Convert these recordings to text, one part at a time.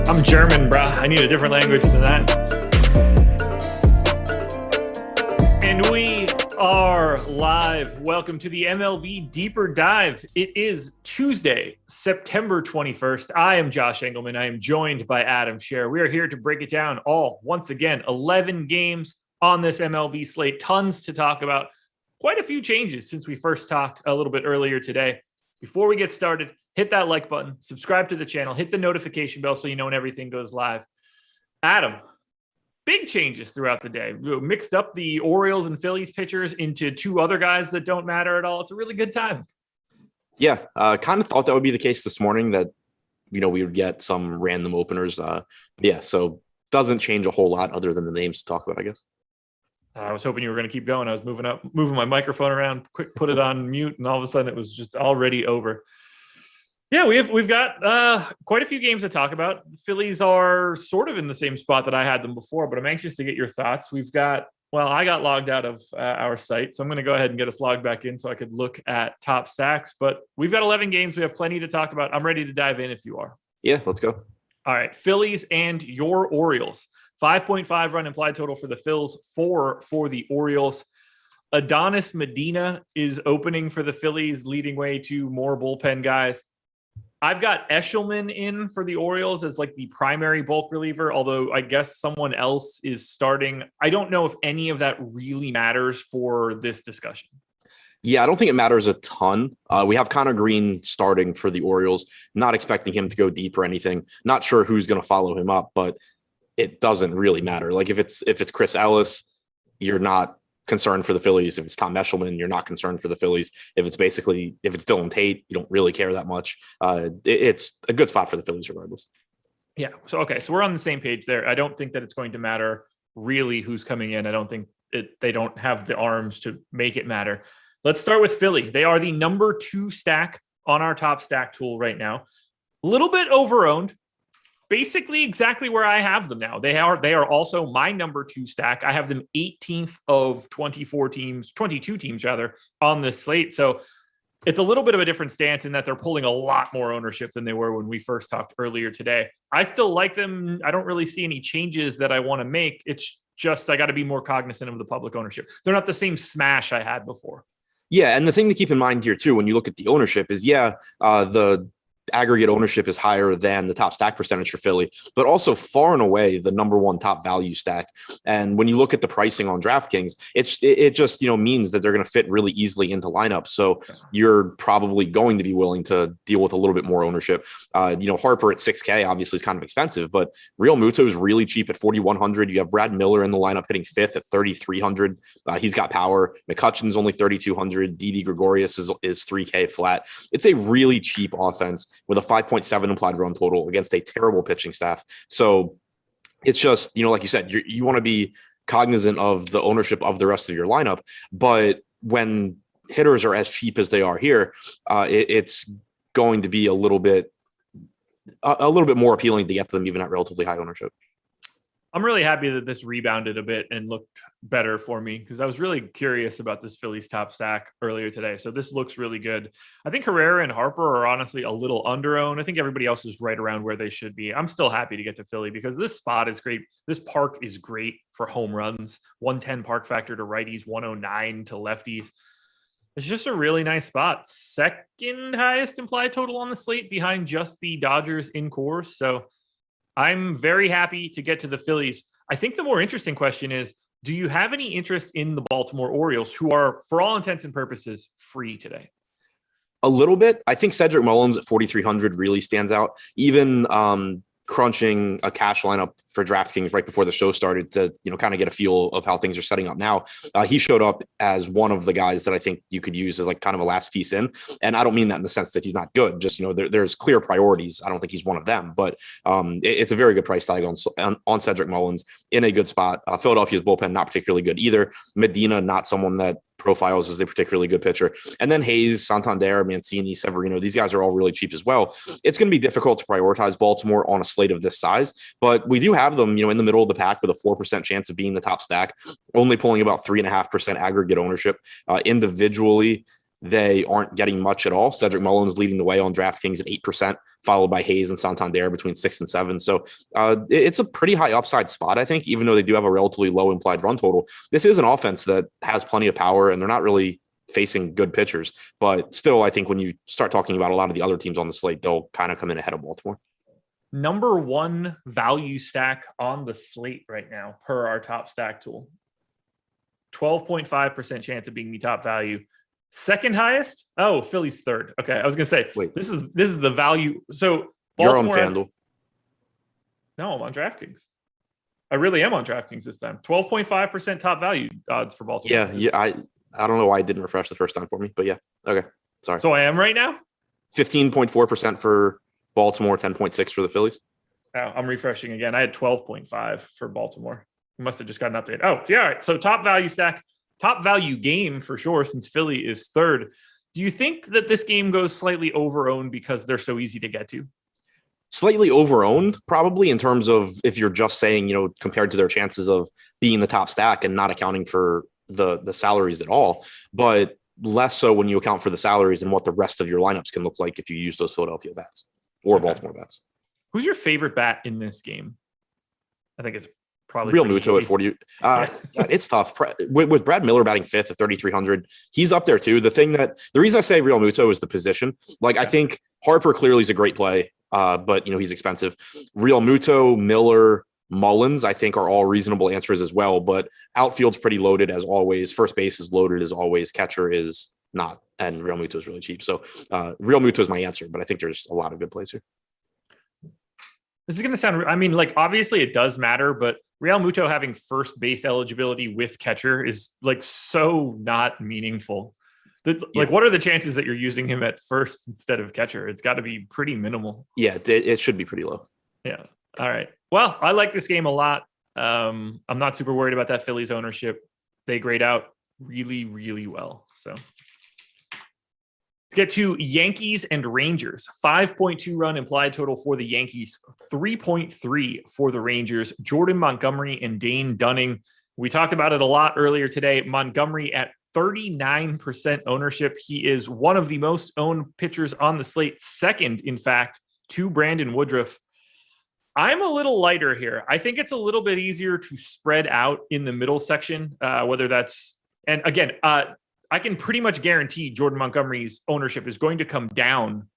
I'm German, bruh. I need a different language than that. And we are live. Welcome to the MLB Deeper Dive. It is Tuesday, September 21st. I am Josh Engelman. I am joined by Adam Scher. We are here to break it down all, once again, 11 games on this MLB slate. Tons to talk about. Quite a few changes since we first talked a little bit earlier today. Before we get started, hit that like button, subscribe to the channel, hit the notification bell so you know when everything goes live. Adam, big changes throughout the day. We mixed up the Orioles and Phillies pitchers into two other guys that don't matter at all. It's a really good time. Yeah, kind of thought that would be the case this morning, that, we would get some random openers. Yeah, so doesn't change a whole lot other than the names to talk about, I guess. I was hoping you were going to keep going. I was moving my microphone around, quick put it on mute, and all of a sudden it was just already over. Yeah, we've got quite a few games to talk about. The Phillies are sort of in the same spot that I had them before, but I'm anxious to get your thoughts. I got logged out of our site, so I'm going to go ahead and get us logged back in so I could look at top stacks. But we've got 11 games. We have plenty to talk about. I'm ready to dive in if you are. Yeah, let's go. All right, Phillies and your Orioles. 5.5 run implied total for the Phils, 4 for the Orioles. Adonis Medina is opening for the Phillies, leading way to more bullpen guys. I've got Eshelman in for the Orioles as like the primary bulk reliever, although I guess someone else is starting. I don't know if any of that really matters for this discussion. Yeah, I don't think it matters a ton. We have Connor Green starting for the Orioles, not expecting him to go deep or anything. Not sure who's going to follow him up, but it doesn't really matter. Like if it's Chris Ellis, you're not concerned for the Phillies. If it's Tom Eshelman, you're not concerned for the Phillies. If it's Dylan Tate, you don't really care that much. It's a good spot for the Phillies regardless. Yeah. So we're on the same page there. I don't think that it's going to matter really who's coming in. I don't think they don't have the arms to make it matter. Let's start with Philly. They are the number 2 stack on our top stack tool right now. A little bit over-owned. Basically exactly where I have them now. They are also my number 2 stack. I have them 18th of 22 teams rather, on this slate. So it's a little bit of a different stance in that they're pulling a lot more ownership than they were when we first talked earlier today. I still like them. I don't really see any changes that I want to make. It's just I got to be more cognizant of the public ownership. They're not the same smash I had before. Yeah, and the thing to keep in mind here too, when you look at the ownership, is the aggregate ownership is higher than the top stack percentage for Philly, but also far and away the number 1 top value stack. And when you look at the pricing on DraftKings, it just means that they're going to fit really easily into lineups. So you're probably going to be willing to deal with a little bit more ownership. Harper at $6K obviously is kind of expensive, but Real Muto is really cheap at $4,100. You have Brad Miller in the lineup hitting 5th at $3,300. He's got power. McCutcheon's only $3,200. Didi Gregorius is $3K flat. It's a really cheap offense with a 5.7 implied run total against a terrible pitching staff. So it's just, like you said, you want to be cognizant of the ownership of the rest of your lineup. But when hitters are as cheap as they are here, it's going to be a little bit more appealing to get to them even at relatively high ownership. I'm really happy that this rebounded a bit and looked better for me because I was really curious about this Phillies top stack earlier today. So this looks really good. I think Herrera and Harper are honestly a little under-owned. I think everybody else is right around where they should be. I'm still happy to get to Philly because this spot is great. This park is great for home runs. 110 park factor to righties, 109 to lefties. It's just a really nice spot. Second highest implied total on the slate behind just the Dodgers in course. So I'm very happy to get to the Phillies. I think the more interesting question is, do you have any interest in the Baltimore Orioles, who are, for all intents and purposes, free today? A little bit. I think Cedric Mullins at 4,300 really stands out. Even crunching a cash lineup for DraftKings right before the show started to, kind of get a feel of how things are setting up now. He showed up as one of the guys that I think you could use as like kind of a last piece in. And I don't mean that in the sense that he's not good, just, there's clear priorities. I don't think he's one of them, but it's a very good price tag on Cedric Mullins in a good spot. Philadelphia's bullpen, not particularly good either. Medina, not someone that profiles as a particularly good pitcher. And then Hayes, Santander, Mancini, Severino, these guys are all really cheap as well. It's going to be difficult to prioritize Baltimore on a slate of this size, but we do have them, in the middle of the pack with a 4% chance of being the top stack, only pulling about 3.5% aggregate ownership. Individually, they aren't getting much at all. Cedric Mullins leading the way on DraftKings at 8%, followed by Hayes and Santander between 6 and 7. So it's a pretty high upside spot, I think, even though they do have a relatively low implied run total. This is an offense that has plenty of power, and they're not really facing good pitchers. But still, I think when you start talking about a lot of the other teams on the slate, they'll kind of come in ahead of Baltimore. Number one value stack on the slate right now per our top stack tool. 12.5% chance of being the top value. Second highest? Oh, Philly's third. Okay, I was gonna say, wait, this is the value. So Baltimore, you're on FanDuel. No, I'm on DraftKings. I really am on DraftKings this time. 12.5% top value odds for Baltimore. Yeah. I don't know why it didn't refresh the first time for me, but yeah. Okay, sorry. So I am right now. 15.4% for Baltimore, 10.6 for the Phillies. Oh, I'm refreshing again. I had 12.5 for Baltimore. You must have just got an update. Oh, yeah. All right. So top value stack. Top value game for sure, since Philly is third. Do you think that this game goes slightly over-owned because they're so easy to get to? Slightly over-owned, probably, in terms of if you're just saying, compared to their chances of being the top stack and not accounting for the salaries at all, but less so when you account for the salaries and what the rest of your lineups can look like if you use those Philadelphia bats or Baltimore bats. Who's your favorite bat in this game? I think it's probably Real Muto at 40. It's tough. With Brad Miller batting fifth at 3,300, he's up there too. The reason I say Real Muto is the position. I think Harper clearly is a great play, but he's expensive. Real Muto, Miller, Mullins, I think, are all reasonable answers as well. But outfield's pretty loaded as always. First base is loaded as always. Catcher is not, and Real Muto is really cheap. So Real Muto is my answer, but I think there's a lot of good plays here. This is going to sound, obviously it does matter, but Real Muto having first base eligibility with catcher is so not meaningful. What are the chances that you're using him at first instead of catcher? It's got to be pretty minimal. Yeah, it should be pretty low. Yeah. All right. Well, I like this game a lot. I'm not super worried about that Phillies ownership. They grade out really, really well. So let's get to Yankees and Rangers. 5.2 run implied total for the Yankees, 3.3 for the Rangers. Jordan Montgomery and Dane Dunning. We talked about it a lot earlier today. Montgomery at 39% ownership. He is one of the most owned pitchers on the slate, second, in fact, to Brandon Woodruff. I'm a little lighter here. I think it's a little bit easier to spread out in the middle section, whether that's, and again, I can pretty much guarantee Jordan Montgomery's ownership is going to come down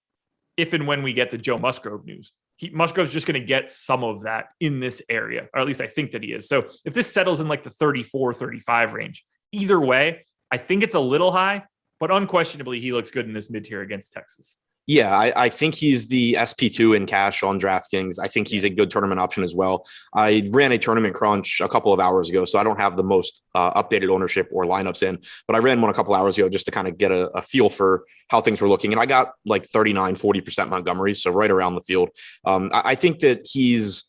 if and when we get the Joe Musgrove news. Musgrove's just going to get some of that in this area, or at least I think that he is. So if this settles in the 34, 35 range, either way, I think it's a little high, but unquestionably he looks good in this mid-tier against Texas. Yeah, I think he's the SP2 in cash on DraftKings. I think he's a good tournament option as well. I ran a tournament crunch a couple of hours ago, so I don't have the most updated ownership or lineups in, but I ran one a couple hours ago just to kind of get a feel for how things were looking. And I got 39-40% Montgomery, so right around the field. I think that he's,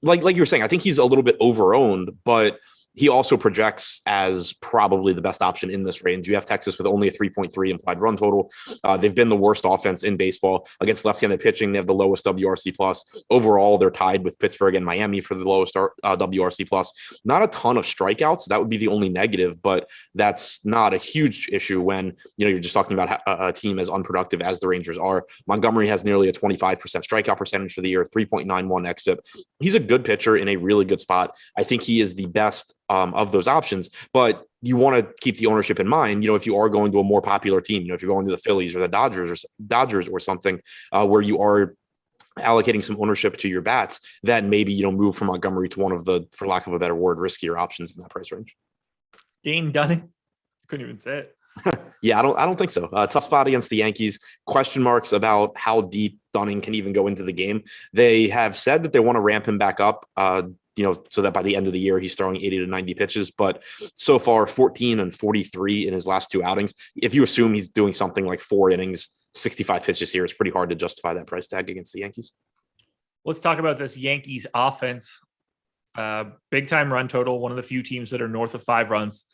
like you were saying, I think he's a little bit over-owned, but he also projects as probably the best option in this range. You have Texas with only a 3.3 implied run total. They've been the worst offense in baseball against left-handed pitching. They have the lowest WRC plus. Overall, they're tied with Pittsburgh and Miami for the lowest WRC plus. Not a ton of strikeouts. That would be the only negative, but that's not a huge issue when you're just talking about a team as unproductive as the Rangers are. Montgomery has nearly a 25% strikeout percentage for the year, 3.91 xFIP. He's a good pitcher in a really good spot. I think he is the best of those options, but you want to keep the ownership in mind. If you are going to a more popular team, if you're going to the Phillies or the Dodgers or something where you are allocating some ownership to your bats, then maybe move from Montgomery to one of the, for lack of a better word, riskier options in that price range. Dane Dunning, couldn't even say it. Yeah, I don't think so. Tough spot against the Yankees. Question marks about how deep Dunning can even go into the game. They have said that they want to ramp him back up, so that by the end of the year, he's throwing 80 to 90 pitches. But so far, 14 and 43 in his last 2 outings. If you assume he's doing something like 4 innings, 65 pitches here, it's pretty hard to justify that price tag against the Yankees. Let's talk about this Yankees offense. Big time run total, one of the few teams that are north of 5 runs.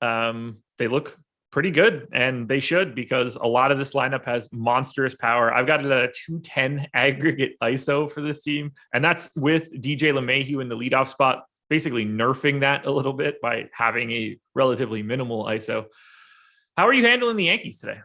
They look pretty good, and they should, because a lot of this lineup has monstrous power. I've got it at a 210 aggregate ISO for this team, and that's with DJ LeMahieu in the leadoff spot, basically nerfing that a little bit by having a relatively minimal ISO. How are you handling the Yankees today?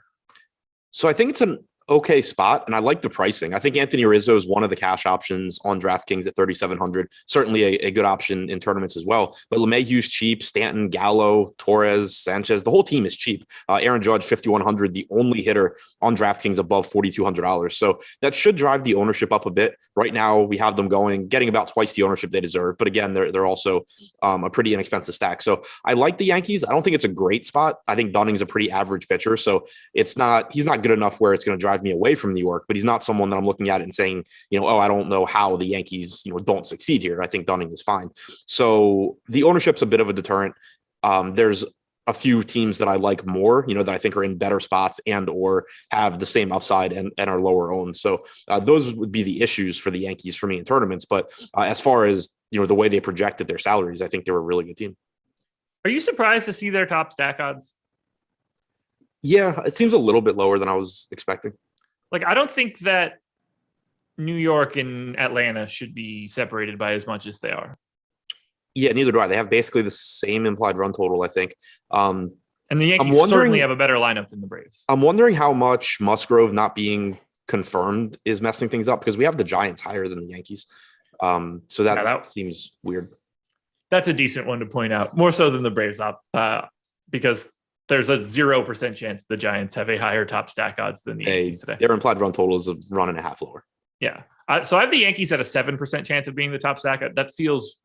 So I think it's an okay spot, and I like the pricing. I think Anthony Rizzo is one of the cash options on DraftKings at 3,700. Certainly a good option in tournaments as well. But LeMahieu's cheap. Stanton, Gallo, Torres, Sanchez, the whole team is cheap. Aaron Judge, 5,100, the only hitter on DraftKings above $4,200. So that should drive the ownership up a bit. Right now, we have them getting about twice the ownership they deserve. But again, they're also a pretty inexpensive stack. So I like the Yankees. I don't think it's a great spot. I think Dunning's a pretty average pitcher. So he's not good enough where it's going to drive me away from New York, but he's not someone that I'm looking at and saying, I don't know how the Yankees, don't succeed here. I think Dunning is fine. So the ownership's a bit of a deterrent. There's a few teams that I like more, that I think are in better spots and or have the same upside and are lower owned. So those would be the issues for the Yankees for me in tournaments. But as far as, the way they projected their salaries, I think they were a really good team. Are you surprised to see their top stack odds? Yeah, it seems a little bit lower than I was expecting. I don't think that New York and Atlanta should be separated by as much as they are. Yeah, neither do I. They have basically the same implied run total, I think. And the Yankees certainly have a better lineup than the Braves. I'm wondering how much Musgrove not being confirmed is messing things up, because we have the Giants higher than the Yankees. So that seems weird. That's a decent one to point out, more so than the Braves, because there's a 0% chance the Giants have a higher top stack odds than the Yankees today. Their implied run total is a run and a half lower. Yeah. So I have the Yankees at a 7% chance of being the top stack. That feels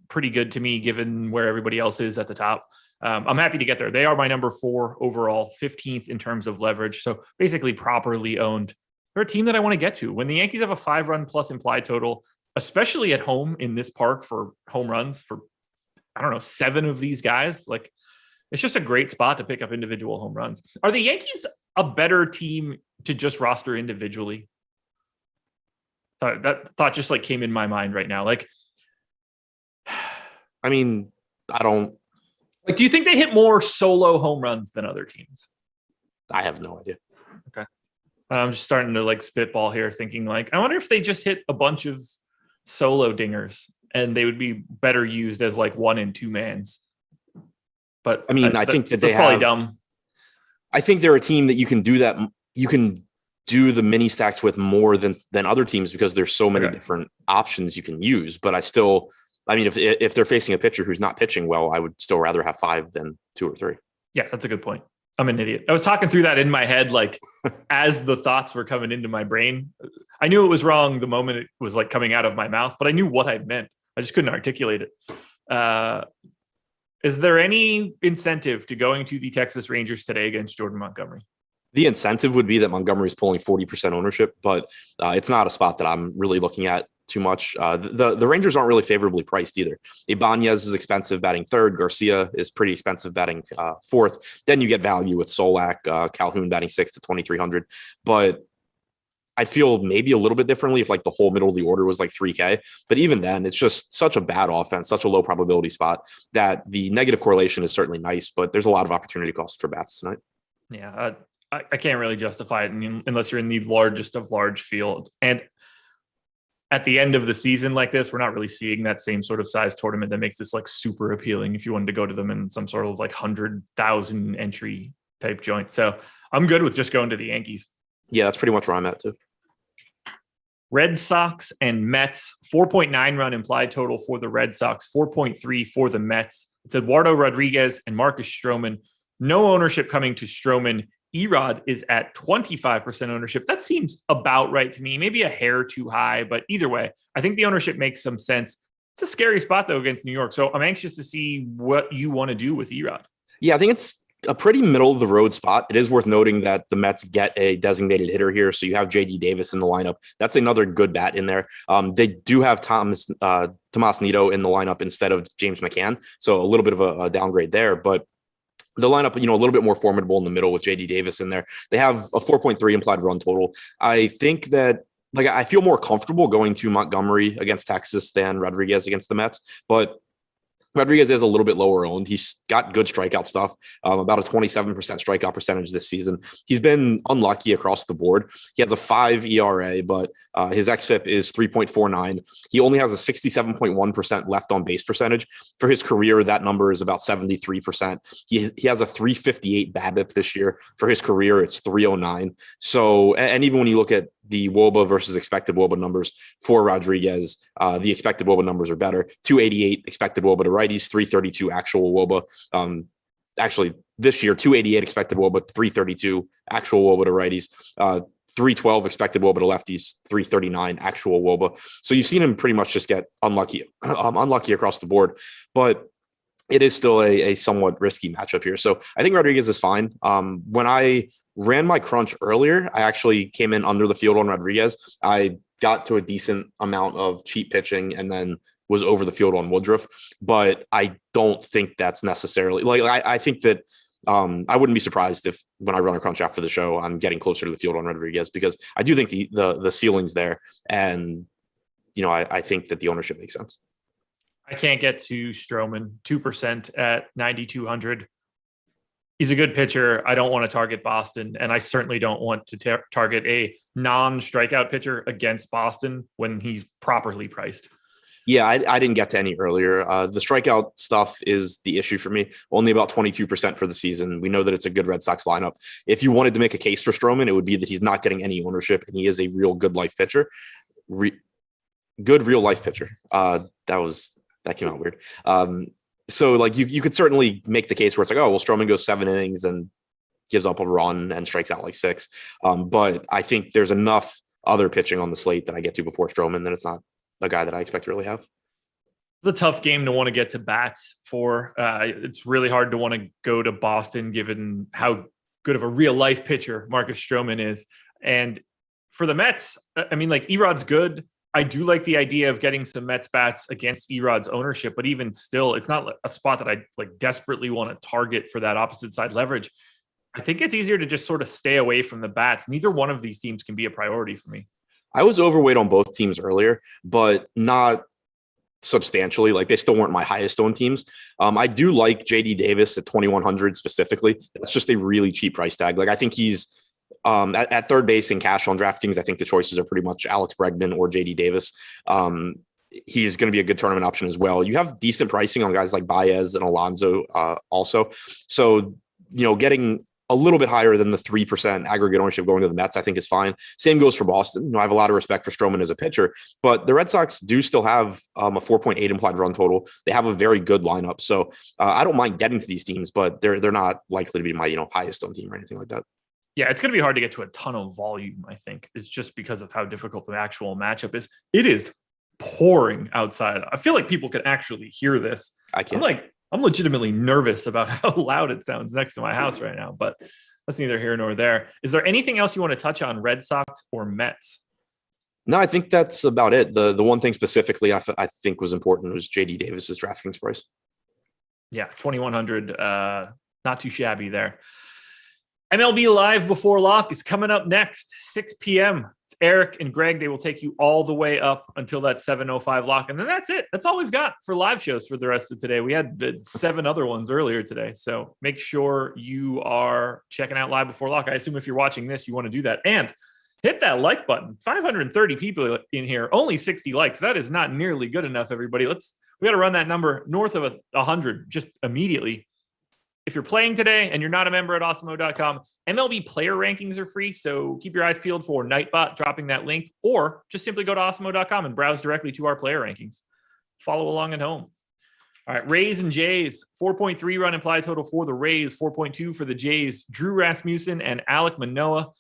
pretty good to me, given where everybody else is at the top. I'm happy to get there. They are my number 4 overall, 15th in terms of leverage. So basically properly owned. They're a team that I want to get to. When the Yankees have a 5-run plus implied total, especially at home in this park for home runs for, 7 of these guys, it's just a great spot to pick up individual home runs. Are the Yankees a better team to just roster individually? That thought just came in my mind right now. I don't. Do you think they hit more solo home runs than other teams? I have no idea. Okay. I'm just starting to spitball here, thinking I wonder if they just hit a bunch of solo dingers and they would be better used as 1 and 2 mans. But I think that that's probably dumb. I think they're a team that you can do that. You can do the mini stacks with more than other teams, because there's so many different options you can use. But if they're facing a pitcher who's not pitching well, I would still rather have 5 than 2 or 3. Yeah, that's a good point. I'm an idiot. I was talking through that in my head, as the thoughts were coming into my brain. I knew it was wrong the moment it was coming out of my mouth, but I knew what I meant. I just couldn't articulate it. Is there any incentive to going to the Texas Rangers today against Jordan Montgomery? The incentive would be that Montgomery is pulling 40% ownership, but it's not a spot that I'm really looking at too much. The Rangers aren't really favorably priced either. Ibanez is expensive batting 3rd. Garcia is pretty expensive batting 4th. Then you get value with Solak, Calhoun batting 6th to 2,300. But I'd feel maybe a little bit differently if like the whole middle of the order was like 3K. But even then, it's just such a bad offense, such a low probability spot that the negative correlation is certainly nice, but there's a lot of opportunity cost for bats tonight. Yeah, I can't really justify it unless you're in the largest of large field. And at the end of the season like this, we're not really seeing that same sort of size tournament that makes this like super appealing if you wanted to go to them in some sort of like 100,000 entry type joint. So I'm good with just going to the Yankees. Yeah, that's pretty much where I'm at too. Red Sox and Mets, 4.9 run implied total for the Red Sox, 4.3 for the Mets. It's Eduardo Rodriguez and Marcus Stroman. No ownership coming to Stroman. Erod is at 25% ownership. That seems about right to me. Maybe a hair too high, but either way, I think the ownership makes some sense. It's a scary spot, though, against New York. So I'm anxious to see what you want to do with Erod. Yeah, I think it's a pretty middle of the road spot. It is worth noting that the Mets get a designated hitter here. So you have JD Davis in the lineup. That's another good bat in there. They do have Tomas Nido in the lineup instead of James McCann. So a little bit of a downgrade there, but the lineup, a little bit more formidable in the middle with JD Davis in there. They have a 4.3 implied run total. I think that I feel more comfortable going to Montgomery against Texas than Rodriguez against the Mets, but Rodriguez is a little bit lower owned. He's got good strikeout stuff, about a 27% strikeout percentage this season. He's been unlucky across the board. He has a 5 ERA, but his xFIP is 3.49. He only has a 67.1% left on base percentage. For his career, that number is about 73%. He has a 358 BABIP this year. For his career, it's 309. So, and even when you look at the WOBA versus expected WOBA numbers for Rodriguez, the expected WOBA numbers are better. 288 expected WOBA to righties, 332 actual WOBA. Actually, this year, 288 expected WOBA, 332 actual WOBA to righties. 312 expected WOBA to lefties, 339 actual WOBA. So you've seen him pretty much just get unlucky across the board. But it is still a somewhat risky matchup here. So I think Rodriguez is fine. When I ran my crunch earlier, I actually came in under the field on Rodriguez. I got to a decent amount of cheap pitching and then was over the field on Woodruff. But I don't think that's necessarily I think that I wouldn't be surprised if when I run a crunch after the show, I'm getting closer to the field on Rodriguez because I do think the ceiling's there. And, I think that the ownership makes sense. I can't get to Stroman, 2% at 9,200. He's a good pitcher. I don't want to target Boston, and I certainly don't want to target a non-strikeout pitcher against Boston when he's properly priced. Yeah, I didn't get to any earlier. The strikeout stuff is the issue for me. Only about 22% for the season. We know that it's a good Red Sox lineup. If you wanted to make a case for Stroman, it would be that he's not getting any ownership, and he is a real good life pitcher. Good real life pitcher. That came out weird. So you could certainly make the case where it's like, oh, well, Stroman goes 7 innings and gives up a run and strikes out like 6. But I think there's enough other pitching on the slate that I get to before Stroman that it's not a guy that I expect to really have. It's a tough game to want to get to bats for. It's really hard to want to go to Boston given how good of a real life pitcher Marcus Stroman is. And for the Mets, Erod's good. I do like the idea of getting some Mets bats against Erod's ownership, but even still, it's not a spot that I desperately want to target for that opposite side leverage. I think it's easier to just sort of stay away from the bats. Neither one of these teams can be a priority for me. I was overweight on both teams earlier, but not substantially. They still weren't my highest owned teams. I do like JD Davis at 2,100 specifically. It's just a really cheap price tag. I think he's at third base in cash on DraftKings. I think the choices are pretty much Alex Bregman or JD Davis. He's going to be a good tournament option as well. You have decent pricing on guys like Baez and Alonso also. So, getting a little bit higher than the 3% aggregate ownership going to the Mets, I think is fine. Same goes for Boston. I have a lot of respect for Stroman as a pitcher, but the Red Sox do still have a 4.8 implied run total. They have a very good lineup. So I don't mind getting to these teams, but they're not likely to be my, highest owned team or anything like that. Yeah, it's going to be hard to get to a ton of volume, I think. It's just because of how difficult the actual matchup is. It is pouring outside. I feel like people can actually hear this. I can't. I'm legitimately nervous about how loud it sounds next to my house right now, but that's neither here nor there. Is there anything else you want to touch on, Red Sox or Mets? No, I think that's about it. The one thing specifically I think was important was JD Davis's DraftKings price. Yeah, 2,100, not too shabby there. MLB Live Before Lock is coming up next, 6 p.m. It's It's Eric and Greg. They will take you all the way up until that 7:05 lock. And then that's it. That's all we've got for live shows for the rest of today. We had 7 other ones earlier today. So make sure you are checking out live before lock. I assume if you're watching this, you want to do that. And hit that like button. 530 people in here, only 60 likes. That is not nearly good enough, everybody. We got to run that number north of 100 just immediately. If you're playing today and you're not a member at Awesemo.com, MLB player rankings are free. So keep your eyes peeled for Nightbot dropping that link, or just simply go to Awesemo.com and browse directly to our player rankings. Follow along at home. All right, Rays and Jays, 4.3 run implied total for the Rays, 4.2 for the Jays. Drew Rasmussen and Alek Manoah.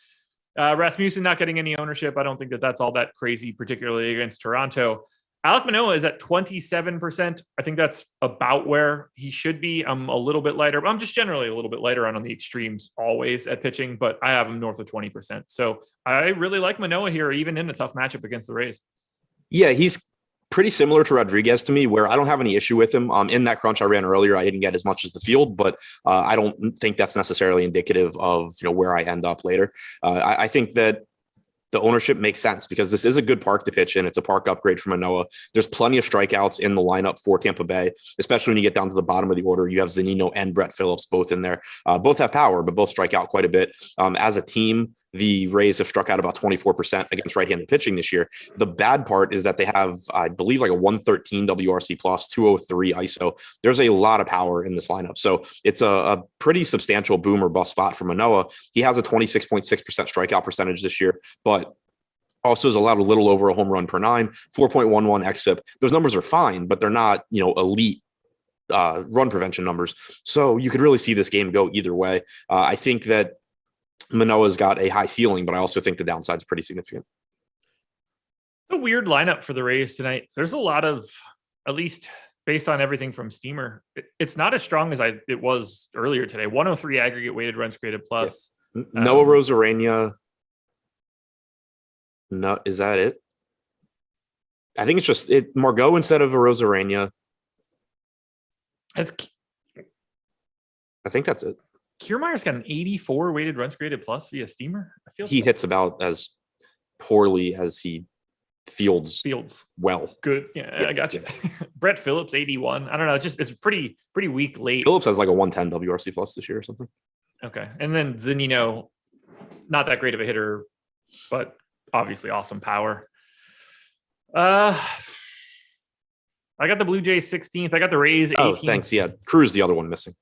Rasmussen not getting any ownership. I don't think that's all that crazy, particularly against Toronto. Alek Manoah is at 27%. I think that's about where he should be. I'm a little bit lighter. I'm just generally a little bit lighter on the extremes always at pitching, but I have him north of 20%. So I really like Manoah here, even in a tough matchup against the Rays. Yeah, he's pretty similar to Rodriguez to me, where I don't have any issue with him. In that crunch I ran earlier, I didn't get as much as the field, but I don't think that's necessarily indicative of where I end up later. I think that the ownership makes sense because this is a good park to pitch in. It's a park upgrade for Manoah. There's plenty of strikeouts in the lineup for Tampa Bay, especially when you get down to the bottom of the order. You have Zunino and Brett Phillips both in there. Both have power, but both strike out quite a bit. As a team, the Rays have struck out about 24% against right-handed pitching this year. The bad part is that they have, I believe, like a 113 WRC plus, 203 ISO. There's a lot of power in this lineup. So it's a pretty substantial boom or bust spot for Manoah. He has a 26.6% strikeout percentage this year, but also is allowed a little over a home run per 9, 4.11 xFIP. Those numbers are fine, but they're not, elite run prevention numbers. So you could really see this game go either way. I think that Manoah's got a high ceiling, but I also think the downside is pretty significant. It's a weird lineup for the Rays tonight. There's a lot of, at least based on everything from Steamer, it's not as strong as it was earlier today. 103 aggregate weighted runs created plus. Yeah. Noah Rosarena. No, is that it? I think it's just Margot instead of a Rosarena. I think that's it. Kiermaier's got an 84 weighted runs created plus via Steamer. I feel he hits about as poorly as he fields well. Good. Yeah, I got you. Brett Phillips, 81. I don't know. It's pretty weak late. Phillips has like a 110 WRC plus this year or something. Okay. And then Zunino, not that great of a hitter, but obviously awesome power. I got the Blue Jays 16th. I got the Rays 18th. Oh, thanks. Yeah. Crew's the other one missing.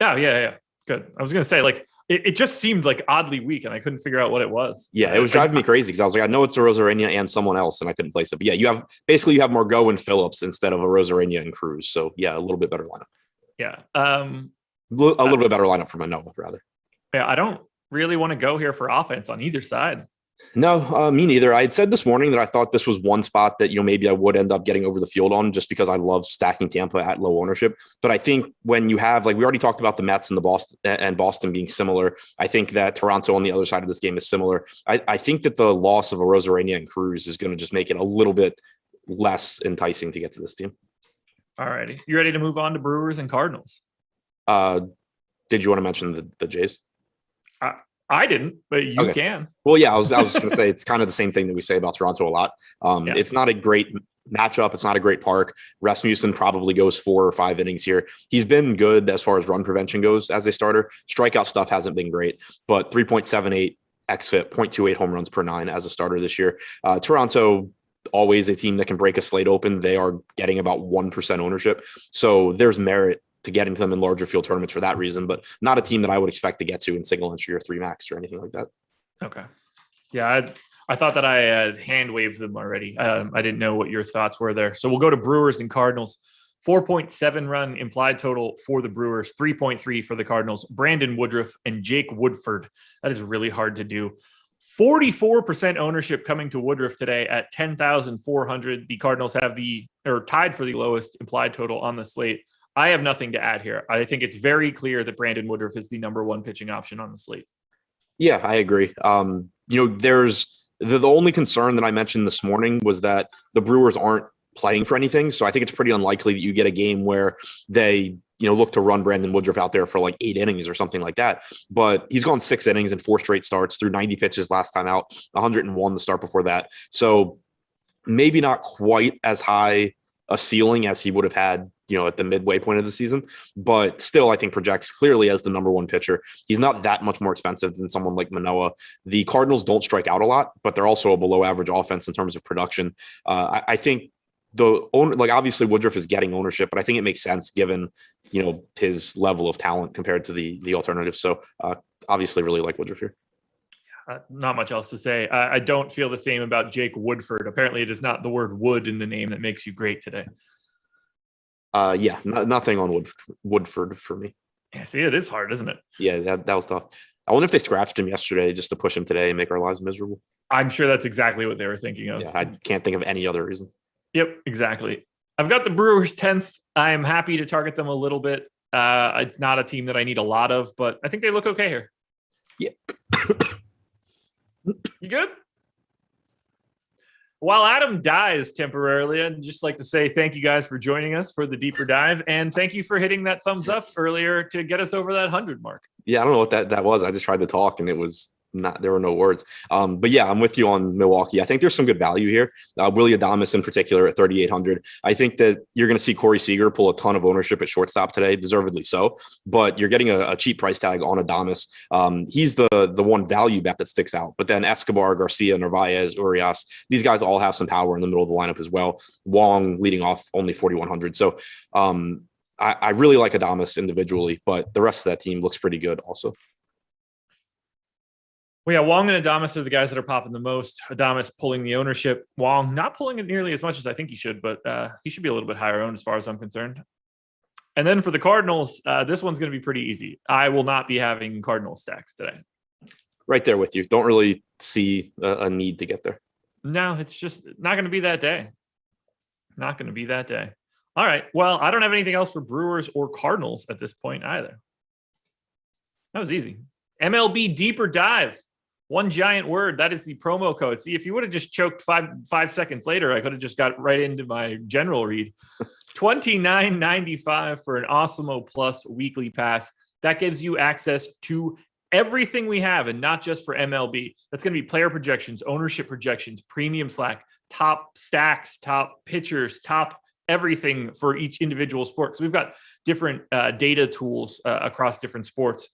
Oh, yeah. Good. I was going to say, it just seemed oddly weak, and I couldn't figure out what it was. Yeah, it was driving me crazy because I was like, I know it's a Rosarena and someone else, and I couldn't place it. But yeah, you have Margot and Phillips instead of a Rosarena and Cruz. So yeah, a little bit better lineup. Yeah. A little bit better lineup for Manoah, rather. Yeah, I don't really want to go here for offense on either side. No, me neither. I had said this morning that I thought this was one spot that, maybe I would end up getting over the field on just because I love stacking Tampa at low ownership. But I think when you have, we already talked about the Mets and Boston being similar. I think that Toronto on the other side of this game is similar. I think that the loss of a Rosarena and Cruz is going to just make it a little bit less enticing to get to this team. All righty. You ready to move on to Brewers and Cardinals? Did you want to mention the Jays? I didn't, but you can. Well, yeah, I was just going to say it's kind of the same thing that we say about Toronto a lot. It's not a great matchup. It's not a great park. Rasmussen probably goes 4 or 5 innings here. He's been good as far as run prevention goes as a starter. Strikeout stuff hasn't been great, but 3.78 xFIP, 0.28 home runs per 9 as a starter this year. Toronto, always a team that can break a slate open. They are getting about 1% ownership. So there's merit to get into them in larger field tournaments for that reason, but not a team that I would expect to get to in single entry or 3 max or anything like that. Okay. Yeah. I thought that I had hand waved them already. I didn't know what your thoughts were there. So we'll go to Brewers and Cardinals. 4.7 run implied total for the Brewers, 3.3 for the Cardinals. Brandon Woodruff and Jake Woodford. That is really hard to do. 44% ownership coming to Woodruff today at 10,400. The Cardinals have tied for the lowest implied total on the slate. I have nothing to add here. I think it's very clear that Brandon Woodruff is the number 1 pitching option on the slate. Yeah, I agree. There's the only concern that I mentioned this morning was that the Brewers aren't playing for anything. So I think it's pretty unlikely that you get a game where they, look to run Brandon Woodruff out there for like 8 innings or something like that. But he's gone 6 innings in 4 straight starts, through 90 pitches last time out, 101 the start before that. So maybe not quite as high a ceiling as he would have had, at the midway point of the season, but still, I think projects clearly as the number 1 pitcher. He's not that much more expensive than someone like Manoah. The Cardinals don't strike out a lot, but they're also a below average offense in terms of production. I think obviously Woodruff is getting ownership, but I think it makes sense given, his level of talent compared to the alternatives. So obviously really like Woodruff here. Not much else to say. I don't feel the same about Jake Woodford. Apparently it is not the word wood in the name that makes you great today. Nothing on Woodford for me. Yeah, see, it is hard, isn't it? Yeah, that was tough. I wonder if they scratched him yesterday just to push him today and make our lives miserable. I'm sure that's exactly what they were thinking of. Yeah, I can't think of any other reason. Yep, exactly. I've got the Brewers 10th. I am happy to target them a little bit. It's not a team that I need a lot of, but I think they look okay here. Yeah. You good? While Adam dies temporarily, I'd just like to say thank you guys for joining us for the deeper dive, and thank you for hitting that thumbs up earlier to get us over that 100 mark. Yeah, I don't know what that was. I just tried to talk and it was there were no words. But yeah, I'm with you on Milwaukee. I think there's some good value here. Willy Adames in particular at 3,800. I think that you're going to see Corey Seager pull a ton of ownership at shortstop today, deservedly so. But you're getting a cheap price tag on Adames. He's the one value bet that sticks out. But then Escobar, Garcia, Narvaez, Urias, these guys all have some power in the middle of the lineup as well. Wong leading off only 4,100. So I really like Adames individually, but the rest of that team looks pretty good also. Well, yeah, Wong and Adames are the guys that are popping the most. Adames pulling the ownership. Wong not pulling it nearly as much as I think he should, but he should be a little bit higher owned as far as I'm concerned. And then for the Cardinals, this one's going to be pretty easy. I will not be having Cardinal stacks today. Right there with you. Don't really see a need to get there. No, it's just not going to be that day. Not going to be that day. All right. Well, I don't have anything else for Brewers or Cardinals at this point either. That was easy. MLB Deeper Dive. One giant word. That is the promo code. See, if you would have just choked five seconds later, I could have just got right into my general read. $29.95 for an Awesemo Plus weekly pass. That gives you access to everything we have, and not just for MLB. That's going to be player projections, ownership projections, premium slack, top stacks, top pitchers, top everything for each individual sport. So we've got different data tools across different sports.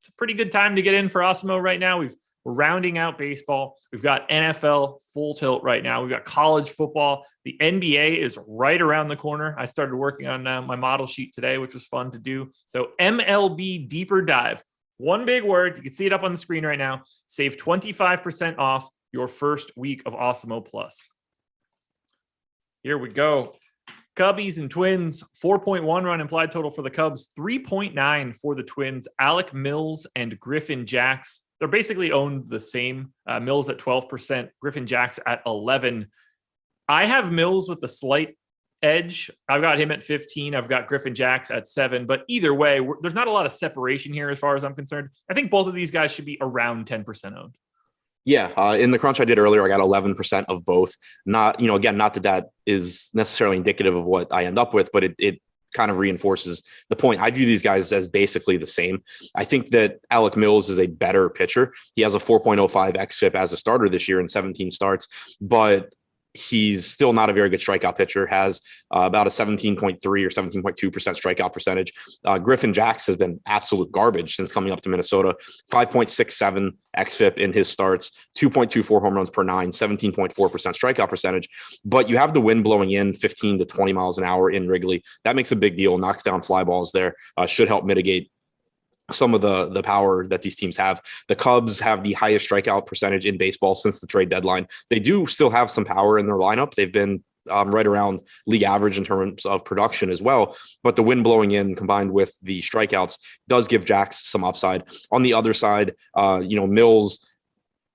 It's a pretty good time to get in for Awesemo right now. We're rounding out baseball. We've got NFL full tilt right now. We've got college football. The NBA is right around the corner. I started working on my model sheet today, which was fun to do. So MLB Deeper Dive. One big word. You can see it up on the screen right now. Save 25% off your first week of Awesemo Plus. Here we go. Cubbies and Twins, 4.1 run implied total for the Cubs, 3.9 for the Twins. Alec Mills and Griffin Jacks. They're basically owned the same. Mills at 12%, Griffin Jacks at 11. I have Mills with the slight edge. I've got him at 15. I've got Griffin Jacks at 7. But either way, there's not a lot of separation here as far as I'm concerned. I think both of these guys should be around 10% owned. Yeah, in the crunch I did earlier, I got 11% of both. Not, again, not that is necessarily indicative of what I end up with, but it kind of reinforces the point. I view these guys as basically the same. I think that Alec Mills is a better pitcher. He has a 4.05 xFIP as a starter this year in 17 starts, but he's still not a very good strikeout pitcher, has about a 17.3 or 17.2% strikeout percentage. Griffin Jacks has been absolute garbage since coming up to Minnesota. 5.67 xFIP in his starts, 2.24 home runs per 9, 17.4% strikeout percentage. But you have the wind blowing in 15 to 20 miles an hour in Wrigley. That makes a big deal, knocks down fly balls there, should help mitigate some of the power that these teams have. The Cubs have the highest strikeout percentage in baseball since the trade deadline. They do still have some power in their lineup. They've been right around league average in terms of production as well. But the wind blowing in combined with the strikeouts does give Jacks some upside. On the other side, Mills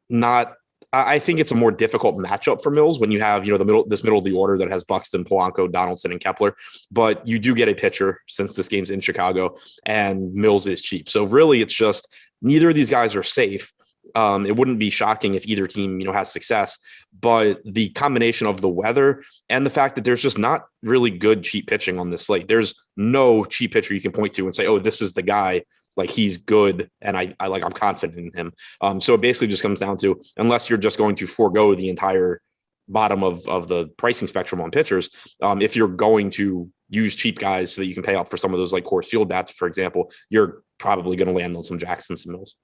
not. I think it's a more difficult matchup for Mills when you have, this middle of the order that has Buxton, Polanco, Donaldson, and Kepler. But you do get a pitcher since this game's in Chicago, and Mills is cheap. So really, it's just neither of these guys are safe. It wouldn't be shocking if either team, has success, but the combination of the weather and the fact that there's just not really good cheap pitching on this slate. There's no cheap pitcher you can point to and say, oh, this is the guy, like he's good. And I'm confident in him. So it basically just comes down to, unless you're just going to forego the entire bottom of the pricing spectrum on pitchers, if you're going to use cheap guys so that you can pay up for some of those like Coors Field bats, for example, you're probably going to land on some Jacksons and Mills.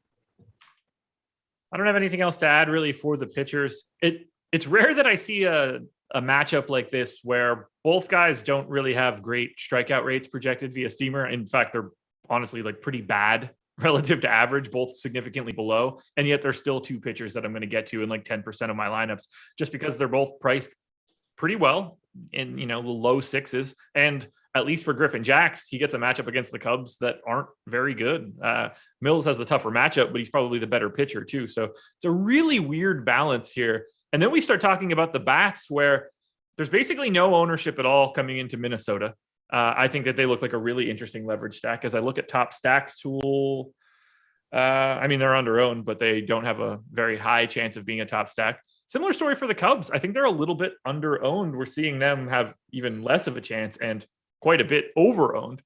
I don't have anything else to add really for the pitchers. It's rare that I see a matchup like this where both guys don't really have great strikeout rates projected via Steamer. In fact, they're honestly like pretty bad relative to average, both significantly below. And yet there's still two pitchers that I'm going to get to in like 10% of my lineups, just because they're both priced pretty well in, the low sixes. And at least for Griffin Jax, he gets a matchup against the Cubs that aren't very good. Mills has a tougher matchup, but he's probably the better pitcher too. So it's a really weird balance here. And then we start talking about the bats where there's basically no ownership at all coming into Minnesota. I think that they look like a really interesting leverage stack. As I look at Top Stacks tool, they're under owned, but they don't have a very high chance of being a top stack. Similar story for the Cubs. I think they're a little bit under owned. We're seeing them have even less of a chance and quite a bit over owned.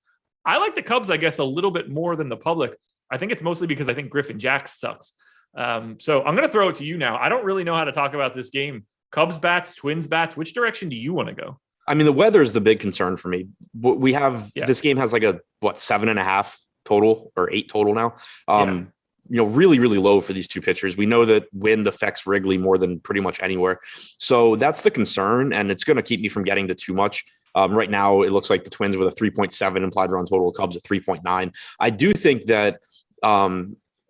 I like the Cubs, I guess, a little bit more than the public. I think it's mostly because I think Griffin Jax sucks. So I'm going to throw it to you now. I don't really know how to talk about this game. Cubs bats, Twins bats. Which direction do you want to go? The weather is the big concern for me. We have this game has like 7.5 total or 8 total now. Really, really low for these two pitchers. We know that wind affects Wrigley more than pretty much anywhere. So that's the concern, and it's going to keep me from getting to too much. Right now, it looks like the Twins with a 3.7 implied run total, Cubs at 3.9. I do think that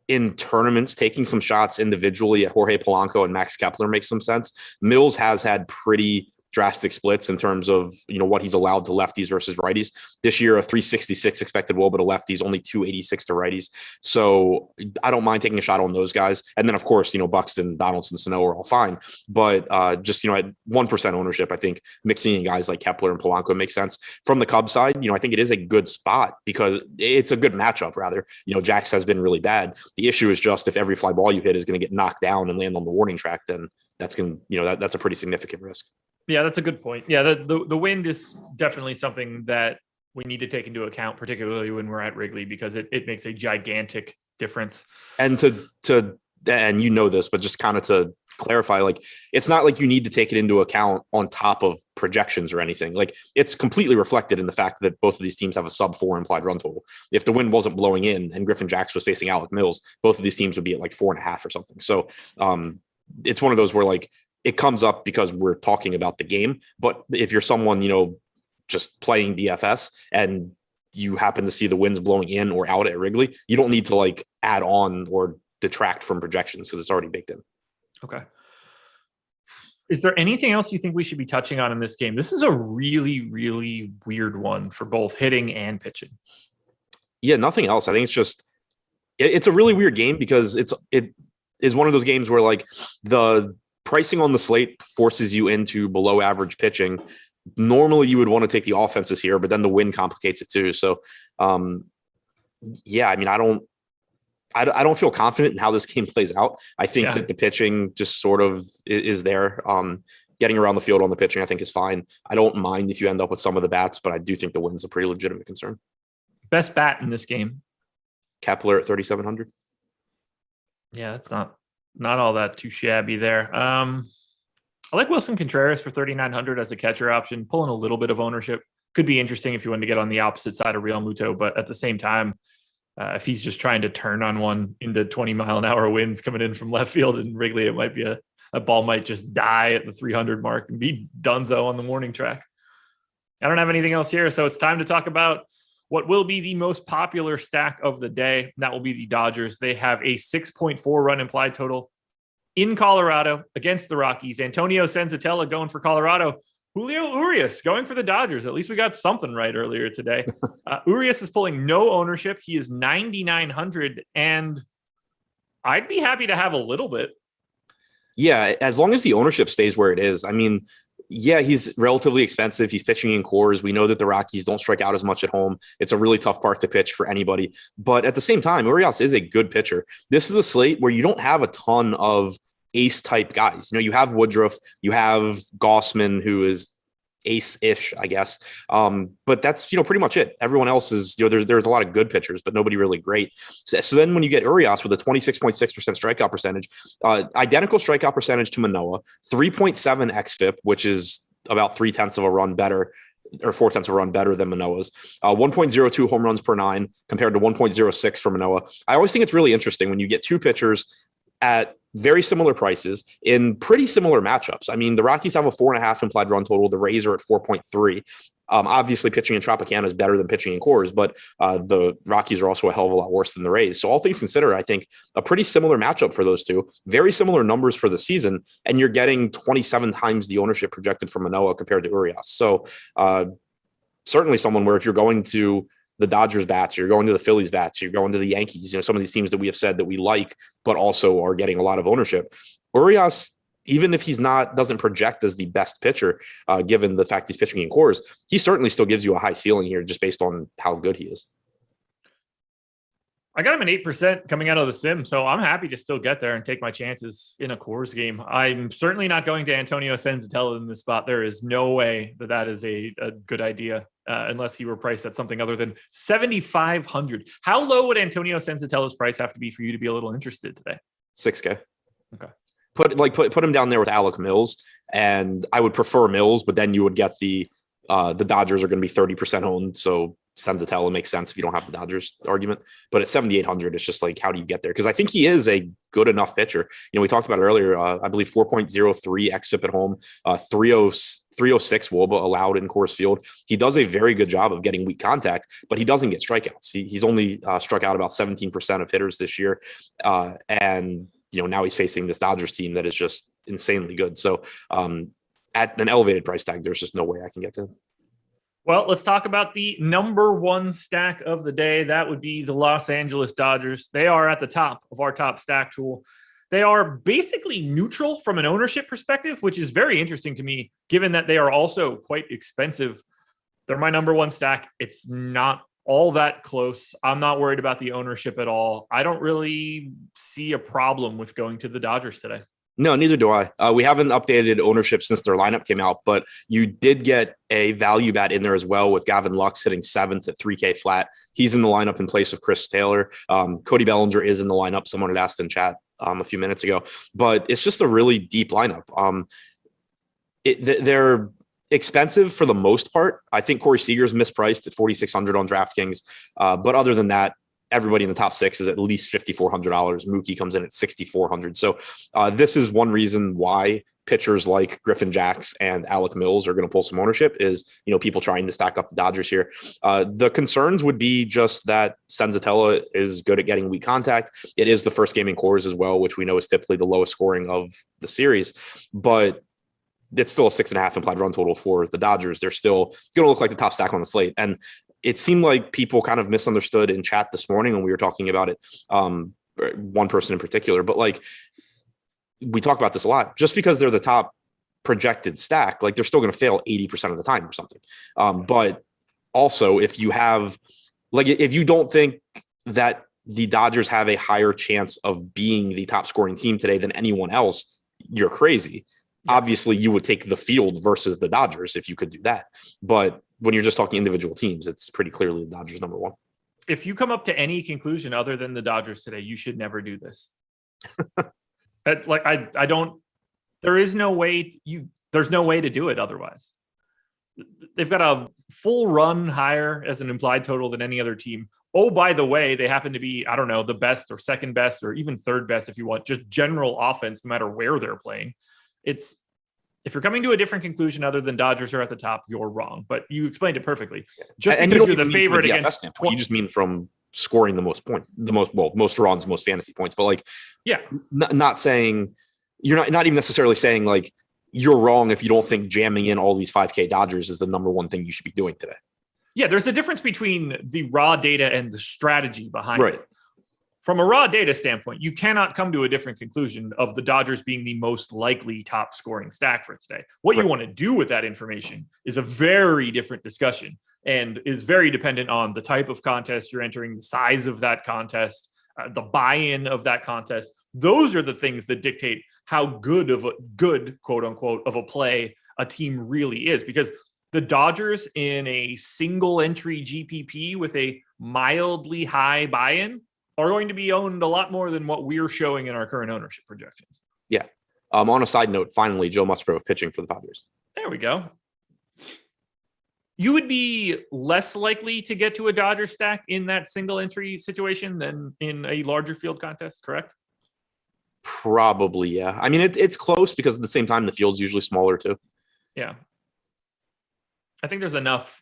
in tournaments, taking some shots individually at Jorge Polanco and Max Kepler makes some sense. Mills has had pretty drastic splits in terms of what he's allowed to lefties versus righties. This year, a 366 expected WOBA to lefties, only 286 to righties. So I don't mind taking a shot on those guys. And then of course, Buxton, Donaldson, Sano are all fine. But just at 1% ownership, I think mixing in guys like Kepler and Polanco makes sense. From the Cubs side, I think it is a good spot because it's a good matchup rather. Jax has been really bad. The issue is just if every fly ball you hit is going to get knocked down and land on the warning track, then that's going to, that's a pretty significant risk. Yeah, that's a good point. Yeah, the wind is definitely something that we need to take into account, particularly when we're at Wrigley, because it makes a gigantic difference. And and this, but just kind of to clarify, like it's not like you need to take it into account on top of projections or anything. Like it's completely reflected in the fact that both of these teams have a sub-4 implied run total. If the wind wasn't blowing in and Griffin Jax was facing Alec Mills, both of these teams would be at like 4.5 or something. So it's one of those where like it comes up because we're talking about the game. But if you're someone, just playing DFS and you happen to see the winds blowing in or out at Wrigley, you don't need to like add on or detract from projections because it's already baked in. Okay. Is there anything else you think we should be touching on in this game? This is a really, really weird one for both hitting and pitching. Yeah, nothing else. I think it's just, it's a really weird game because it is one of those games where like the pricing on the slate forces you into below average pitching. Normally you would want to take the offenses here, but then the wind complicates it too. So I don't feel confident in how this game plays out. I think that the pitching just sort of is there. Getting around the field on the pitching, I think is fine. I don't mind if you end up with some of the bats, but I do think the wind's a pretty legitimate concern. Best bat in this game? Kepler at 3,700. Yeah, that's not all that too shabby there. I like Wilson Contreras for 3,900 as a catcher option, pulling a little bit of ownership. Could be interesting if you want to get on the opposite side of Real Muto, but at the same time, if he's just trying to turn on one into 20-mile-an-hour winds coming in from left field in Wrigley, it might be a ball might just die at the 300 mark and be donezo on the warning track. I don't have anything else here, so it's time to talk about what will be the most popular stack of the day. And that will be the Dodgers. They have a 6.4 run implied total in Colorado against the Rockies. Antonio Senzatella going for Colorado. Julio Urias going for the Dodgers. At least we got something right earlier today. Urias is pulling no ownership. He is 9,900, and I'd be happy to have a little bit. Yeah, as long as the ownership stays where it is. Yeah, he's relatively expensive. He's pitching in cores. We know that the Rockies don't strike out as much at home. It's a really tough park to pitch for anybody. But at the same time, Urias is a good pitcher. This is a slate where you don't have a ton of ace type guys. You have Woodruff, you have Gossman, who is ace-ish, I guess. But that's, pretty much it. Everyone else is, there's a lot of good pitchers, but nobody really great. So then when you get Urias with a 26.6% strikeout percentage, identical strikeout percentage to Manoah, 3.7 xFIP, which is about 0.3 of a run better, or 0.4 of a run better than Manoah's, 1.02 home runs per 9 compared to 1.06 for Manoah. I always think it's really interesting when you get two pitchers at very similar prices in pretty similar matchups. I mean, the Rockies have a 4.5 implied run total. The Rays are at 4.3. Obviously, pitching in Tropicana is better than pitching in cores, but the Rockies are also a hell of a lot worse than the Rays. So all things considered, I think a pretty similar matchup for those two. Very similar numbers for the season, and you're getting 27 times the ownership projected for Manoah compared to Urias. So certainly someone where if you're going to the Dodgers bats, you're going to the Phillies bats, you're going to the Yankees, some of these teams that we have said that we like, but also are getting a lot of ownership. Urias, even if doesn't project as the best pitcher, given the fact he's pitching in cores, he certainly still gives you a high ceiling here just based on how good he is. I got him an 8% coming out of the sim, so I'm happy to still get there and take my chances in a cores game. I'm certainly not going to Antonio Senzatella in this spot. There is no way that is a good idea unless he were priced at something other than 7,500. How low would Antonio Senzatella's price have to be for you to be a little interested today? 6K. Okay. Put him down there with Alec Mills, and I would prefer Mills, but then you would get the Dodgers are going to be 30% owned, so Senzatella makes sense if you don't have the Dodgers argument. But at 7,800, it's just like, how do you get there? Because I think he is a good enough pitcher. We talked about it earlier. I believe 4.03 xFIP at home, 306 WOBA allowed in Coors Field. He does a very good job of getting weak contact, but he doesn't get strikeouts. He's only struck out about 17% of hitters this year, and now he's facing this Dodgers team that is just insanely good. So at an elevated price tag, there's just no way I can get to him. Well, let's talk about the number one stack of the day. That would be the Los Angeles Dodgers. They are at the top of our top stack tool. They are basically neutral from an ownership perspective, which is very interesting to me, given that they are also quite expensive. They're my number one stack. It's not all that close. I'm not worried about the ownership at all. I don't really see a problem with going to the Dodgers today. No, neither do I. We haven't updated ownership since their lineup came out, but you did get a value bat in there as well with Gavin Lux hitting 7th at 3K flat. He's in the lineup in place of Chris Taylor. Cody Bellinger is in the lineup. Someone had asked in chat a few minutes ago, but it's just a really deep lineup. They're expensive for the most part. I think Corey Seager's mispriced at 4,600 on DraftKings. But other than that, everybody in the top 6 is at least $5,400. Mookie comes in at 6,400. So this is one reason why pitchers like Griffin Jacks and Alec Mills are going to pull some ownership is, people trying to stack up the Dodgers here. The concerns would be just that Senzatella is good at getting weak contact. It is the first game in cores as well, which we know is typically the lowest scoring of the series, but it's still a 6.5 implied run total for the Dodgers. They're still going to look like the top stack on the slate. And it seemed like people kind of misunderstood in chat this morning when we were talking about it. One person in particular, but we talk about this a lot. Just because they're the top projected stack, they're still going to fail 80% of the time or something. But also, if you have, if you don't think that the Dodgers have a higher chance of being the top scoring team today than anyone else, you're crazy. Yeah. Obviously, you would take the field versus the Dodgers if you could do that. But when you're just talking individual teams, it's pretty clearly the Dodgers number one. If you come up to any conclusion other than the Dodgers today, you should never do this. I don't, there's no way to do it otherwise. They've got a full run higher as an implied total than any other team. Oh, by the way, they happen to be, I don't know, the best or second best or even third best if you want, just general offense, no matter where they're playing. If you're coming to a different conclusion other than Dodgers are at the top, you're wrong. But you explained it perftly. Just and because you're the favorite against, you just mean from scoring the most most runs, most fantasy points. But not saying you're not even necessarily saying you're wrong if you don't think jamming in all these 5K Dodgers is the number one thing you should be doing today. Yeah, there's a difference between the raw data and the strategy behind it. from a raw data standpoint, you cannot come to a different conclusion of the Dodgers being the most likely top scoring stack for today. What you want to do with that information is a very different discussion and is very dependent on the type of contest you're entering, the size of that contest, the buy-in of that contest. Those are the things that dictate how good of a quote unquote of a play a team really is, because the Dodgers in a single entry GPP with a mildly high buy-in are going to be owned a lot more than what we're showing in our current ownership projections. Yeah. On a side note, finally, Joe Musgrove pitching for the Padres. There we go. You would be less likely to get to a Dodger stack in that single entry situation than in a larger field contest, correct? Probably, yeah. I mean, it's close because at the same time, the field's usually smaller too. Yeah. I think there's enough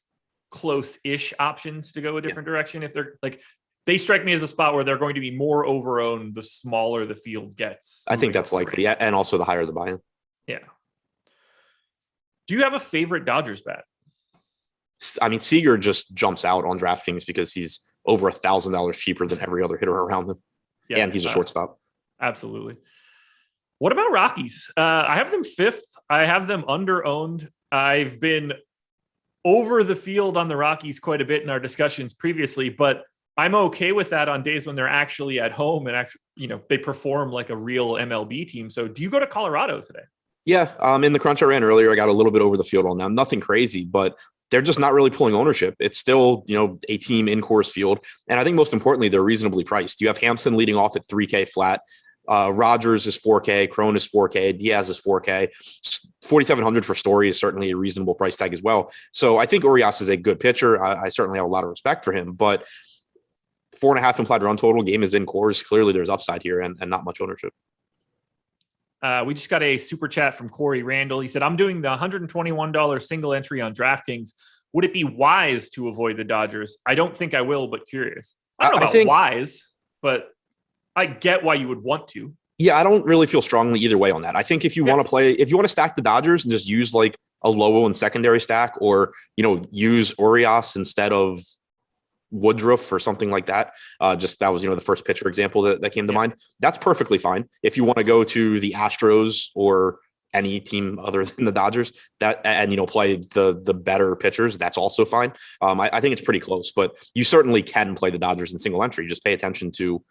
close-ish options to go a different direction. If they're like, they strike me as a spot where they're going to be more overowned the smaller the field gets. I think that's likely. Yeah. And also the higher the buy-in. Yeah. Do you have a favorite Dodgers bat? I mean, Seager just jumps out on DraftKings because he's over $1,000 cheaper than every other hitter around him. Yeah, and he's a shortstop. Absolutely. What about Rockies? I have them fifth. I have them under-owned. I've been over the field on the Rockies quite a bit in our discussions previously, but I'm okay with that on days when they're actually at home and actually, they perform like a real MLB team. So do you go to Colorado today? Yeah. In the crunch I ran earlier, I got a little bit over the field on them. Nothing crazy, but they're just not really pulling ownership. It's still, a team in Coors Field. And I think most importantly, they're reasonably priced. You have Hampson leading off at $3K flat. Rogers is $4K, Cron is $4K, Diaz is $4K, $4,700 for Story is certainly a reasonable price tag as well. So I think Urias is a good pitcher. I certainly have a lot of respect for him, but 4.5 implied run total, game is in Coors. Clearly there's upside here and not much ownership. We just got a super chat from Corey Randall. He said, I'm doing the $121 single entry on DraftKings. Would it be wise to avoid the Dodgers? I don't think I will, but curious. I don't know about wise, but I get why you would want to. Yeah, I don't really feel strongly either way on that. I think if you want to stack the Dodgers and just use like a Lobo and secondary stack, or, use Urias instead of Woodruff or something like that. That was, the first pitcher example that came to mind. That's perfectly fine. If you want to go to the Astros or any team other than the Dodgers and play the better pitchers, that's also fine. I think it's pretty close, but you certainly can play the Dodgers in single entry. Just pay attention to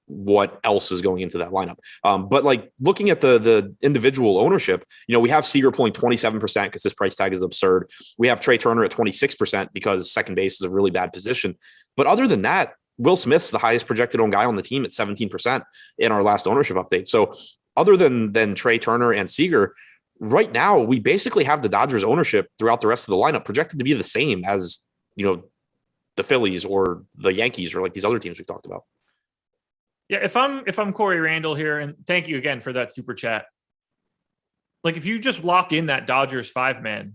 what else is going into that lineup. But like looking at the individual ownership, we have Seager pulling 27% because his price tag is absurd. We have Trey Turner at 26% because second base is a really bad position. But other than that, Will Smith's the highest projected owned guy on the team at 17% in our last ownership update. So other than Trey Turner and Seager, right now we basically have the Dodgers ownership throughout the rest of the lineup projected to be the same as, the Phillies or the Yankees or like these other teams we've talked about. Yeah, if I'm Corey Randall here, and thank you again for that super chat. Like if you just lock in that Dodgers 5-man,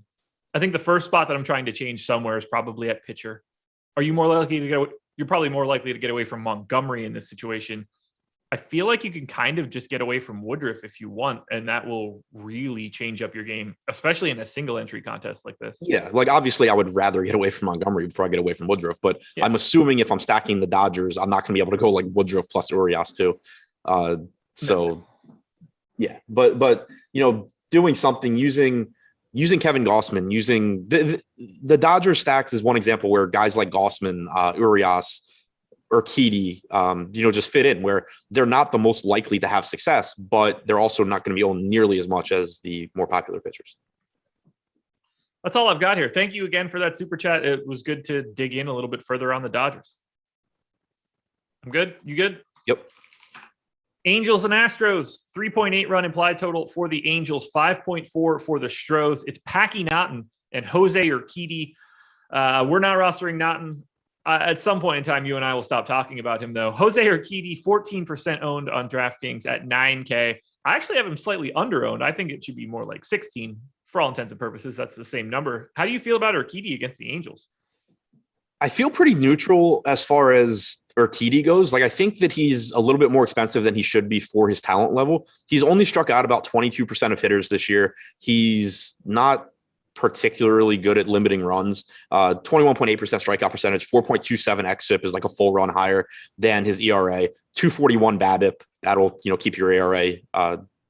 I think the first spot that I'm trying to change somewhere is probably at pitcher. Are you more likely to you're probably more likely to get away from Montgomery in this situation. I feel like you can kind of just get away from Woodruff if you want, and that will really change up your game, especially in a single entry contest like this. Yeah, like obviously I would rather get away from Montgomery before I get away from Woodruff, but I'm assuming if I'm stacking the Dodgers, I'm not going to be able to go like Woodruff plus Urias too. Yeah, but doing something using Kevin Gausman, using the Dodgers stacks is one example where guys like Gausman, Urias, Urquidy, just fit in where they're not the most likely to have success, but they're also not going to be owned nearly as much as the more popular pitchers. That's all I've got here. Thank you again for that super chat. It was good to dig in a little bit further on the Dodgers. I'm good. You good? Yep. Angels and Astros, 3.8 run implied total for the Angels, 5.4 for the Stros. It's Packy Naughton and Jose Urquidy. We're not rostering Naughton. At some point in time, you and I will stop talking about him, though. Jose Urquidy, 14% owned on DraftKings at $9K. I actually have him slightly under-owned. I think it should be more like 16 for all intents and purposes. That's the same number. How do you feel about Urquidy against the Angels? I feel pretty neutral as far as Urquidy goes. Like, I think that he's a little bit more expensive than he should be for his talent level. He's only struck out about 22% of hitters this year. He's not particularly good at limiting runs. 21.8% strikeout percentage, 4.27 xFIP is like a full run higher than his ERA. 241 BABIP. That'll keep your ERA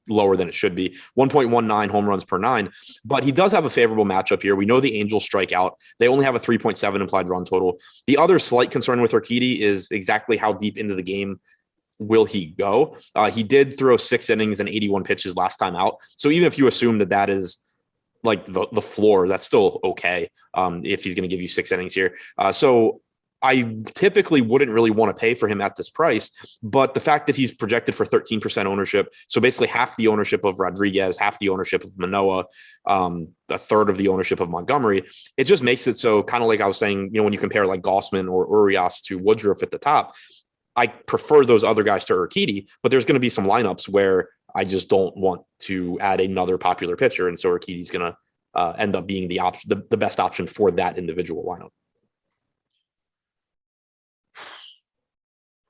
lower than it should be. 1.19 home runs per nine. But he does have a favorable matchup here. We know the Angels strike out. They only have a 3.7 implied run total. The other slight concern with Urquidy is exactly how deep into the game will he go. He did throw 6 innings and 81 pitches last time out. So even if you assume that is like the floor, that's still okay if he's going to give you 6 innings here. So I typically wouldn't really want to pay for him at this price, but the fact that he's projected for 13% ownership, so basically half the ownership of Rodriguez, half the ownership of Manoah, a third of the ownership of Montgomery, it just makes it so, kind of like I was saying, when you compare like Gossman or Urias to Woodruff at the top, I prefer those other guys to Urquidy, but there's going to be some lineups where I just don't want to add another popular pitcher, and so Urquidy's going to end up being the option, the best option for that individual lineup.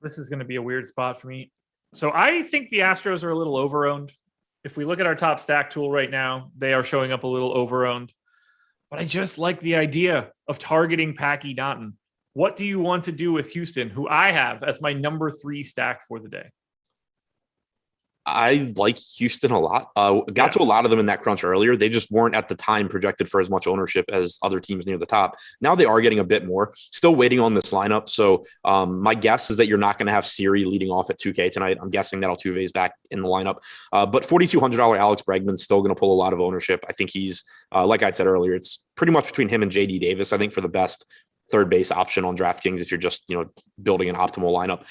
This is going to be a weird spot for me. So I think the Astros are a little overowned. If we look at our top stack tool right now, they are showing up a little overowned. But I just like the idea of targeting Packy Naughton. What do you want to do with Houston, who I have as my number 3 stack for the day? I like Houston a lot. Got to a lot of them in that crunch earlier. They just weren't at the time projected for as much ownership as other teams near the top. Now they are getting a bit more. Still waiting on this lineup. So my guess is that you're not going to have Siri leading off at 2K tonight. I'm guessing that Altuve is back in the lineup. But $4,200 Alex Bregman's still going to pull a lot of ownership. I think he's, like I said earlier, it's pretty much between him and JD Davis, I think, for the best third base option on DraftKings if you're just building an optimal lineup.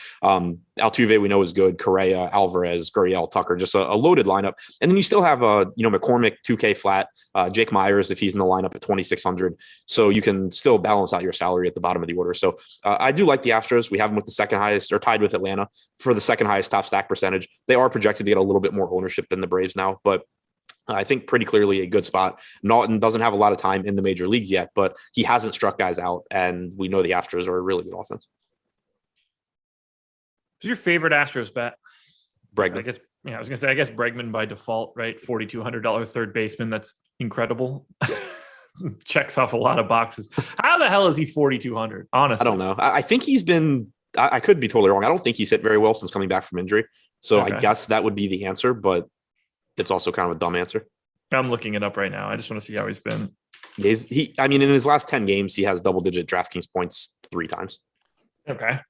Altuve we know is good. Correa, Alvarez, Gurriel, Tucker, just a loaded lineup. And then you still have McCormick 2K flat, Jake Myers if he's in the lineup at 2,600. So you can still balance out your salary at the bottom of the order. So I do like the Astros. We have them with the second highest, or tied with Atlanta for the second highest top stack percentage. They are projected to get a little bit more ownership than the Braves now, but I think pretty clearly a good spot. Naughton doesn't have a lot of time in the major leagues yet, but he hasn't struck guys out, and we know the Astros are a really good offense. Who's your favorite Astros bet? Bregman. I was gonna say, I guess Bregman by default, right? $4,200 third baseman. That's incredible. Checks off a lot of boxes. How the hell is he 4,200? Honestly, I don't know. I think he's been. I could be totally wrong. I don't think he's hit very well since coming back from injury. So okay. I guess that would be the answer, but it's also kind of a dumb answer. I'm looking it up right now. I just want to see how he's been. In his last 10 games, he has double-digit DraftKings points 3 times. Okay.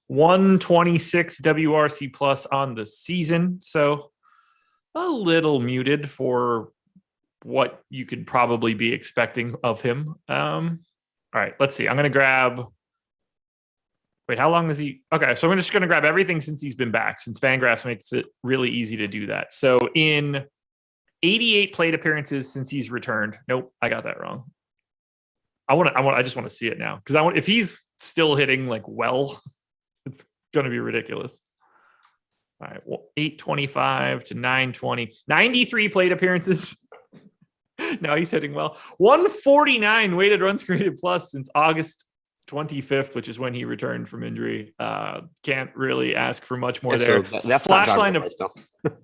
126 WRC plus on the season. So a little muted for what you could probably be expecting of him. All right, let's see. I'm going to grab... Wait, how long is he? Okay, so I'm just going to grab everything since he's been back, since FanGraphs makes it really easy to do that. So in 88 plate appearances since he's returned. Nope, I got that wrong. I just want to see it now because if he's still hitting like well, it's going to be ridiculous. All right, well, 825 to 920, 93 plate appearances. Now he's hitting well. 149 weighted runs created plus since August 25th, which is when he returned from injury. Can't really ask for much more there. So that's slash line of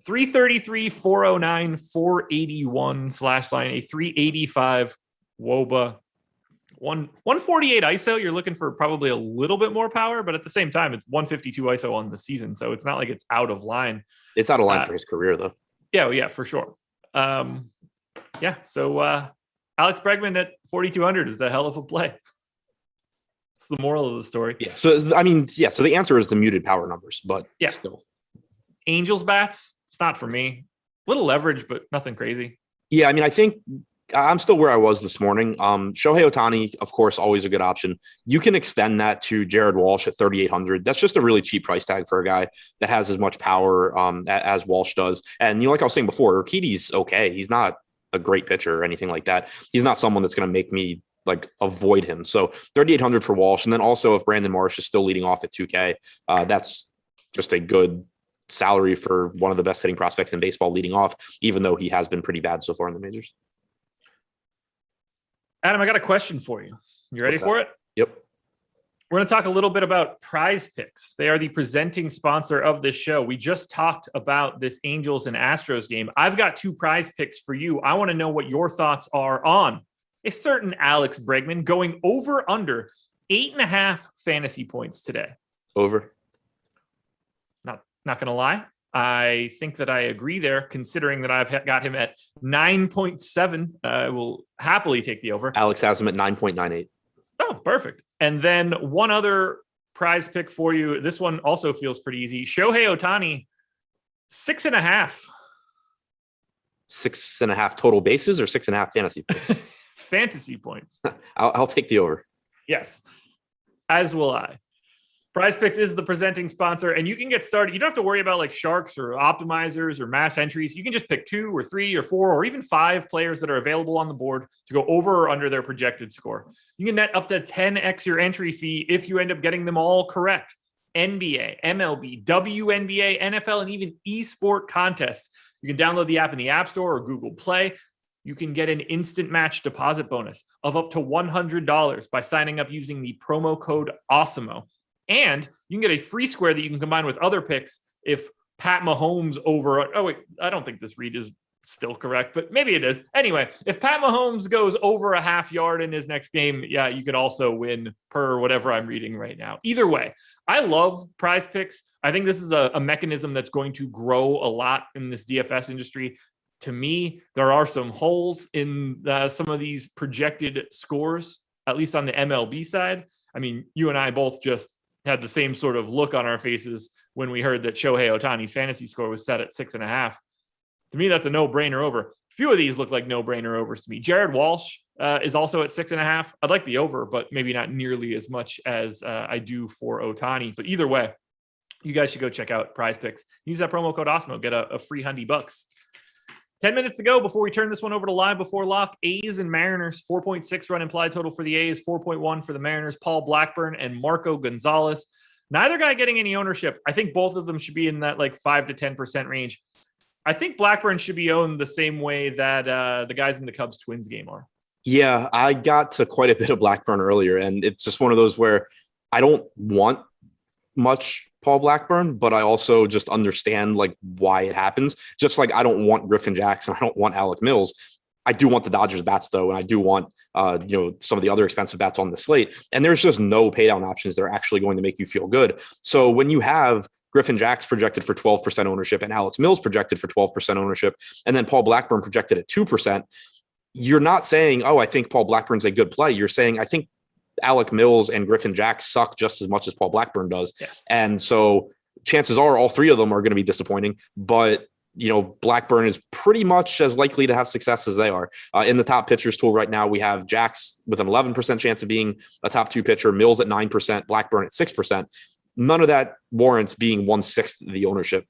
333, 409, 481 slash line, a 385 WOBA, 148 ISO. You're looking for probably a little bit more power, but at the same time, it's 152 ISO on the season. So it's not like it's out of line. It's out of line for his career though. Yeah, for sure. So Alex Bregman at 4,200 is a hell of a play. It's the moral of the story. Yeah. So so the answer is the muted power numbers, but still. Angels bats, it's not for me. Little leverage, but nothing crazy. Yeah, I think I'm still where I was this morning. Shohei Ohtani, of course, always a good option. You can extend that to Jared Walsh at 3,800. That's just a really cheap price tag for a guy that has as much power as Walsh does. And like I was saying before, Urquidy's okay. He's not a great pitcher or anything like that. He's not someone that's going to make me avoid him. So 3,800 for Walsh. And then also if Brandon Marsh is still leading off at 2K, that's just a good salary for one of the best hitting prospects in baseball leading off, even though he has been pretty bad so far in the majors. Adam, I got a question for you. You ready for it? Yep. We're going to talk a little bit about Prize Picks. They are the presenting sponsor of this show. We just talked about this Angels and Astros game. I've got 2 Prize Picks for you. I want to know what your thoughts are on a certain Alex Bregman going over under 8.5 fantasy points today. Over. Not going to lie. I think that I agree there, considering that I've got him at 9.7. I will happily take the over. Alex has him at 9.98. Oh, perfect. And then one other prize pick for you. This one also feels pretty easy. Shohei Ohtani, 6.5. 6.5 total bases or 6.5 fantasy points? Fantasy points. I'll take the over. Yes, as will I. Prize Picks is the presenting sponsor, and you can get started. You don't have to worry about like sharks or optimizers or mass entries. You can just pick 2 or 3 or 4 or even 5 players that are available on the board to go over or under their projected score. You can net up to 10x your entry fee if you end up getting them all correct. NBA, MLB, WNBA, NFL, and even esport contests. You can download the app in the App Store or Google Play. You can get an instant match deposit bonus of up to $100 by signing up using the promo code Awesemo. And you can get a free square that you can combine with other picks if Pat Mahomes over. Oh, wait, I don't think this read is still correct, but maybe it is. Anyway, if Pat Mahomes goes over a half yard in his next game, yeah, you could also win per whatever I'm reading right now. Either way, I love Prize Picks. I think this is a mechanism that's going to grow a lot in this DFS industry. To me, there are some holes in some of these projected scores, at least on the MLB side. I mean, you and I both just had the same sort of look on our faces when we heard that Shohei Ohtani's fantasy score was set at 6.5. To me, that's a no-brainer over. A few of these look like no-brainer overs to me. Jared Walsh is also at 6.5. I'd like the over, but maybe not nearly as much as I do for Ohtani. But either way, you guys should go check out Prize Picks. Use that promo code Awesemo, get a free $100. 10 minutes to go before we turn this one over to Live Before Lock. A's and Mariners, 4.6 run implied total for the A's, 4.1 for the Mariners. Paul Blackburn and Marco Gonzalez. Neither guy getting any ownership. I think both of them should be in that like 5 to 10% range. I think Blackburn should be owned the same way that the guys in the Cubs Twins game are. Yeah, I got to quite a bit of Blackburn earlier, and it's just one of those where I don't want much Paul Blackburn, but I also just understand like why it happens. Just like I don't want Griffin Jackson, I don't want Alec Mills. I do want the Dodgers bats though, and I do want some of the other expensive bats on the slate. And there's just no pay down options that are actually going to make you feel good. So when you have Griffin Jackson projected for 12% ownership and Alex Mills projected for 12% ownership, and then Paul Blackburn projected at 2%, you're not saying, oh, I think Paul Blackburn's a good play. You're saying, I think Alec Mills and Griffin Jack suck just as much as Paul Blackburn does. Yes. And so chances are all 3 of them are going to be disappointing, but Blackburn is pretty much as likely to have success as they are. In the top pitchers tool right now, we have Jax with an 11% chance of being a top 2 pitcher, Mills at 9%, Blackburn at 6%. None of that warrants being 1/6 of the ownership.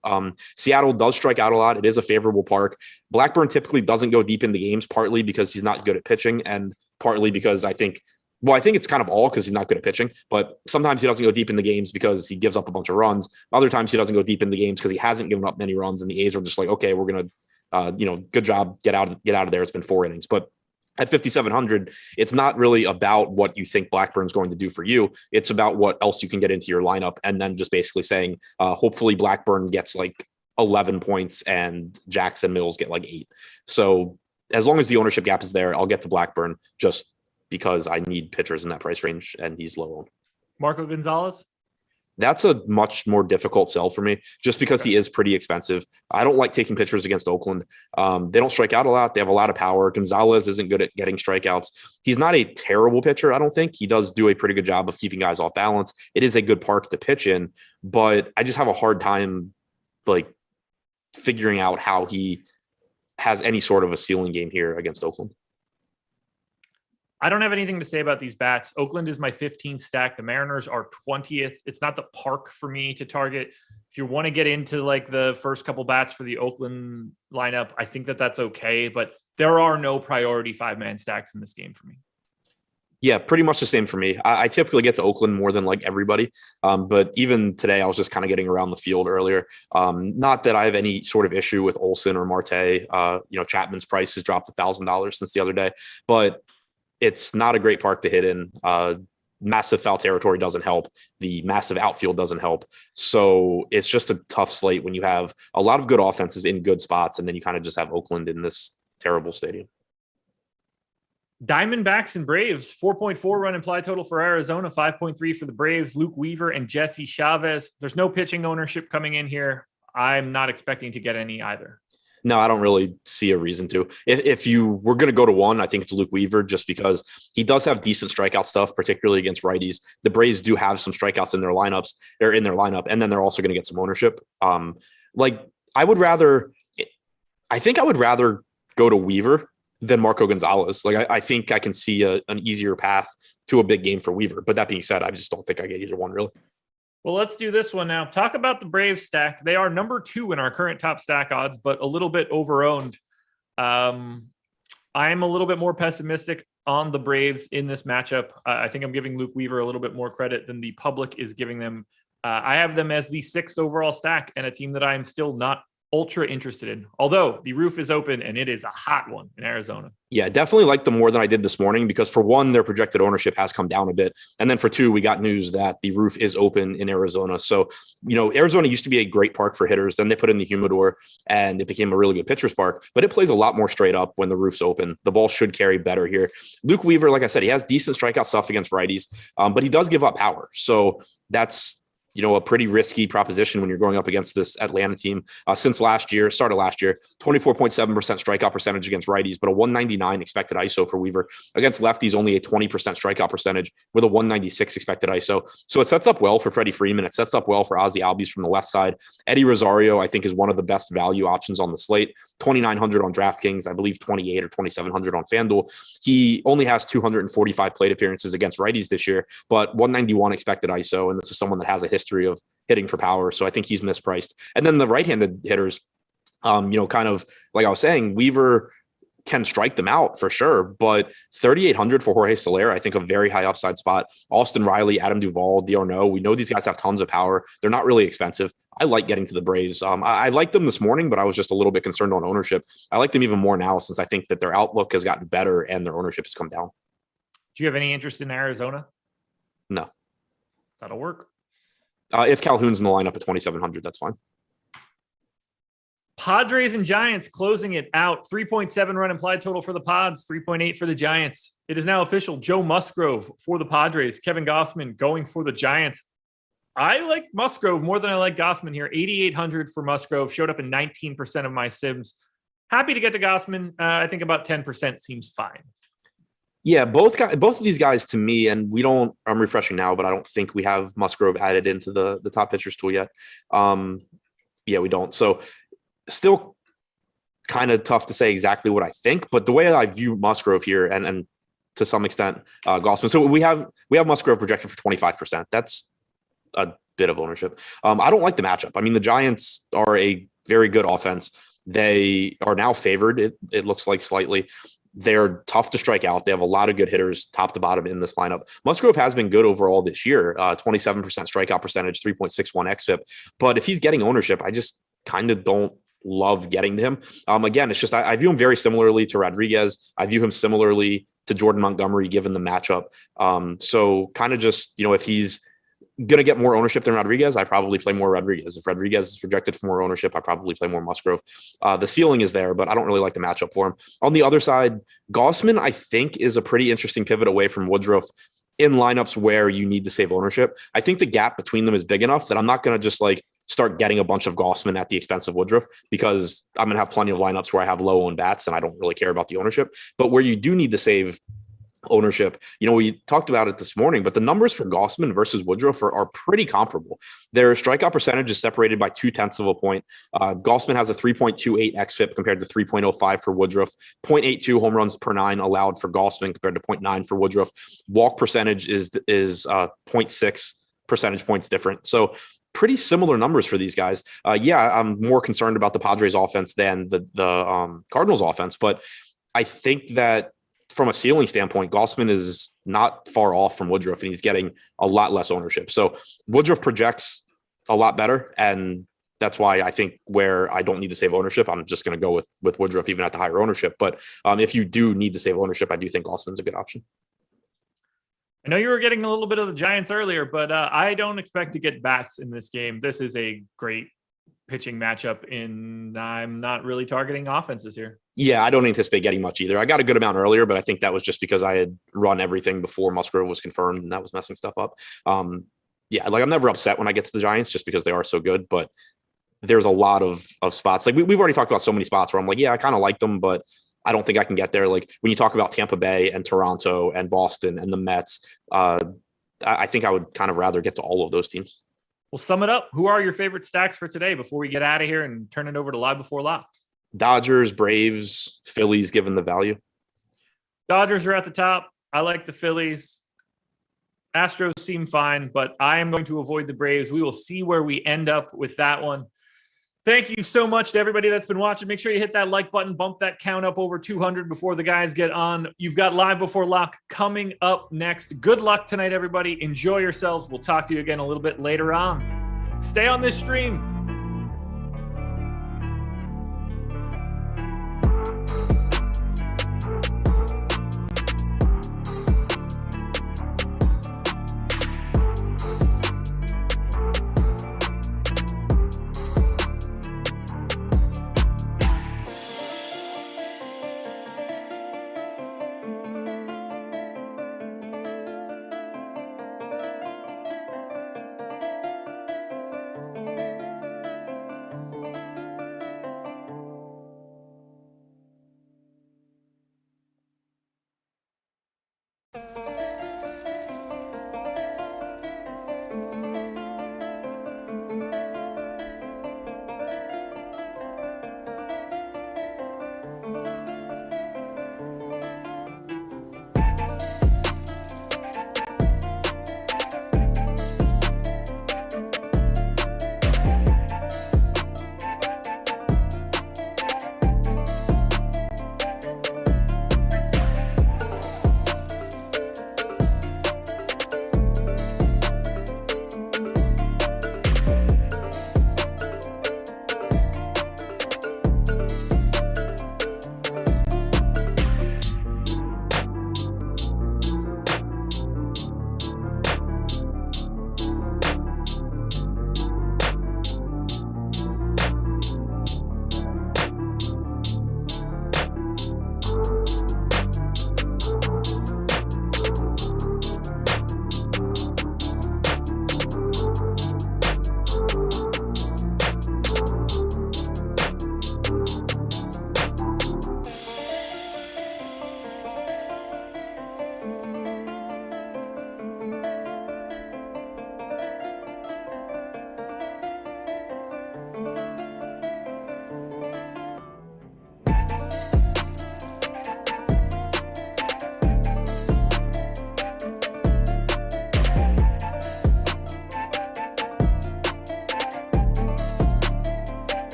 Seattle does strike out a lot. It is a favorable park. Blackburn typically doesn't go deep into games, partly because he's not good at pitching and partly because I think it's kind of all because he's not good at pitching, but sometimes he doesn't go deep in the games because he gives up a bunch of runs. Other times he doesn't go deep in the games because he hasn't given up many runs, and the A's are just like, okay, we're going to, good job, get out of there. It's been 4 innings. But at 5,700, it's not really about what you think Blackburn's going to do for you. It's about what else you can get into your lineup, and then just basically saying, hopefully Blackburn gets like 11 points and Jackson Mills get like 8. So as long as the ownership gap is there, I'll get to Blackburn just because I need pitchers in that price range, and he's low owned. Marco Gonzalez? That's a much more difficult sell for me just because he is pretty expensive. I don't like taking pitchers against Oakland. They don't strike out a lot. They have a lot of power. Gonzalez isn't good at getting strikeouts. He's not a terrible pitcher, I don't think. He does do a pretty good job of keeping guys off balance. It is a good park to pitch in, but I just have a hard time like figuring out how he has any sort of a ceiling game here against Oakland. I don't have anything to say about these bats. Oakland is my 15th stack. The Mariners are 20th. It's not the park for me to target. If you want to get into like the first couple bats for the Oakland lineup, I think that that's okay, but there are no priority 5-man stacks in this game for me. Yeah, pretty much the same for me. I typically get to Oakland more than like everybody. But even today, I was just kind of getting around the field earlier. Not that I have any sort of issue with Olsen or Marte. Chapman's price has dropped $1,000 since the other day, but it's not a great park to hit in. massive foul territory doesn't help. The massive outfield doesn't help. So it's just a tough slate when you have a lot of good offenses in good spots, and then you kind of just have Oakland in this terrible stadium. Diamondbacks and Braves, 4.4 run implied total for Arizona, 5.3 for the Braves. Luke Weaver and Jesse Chavez. There's no pitching ownership coming in here. I'm not expecting to get any either. No, I don't really see a reason to. If you were going to go to one, I think it's Luke Weaver, just because he does have decent strikeout stuff, particularly against righties. The Braves do have some strikeouts in their lineups, or in their lineup, and then they're also going to get some ownership. I think I would rather go to Weaver than Marco Gonzalez. I think I can see an easier path to a big game for Weaver. But that being said, I just don't think I get either one really. Well, let's do this one now. Talk about the Braves stack. They are number 2 in our current top stack odds, but a little bit overowned. I'm a little bit more pessimistic on the Braves in this matchup. I think I'm giving Luke Weaver a little bit more credit than the public is giving them. I have them as the 6th overall stack, and a team that I'm still not ultra interested in, although the roof is open and it is a hot one in Arizona. Yeah, definitely like them more than I did this morning, because for one, their projected ownership has come down a bit. And then for two, we got news that the roof is open in Arizona. So, Arizona used to be a great park for hitters. Then they put in the humidor and it became a really good pitcher's park, but it plays a lot more straight up when the roof's open. The ball should carry better here. Luke Weaver, like I said, he has decent strikeout stuff against righties, but he does give up power. So that's, a pretty risky proposition when you're going up against this Atlanta team. Since started last year, 24.7% strikeout percentage against righties, but a 199 expected ISO for Weaver. Against lefties, only a 20% strikeout percentage with a 196 expected ISO. So it sets up well for Freddie Freeman. It sets up well for Ozzie Albies from the left side. Eddie Rosario, I think, is one of the best value options on the slate. 2,900 on DraftKings, I believe 28 or 2,700 on FanDuel. He only has 245 plate appearances against righties this year, but 191 expected ISO, and this is someone that has a history of hitting for power. So I think he's mispriced. And then the right-handed hitters, kind of like I was saying, Weaver can strike them out for sure, but 3,800 for Jorge Soler, I think a very high upside spot. Austin Riley, Adam Duvall, d'Arnaud, we know these guys have tons of power. They're not really expensive. I like getting to the Braves. I liked them this morning, but I was just a little bit concerned on ownership. I like them even more now since I think that their outlook has gotten better and their ownership has come down. Do you have any interest in Arizona? No. That'll work. If Calhoun's in the lineup at 2,700, that's fine. Padres and Giants closing it out. 3.7 run implied total for the Pods, 3.8 for the Giants. It is now official. Joe Musgrove for the Padres. Kevin Gossman going for the Giants. I like Musgrove more than I like Gossman here. 8,800 for Musgrove. Showed up in 19% of my sims. Happy to get to Gossman. I think about 10% seems fine. Yeah, both of these guys to me, and I'm refreshing now, but I don't think we have Musgrove added into the top pitchers tool yet. Yeah, we don't. So still kind of tough to say exactly what I think, but the way I view Musgrove here and to some extent Gossman. So we have Musgrove projected for 25%. That's a bit of ownership. I don't like the matchup. I mean, the Giants are a very good offense. They are now favored. It looks like slightly. They're tough to strike out. They have a lot of good hitters top to bottom in this lineup. Musgrove has been good overall this year, 27% strikeout percentage, 3.61 xFIP. But if he's getting ownership, I just kind of don't love getting to him. Again, it's just I view him very similarly to Rodriguez. I view him similarly to Jordan Montgomery given the matchup. So kind of just, if he's going to get more ownership than Rodriguez, I probably play more Rodriguez. If Rodriguez is projected for more ownership, I probably play more Musgrove. The ceiling is there, but I don't really like the matchup for him. On the other side, Gossman, I think, is a pretty interesting pivot away from Woodruff in lineups where you need to save ownership. I think the gap between them is big enough that I'm not going to just start getting a bunch of Gossman at the expense of Woodruff, because I'm going to have plenty of lineups where I have low owned bats and I don't really care about the ownership. But where you do need to save ownership, we talked about it this morning, but the numbers for Gossman versus Woodruff are pretty comparable. Their strikeout percentage is separated by 0.2 of a point. Gossman has a 3.28 xFIP compared to 3.05 for Woodruff. 0.82 home runs per 9 allowed for Gossman compared to 0.9 for Woodruff. Walk percentage is 0.6 percentage points different. So pretty similar numbers for these guys. I'm more concerned about the Padres offense than the Cardinals offense, but I think that from a ceiling standpoint, Gossman is not far off from Woodruff, and he's getting a lot less ownership. So Woodruff projects a lot better, and that's why I think where I don't need to save ownership, I'm just going to go with Woodruff even at the higher ownership. But if you do need to save ownership, I do think Gossman's a good option. I know you were getting a little bit of the Giants earlier, but I don't expect to get bats in this game. This is a great pitching matchup, and I'm not really targeting offenses here. Yeah, I don't anticipate getting much either. I got a good amount earlier, but I think that was just because I had run everything before Musgrove was confirmed, and that was messing stuff up. Yeah, like I'm never upset when I get to the Giants just because they are so good, but there's a lot of spots. Like we've already talked about so many spots where I'm like, yeah, I kind of like them, but I don't think I can get there. Like when you talk about Tampa Bay and Toronto and Boston and the Mets, I think I would kind of rather get to all of those teams. We'll sum it up. Who are your favorite stacks for today before we get out of here and turn it over to Live Before Lock? Dodgers, Braves, Phillies, given the value. Dodgers are at the top. I like the Phillies. Astros seem fine, but I am going to avoid the Braves. We will see where we end up with that one. Thank you so much to everybody that's been watching. Make sure you hit that like button, bump that count up over 200 before the guys get on. You've got Live Before Lock coming up next. Good luck tonight, everybody. Enjoy yourselves. We'll talk to you again a little bit later on. Stay on this stream.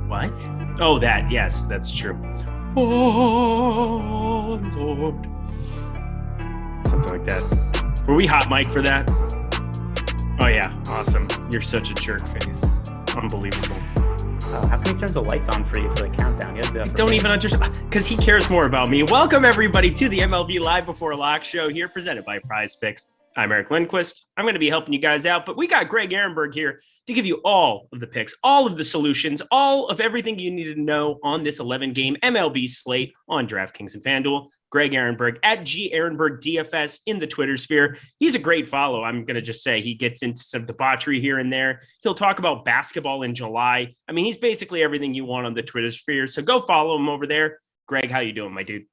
What? Oh, that. Yes, that's true. Oh, Lord. Something like that. Were we hot mic for that? Oh, yeah. Awesome. You're such a jerk face. Unbelievable. How can he turn the lights on for you for the countdown? You have to do that for Don't me. even understand, because he cares more about me. Welcome, everybody, to the MLB Live Before Lock show here, presented by Prize Picks. I'm Eric Lindquist. I'm going to be helping you guys out, but we got Greg Ehrenberg here to give you all of the picks, all of the solutions, all of everything you needed to know on this 11-game MLB slate on DraftKings and FanDuel. Greg Ehrenberg at G Ehrenberg DFS in the Twitter sphere. He's a great follow. I'm going to just say he gets into some debauchery here and there. He'll talk about basketball in July. I mean, he's basically everything you want on the Twitter sphere. So go follow him over there. Greg, how you doing, my dude?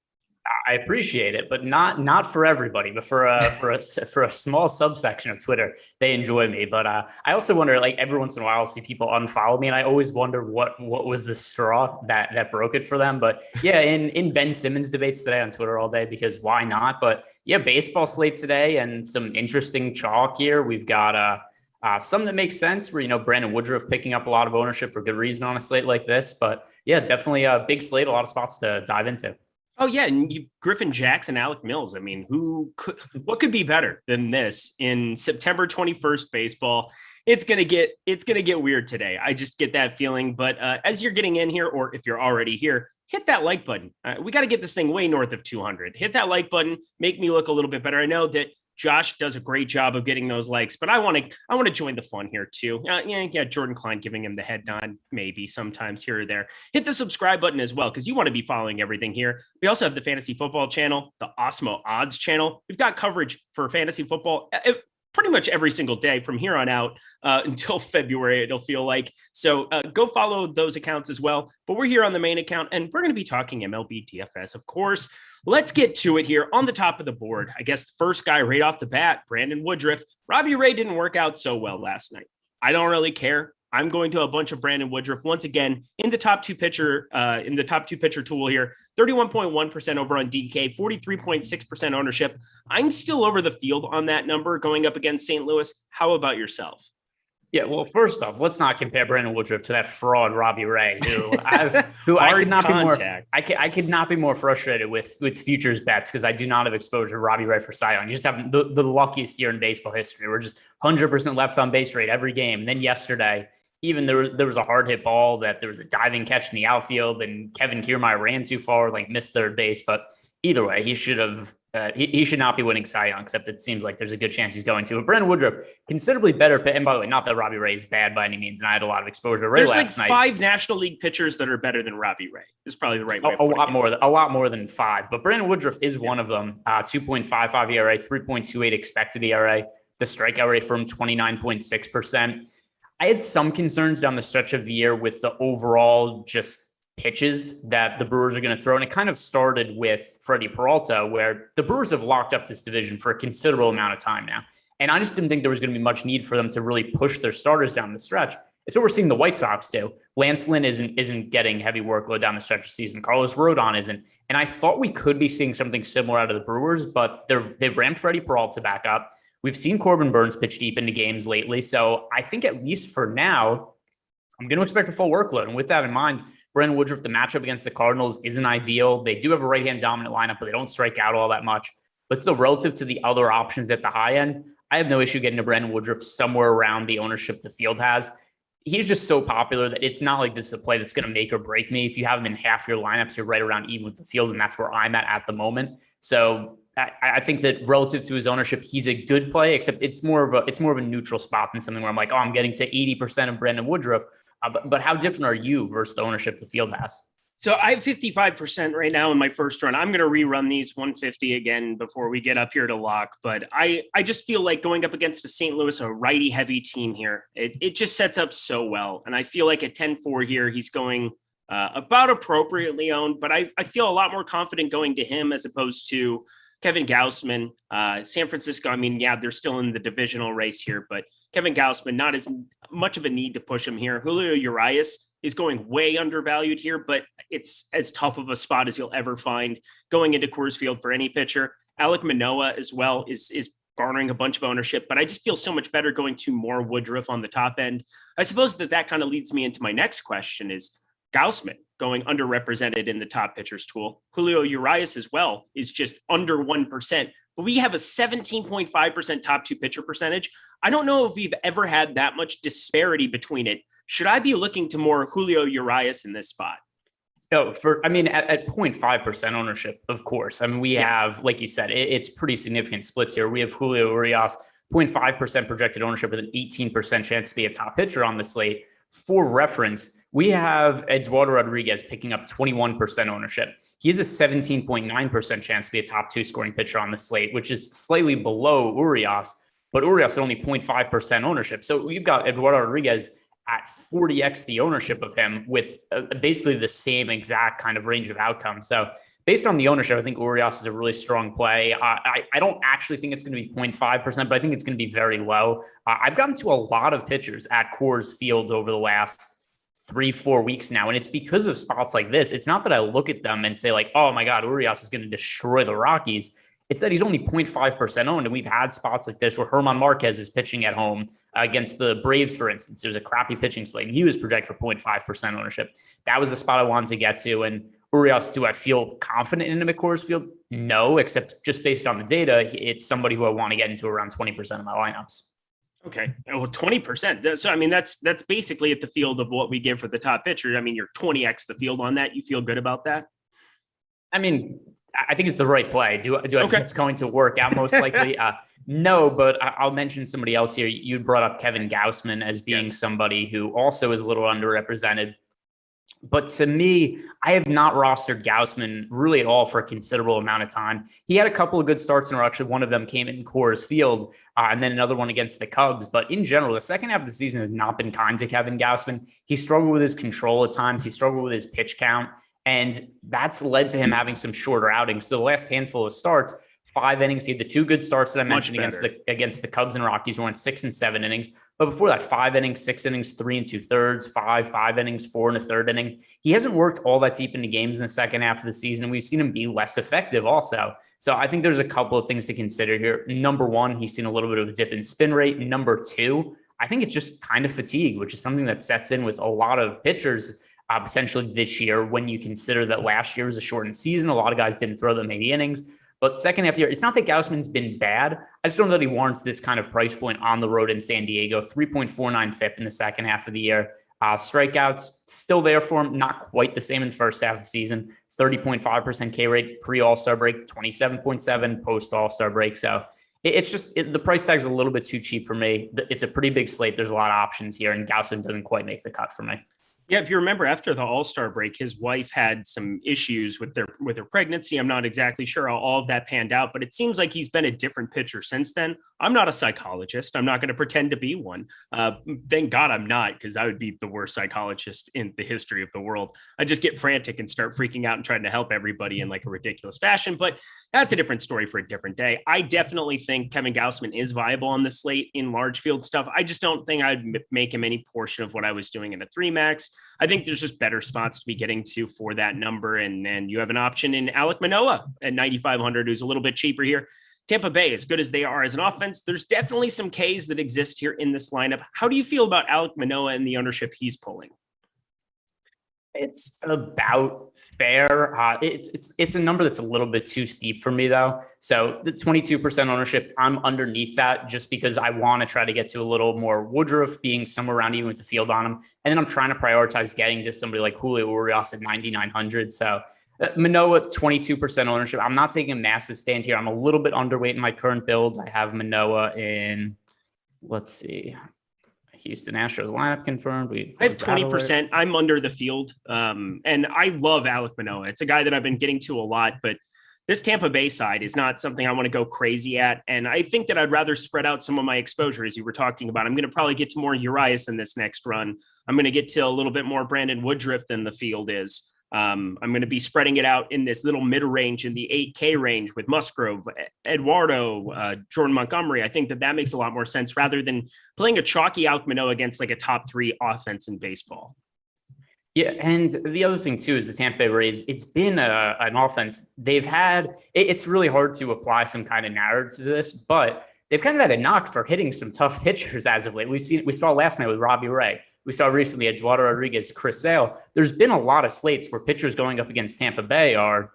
I appreciate it, but not for everybody, but for a small subsection of Twitter, they enjoy me. But I also wonder, like every once in a while, I'll see people unfollow me, and I always wonder what was the straw that broke it for them. But yeah, in Ben Simmons debates today on Twitter all day, because why not? But yeah, baseball slate today and some interesting chalk here. We've got Some that make sense where, Brandon Woodruff picking up a lot of ownership for good reason on a slate like this. But yeah, definitely a big slate, a lot of spots to dive into. Oh yeah, and Griffin Jackson, Alec Mills. I mean, what could be better than this in September 21st baseball? It's gonna get weird today. I just get that feeling. But as you're getting in here, or if you're already here, hit that like button. We got to get this thing way north of 200. Hit that like button. Make me look a little bit better. I know that Josh does a great job of getting those likes, but I want to join the fun here too. Jordan Klein giving him the head nod, maybe sometimes here or there. Hit the subscribe button as well, because you want to be following everything here. We also have the fantasy football channel, the Awesemo odds channel. We've got coverage for fantasy football pretty much every single day from here on out until February, it'll feel like. So go follow those accounts as well. But we're here on the main account, and we're going to be talking MLB DFS, of course. Let's get to it here on the top of the board. I guess the first guy right off the bat, Brandon Woodruff. Robbie Ray didn't work out so well last night. I don't really care. I'm going to a bunch of Brandon Woodruff once again in the top two pitcher tool here. 31.1% over on DK, 43.6% ownership. I'm still over the field on that number going up against St. Louis. How about yourself? Yeah, well, first off, let's not compare Brandon Woodruff to that fraud Robbie Ray, I could not be more frustrated with futures bets, because I do not have exposure to Robbie Ray for Cy Young. You just have the luckiest year in baseball history. We're just 100% left on base rate every game. And then yesterday, even there was a hard hit ball that there was a diving catch in the outfield, and Kevin Kiermaier ran too far, missed third base. But either way, he should have. He should not be winning Cy Young, except it seems like there's a good chance he's going to. But Brandon Woodruff, considerably better. And by the way, not that Robbie Ray is bad by any means, and I had a lot of exposure to Ray last night. There's 5 National League pitchers that are better than Robbie Ray. Is probably the right way. A lot more than 5. But Brandon Woodruff is one of them. 2.55 ERA, 3.28 expected ERA. The strikeout rate for him 29.6%. I had some concerns down the stretch of the year with the overall just pitches that the Brewers are going to throw. And it kind of started with Freddie Peralta, where the Brewers have locked up this division for a considerable amount of time now. And I just didn't think there was going to be much need for them to really push their starters down the stretch. It's what we're seeing the White Sox do. Lance Lynn isn't getting heavy workload down the stretch of the season. Carlos Rodon isn't. And I thought we could be seeing something similar out of the Brewers, but they've ramped Freddie Peralta back up. We've seen Corbin Burns pitch deep into games lately. So I think at least for now, I'm going to expect a full workload. And with that in mind, Brandon Woodruff, the matchup against the Cardinals isn't ideal. They do have a right-hand dominant lineup, but they don't strike out all that much. But still, relative to the other options at the high end, I have no issue getting to Brandon Woodruff somewhere around the ownership the field has. He's just so popular that it's not like this is a play that's going to make or break me. If you have him in half your lineups, you're right around even with the field, and that's where I'm at the moment. So I think that relative to his ownership, he's a good play, except it's more of a neutral spot than something where I'm like, oh, I'm getting to 80% of Brandon Woodruff. But how different are you versus the ownership the field has? So I have 55% right now in my first run. I'm going to rerun these 150 again before we get up here to lock. But I just feel like going up against a St. Louis, a righty heavy team here, it just sets up so well. And I feel like at 10-4 here, he's going about appropriately owned. But I feel a lot more confident going to him as opposed to Kevin Gausman. San Francisco, I mean, yeah, they're still in the divisional race here, but Kevin Gausman, not as much of a need to push him here. Julio Urias is going way undervalued here, but it's as tough of a spot as you'll ever find going into Coors Field for any pitcher. Alec Manoah as well is garnering a bunch of ownership, but I just feel so much better going to more Woodruff on the top end. I suppose that kind of leads me into my next question is Gausman going underrepresented in the top pitchers tool. Julio Urias as well is just under 1%, but we have a 17.5% top 2 pitcher percentage. I don't know if we've ever had that much disparity between it. Should I be looking to more Julio Urias in this spot? No, at 0.5% ownership, of course. I mean, we have, like you said, it's pretty significant splits here. We have Julio Urias, 0.5% projected ownership with an 18% chance to be a top pitcher on the slate. For reference, we have Eduardo Rodriguez picking up 21% ownership. He has a 17.9% chance to be a top 2 scoring pitcher on the slate, which is slightly below Urias, but Urias at only 0.5% ownership. So you've got Eduardo Rodriguez at 40x the ownership of him with basically the same exact kind of range of outcomes. So based on the ownership, I think Urias is a really strong play. I don't actually think it's going to be 0.5%, but I think it's going to be very low. I've gotten to a lot of pitchers at Coors Field over the last 3-4 weeks now, and it's because of spots like this. It's not that I look at them and say like, oh my God, Urias is going to destroy the Rockies. It's that he's only 0.5% owned. And we've had spots like this where Herman Marquez is pitching at home against the Braves, for instance. There's a crappy pitching slate, and he was projected for 0.5% ownership. That was the spot I wanted to get to. And Urias, do I feel confident in him at Coors Field? No, except just based on the data, it's somebody who I want to get into around 20% of my lineups. Okay. Well, 20%. So, I mean, that's basically at the field of what we give for the top pitcher. I mean, you're 20x the field on that. You feel good about that? I mean, I think it's the right play. Do I think it's going to work out most likely? No, but I'll mention somebody else here. You brought up Kevin Gausman as being somebody who also is a little underrepresented. But to me, I have not rostered Gausman really at all for a considerable amount of time. He had a couple of good starts in a row. Actually, one of them came in Coors Field, and then another one against the Cubs. But in general, the second half of the season has not been kind to Kevin Gausman. He struggled with his control at times. He struggled with his pitch count. And that's led to him having some shorter outings. So the last handful of starts, 5 innings. He had the 2 good starts that I mentioned against the Cubs and Rockies, who went 6 and 7 innings. But before that, 5 innings, 6 innings, 3 2/3, 5 innings, 4 1/3 inning. He hasn't worked all that deep into games in the second half of the season. We've seen him be less effective also. So I think there's a couple of things to consider here. Number one, he's seen a little bit of a dip in spin rate. Number two, I think it's just kind of fatigue, which is something that sets in with a lot of pitchers potentially this year, when you consider that last year was a shortened season. A lot of guys didn't throw that many innings. But second half of the year, it's not that Gausman's been bad. I just don't know that he warrants this kind of price point on the road in San Diego. 3.49 FIP in the second half of the year. Strikeouts still there for him, not quite the same in the first half of the season. 30.5% K rate pre-All-Star break, 27.7 post-All-Star break. So it's just the price tag's a little bit too cheap for me. It's a pretty big slate. There's a lot of options here, and Gausman doesn't quite make the cut for me. Yeah, if you remember, after the All-Star break, his wife had some issues with her pregnancy. I'm not exactly sure how all of that panned out, but it seems like he's been a different pitcher since then. I'm not a psychologist. I'm not going to pretend to be one. Thank God I'm not, because I would be the worst psychologist in the history of the world. I just get frantic and start freaking out and trying to help everybody in like a ridiculous fashion. But that's a different story for a different day. I definitely think Kevin Gausman is viable on the slate in large field stuff. I just don't think I'd make him any portion of what I was doing in a 3-max. I think there's just better spots to be getting to for that number. And then you have an option in Alek Manoah at 9,500, who's a little bit cheaper here. Tampa Bay, as good as they are as an offense, there's definitely some Ks that exist here in this lineup. How do you feel about Alek Manoah and the ownership he's pulling? It's about fair. It's a number that's a little bit too steep for me, though. So the 22% ownership, I'm underneath that just because I want to try to get to a little more Woodruff being somewhere around even with the field on him. And then I'm trying to prioritize getting to somebody like Julio Urias at 9,900. So Manoah, 22% ownership. I'm not taking a massive stand here. I'm a little bit underweight in my current build. I have Manoah in, let's see, Houston Astros lineup confirmed. I have 20%. I'm under the field. And I love Alek Manoah. It's a guy that I've been getting to a lot, but this Tampa Bay side is not something I want to go crazy at. And I think that I'd rather spread out some of my exposure, as you were talking about. I'm going to probably get to more Urias in this next run. I'm going to get to a little bit more Brandon Woodruff than the field is. I'm going to be spreading it out in this little mid-range in the 8K range with Musgrove, Eduardo, Jordan Montgomery. I think that makes a lot more sense rather than playing a chalky Alek Manoah against like a top 3 offense in baseball. Yeah, and the other thing too is the Tampa Bay Rays. It's been an offense they've had. It's really hard to apply some kind of narrative to this, but they've kind of had a knock for hitting some tough pitchers as of late. We saw last night with Robbie Ray. We saw recently Eduardo Rodriguez, Chris Sale. There's been a lot of slates where pitchers going up against Tampa Bay are,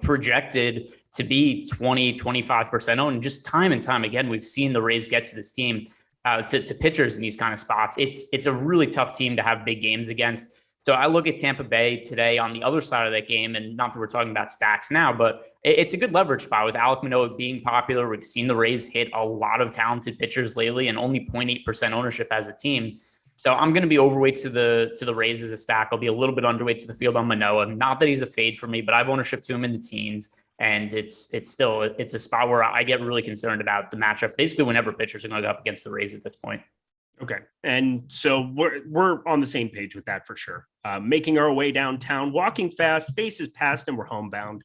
projected to be 20, 25% owned. Just time and time again, we've seen the Rays get to this team, to pitchers in these kind of spots. It's a really tough team to have big games against. So I look at Tampa Bay today on the other side of that game, and not that we're talking about stacks now, but it's a good leverage spot with Alek Manoah being popular. We've seen the Rays hit a lot of talented pitchers lately and only 0.8% ownership as a team. So I'm going to be overweight to the Rays as a stack. I'll be a little bit underweight to the field on Manoah. Not that he's a fade for me, but I've ownership to him in the teens. And it's a spot where I get really concerned about the matchup, basically whenever pitchers are going to go up against the Rays at this point. Okay. And so we're on the same page with that for sure. Making our way downtown, walking fast, faces past, and we're homebound.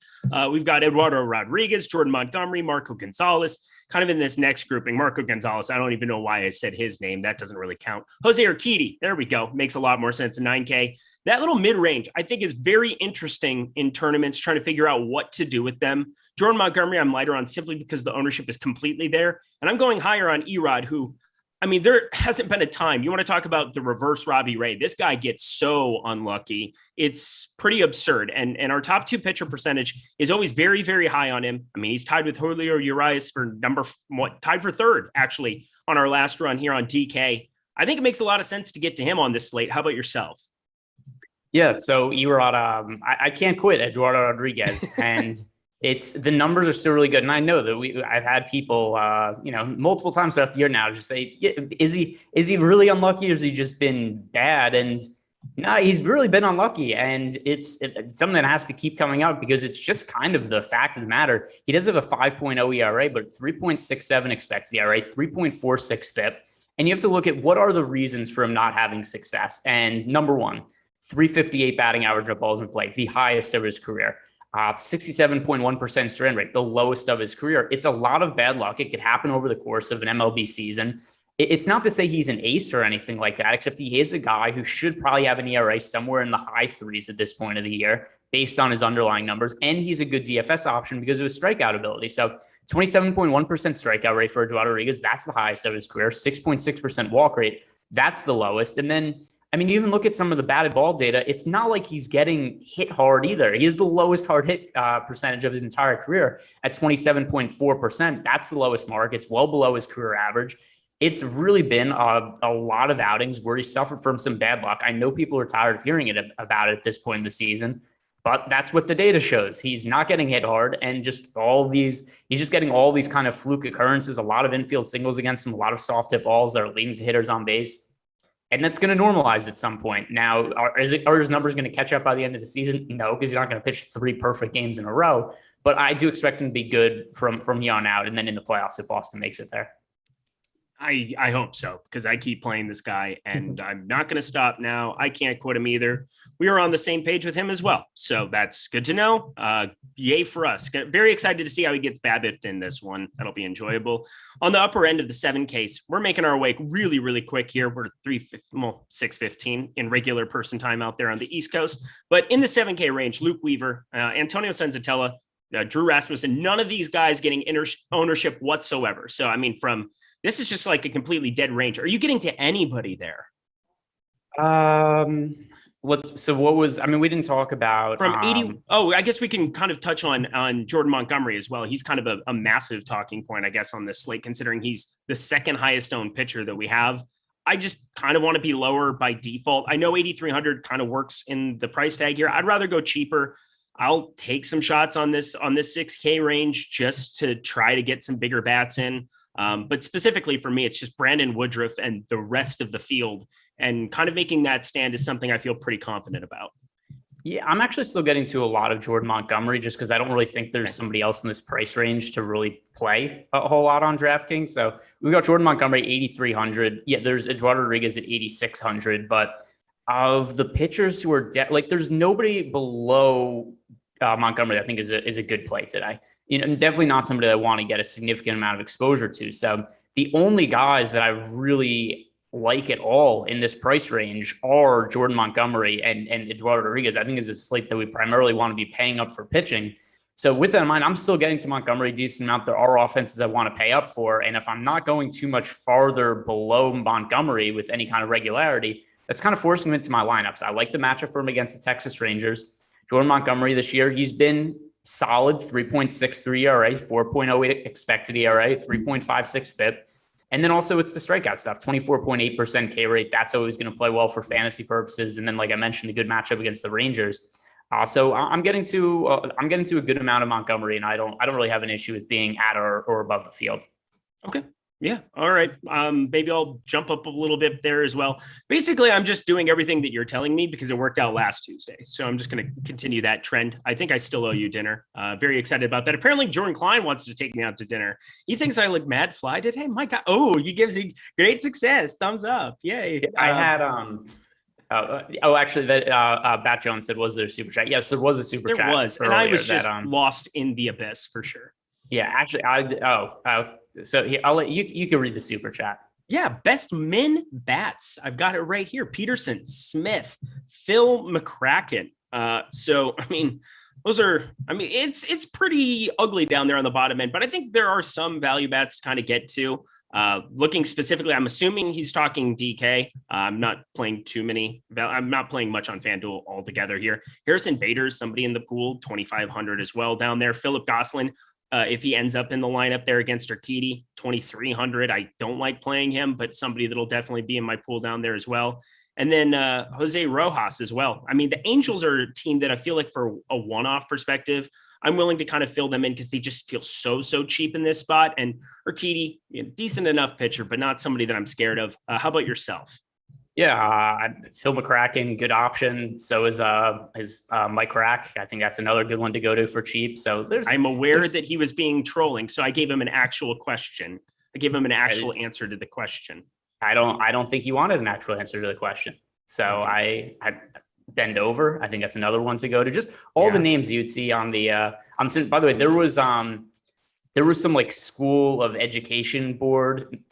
We've got Eduardo Rodriguez, Jordan Montgomery, Marco Gonzalez, kind of in this next grouping. Marco Gonzalez, I don't even know why I said his name. That doesn't really count. Jose Urquidy, there we go. Makes a lot more sense in 9K. That little mid-range, I think, is very interesting in tournaments, trying to figure out what to do with them. Jordan Montgomery, I'm lighter on simply because the ownership is completely there. And I'm going higher on Erod, who, I mean, there hasn't been a time. You want to talk about the reverse Robbie Ray. This guy gets so unlucky. It's pretty absurd. And our top two pitcher percentage is always very, very high on him. I mean, he's tied with Julio Urias for tied for third, actually, on our last run here on DK. I think it makes a lot of sense to get to him on this slate. How about yourself? Yeah, so Erod, I can't quit Eduardo Rodriguez, and the numbers are still really good. And I know that I've had people, multiple times throughout the year now just say, yeah, is he really unlucky, or has he just been bad? And no, he's really been unlucky, and it's something that has to keep coming out because it's just kind of the fact of the matter. He does have a 5.0 ERA, but 3.67 expected ERA, 3.46 FIP, and you have to look at what are the reasons for him not having success. And number one, 358 batting average of balls in play, the highest of his career. 67.1% strand rate, the lowest of his career. It's a lot of bad luck. It could happen over the course of an MLB season. It's not to say he's an ace or anything like that, except he is a guy who should probably have an ERA somewhere in the high threes at this point of the year, based on his underlying numbers. And he's a good DFS option because of his strikeout ability. So 27.1% strikeout rate for Eduardo Rodriguez. That's the highest of his career. 6.6% walk rate. That's the lowest. And then, I mean, you even look at some of the batted ball data. It's not like he's getting hit hard either. He has the lowest hard hit percentage of his entire career at 27.4%. That's the lowest mark. It's well below his career average. It's really been a lot of outings where he suffered from some bad luck. I know people are tired of hearing about it at this point in the season, but that's what the data shows. He's not getting hit hard, and he's just getting all these kind of fluke occurrences, a lot of infield singles against him, a lot of soft hit balls that are leading to hitters on base. And that's going to normalize at some point. Now, are his numbers going to catch up by the end of the season? No, because he's not going to pitch 3 perfect games in a row. But I do expect him to be good from here on out, and then in the playoffs if Boston makes it there. I hope so, because I keep playing this guy, and I'm not going to stop now. I can't quit him either. We are on the same page with him as well. So that's good to know. Yay for us. Very excited to see how he gets BABIP in this one. That'll be enjoyable. On the upper end of the 7 case, we're making our way really, really quick here. We're 6:15 in regular person time out there on the East Coast. But in the 7K range, Luke Weaver, Antonio Senzatella, Drew Rasmussen, none of these guys getting ownership whatsoever. So, I mean, this is just like a completely dead range. Are you getting to anybody there? We didn't talk about from 80. I guess we can kind of touch on Jordan Montgomery as well. He's kind of a massive talking point, I guess, on this slate, considering he's the second highest owned pitcher that we have. I just kind of want to be lower by default. I know 8,300 kind of works in the price tag here. I'd rather go cheaper. I'll take some shots on this 6K range just to try to get some bigger bats in. But specifically for me, it's just Brandon Woodruff and the rest of the field, and kind of making that stand is something I feel pretty confident about. Yeah, I'm actually still getting to a lot of Jordan Montgomery just because I don't really think there's somebody else in this price range to really play a whole lot on DraftKings. So we got Jordan Montgomery 8,300. Yeah, there's Eduardo Rodriguez at 8,600. But of the pitchers who are there's nobody below Montgomery that I think is a good play today. Definitely not somebody that I want to get a significant amount of exposure to. So the only guys that I really like at all in this price range are Jordan Montgomery and Eduardo Rodriguez. I think is a slate that we primarily want to be paying up for pitching. So with that in mind, I'm still getting to Montgomery a decent amount. There are offenses I want to pay up for. And if I'm not going too much farther below Montgomery with any kind of regularity, that's kind of forcing him into my lineups. I like the matchup for him against the Texas Rangers. Jordan Montgomery this year, he's been solid 3.63 ERA, 4.08 expected ERA, 3.56 FIP. And then also it's the strikeout stuff, 24.8% K rate. That's always going to play well for fantasy purposes. And then, like I mentioned, a good matchup against the Rangers. So I'm getting to a good amount of Montgomery, and I don't really have an issue with being at or above the field. Okay. Yeah. All right. Maybe I'll jump up a little bit there as well. Basically, I'm just doing everything that you're telling me because it worked out last Tuesday. So I'm just going to continue that trend. I think I still owe you dinner. Very excited about that. Apparently, Jordan Klein wants to take me out to dinner. He thinks I look mad fly. Hey, my God. Oh, he gives me great success. Thumbs up. Yay. I had actually, that Bat Jones said, was there a super chat? Yes, there was a super chat. There was, and I was just lost in the abyss for sure. Yeah, actually, so here, I'll let you can read the super chat. Yeah, best min bats. I've got it right here. Peterson, Smith, Phil McCracken. So I mean, it's pretty ugly down there on the bottom end, but I think there are some value bats to kind of get to. Looking specifically, I'm assuming he's talking DK. I'm not playing too many. I'm not playing much on FanDuel altogether here. Harrison Bader's somebody in the pool, 2,500 as well down there. Philip Gosselin, if he ends up in the lineup there against Urquidy, 2,300. I don't like playing him, but somebody that'll definitely be in my pool down there as well. And then Jose Rojas as well. I mean, the Angels are a team that I feel like for a one-off perspective, I'm willing to kind of fill them in because they just feel so cheap in this spot. And Urquidy, decent enough pitcher, but not somebody that I'm scared of. How about yourself? Yeah, Phil McCracken, good option. So is Mike Crack. I think that's another good one to go to for cheap. So I'm aware that he was being trolling, so I gave him an actual question. I gave him an actual answer to the question. I don't think he wanted an actual answer to the question. So okay. I bend over. I think that's another one to go to. Just all the names you'd see on the by the way, there was some like school of education board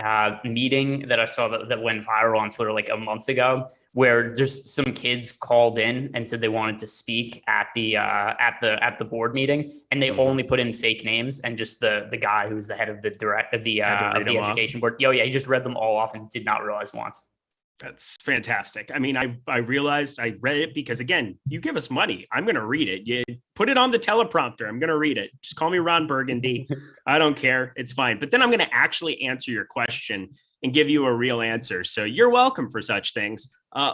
meeting that I saw that went viral on Twitter like a month ago, where just some kids called in and said they wanted to speak at the board meeting, and they only put in fake names, and just the guy who's the head of the education board. Oh yeah, he just read them all off and did not realize once. That's fantastic. I mean, I realized I read it because, again, you give us money. I'm going to read it. You put it on the teleprompter. I'm going to read it. Just call me Ron Burgundy. I don't care. It's fine. But then I'm going to actually answer your question and give you a real answer. So you're welcome for such things.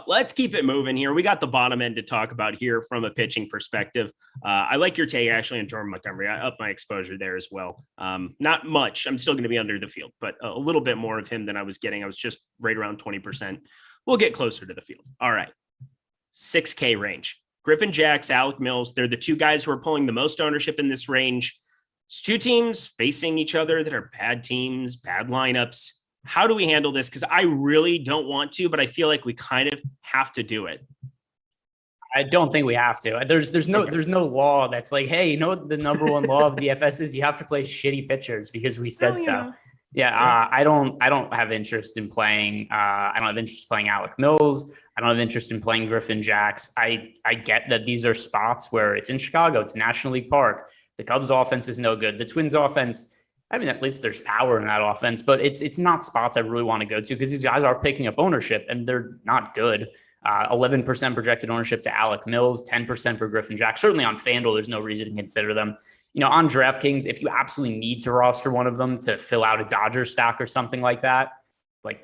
Let's keep it moving here. We got the bottom end to talk about here from a pitching perspective. I like your take actually on Jordan Montgomery. I upped my exposure there as well. Not much. I'm still going to be under the field, but a little bit more of him than I was getting. I was just right around 20%. We'll get closer to the field. All right. 6K range. Griffin Jax, Alec Mills. They're the two guys who are pulling the most ownership in this range. It's two teams facing each other that are bad teams, bad lineups. How do we handle this? Because I really don't want to, but I feel like we kind of have to do it. I don't think we have to. There's no law that's like, hey, you know what the number one law of DFS is? You have to play shitty pitchers because we said so. Yeah, I don't have interest in playing. I don't have interest in playing Alec Mills. I don't have interest in playing Griffin Jax. I get that these are spots where it's in Chicago. It's National League Park. The Cubs offense is no good. The Twins offense, I mean, at least there's power in that offense, but it's not spots I really want to go to because these guys are picking up ownership and they're not good. 11% projected ownership to Alec Mills, 10% for Griffin Jax. Certainly on FanDuel, there's no reason to consider them. You know, on DraftKings, if you absolutely need to roster one of them to fill out a Dodgers stack or something like that, like,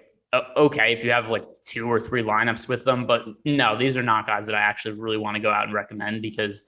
okay, if you have like 2 or 3 lineups with them, but no, these are not guys that I actually really want to go out and recommend because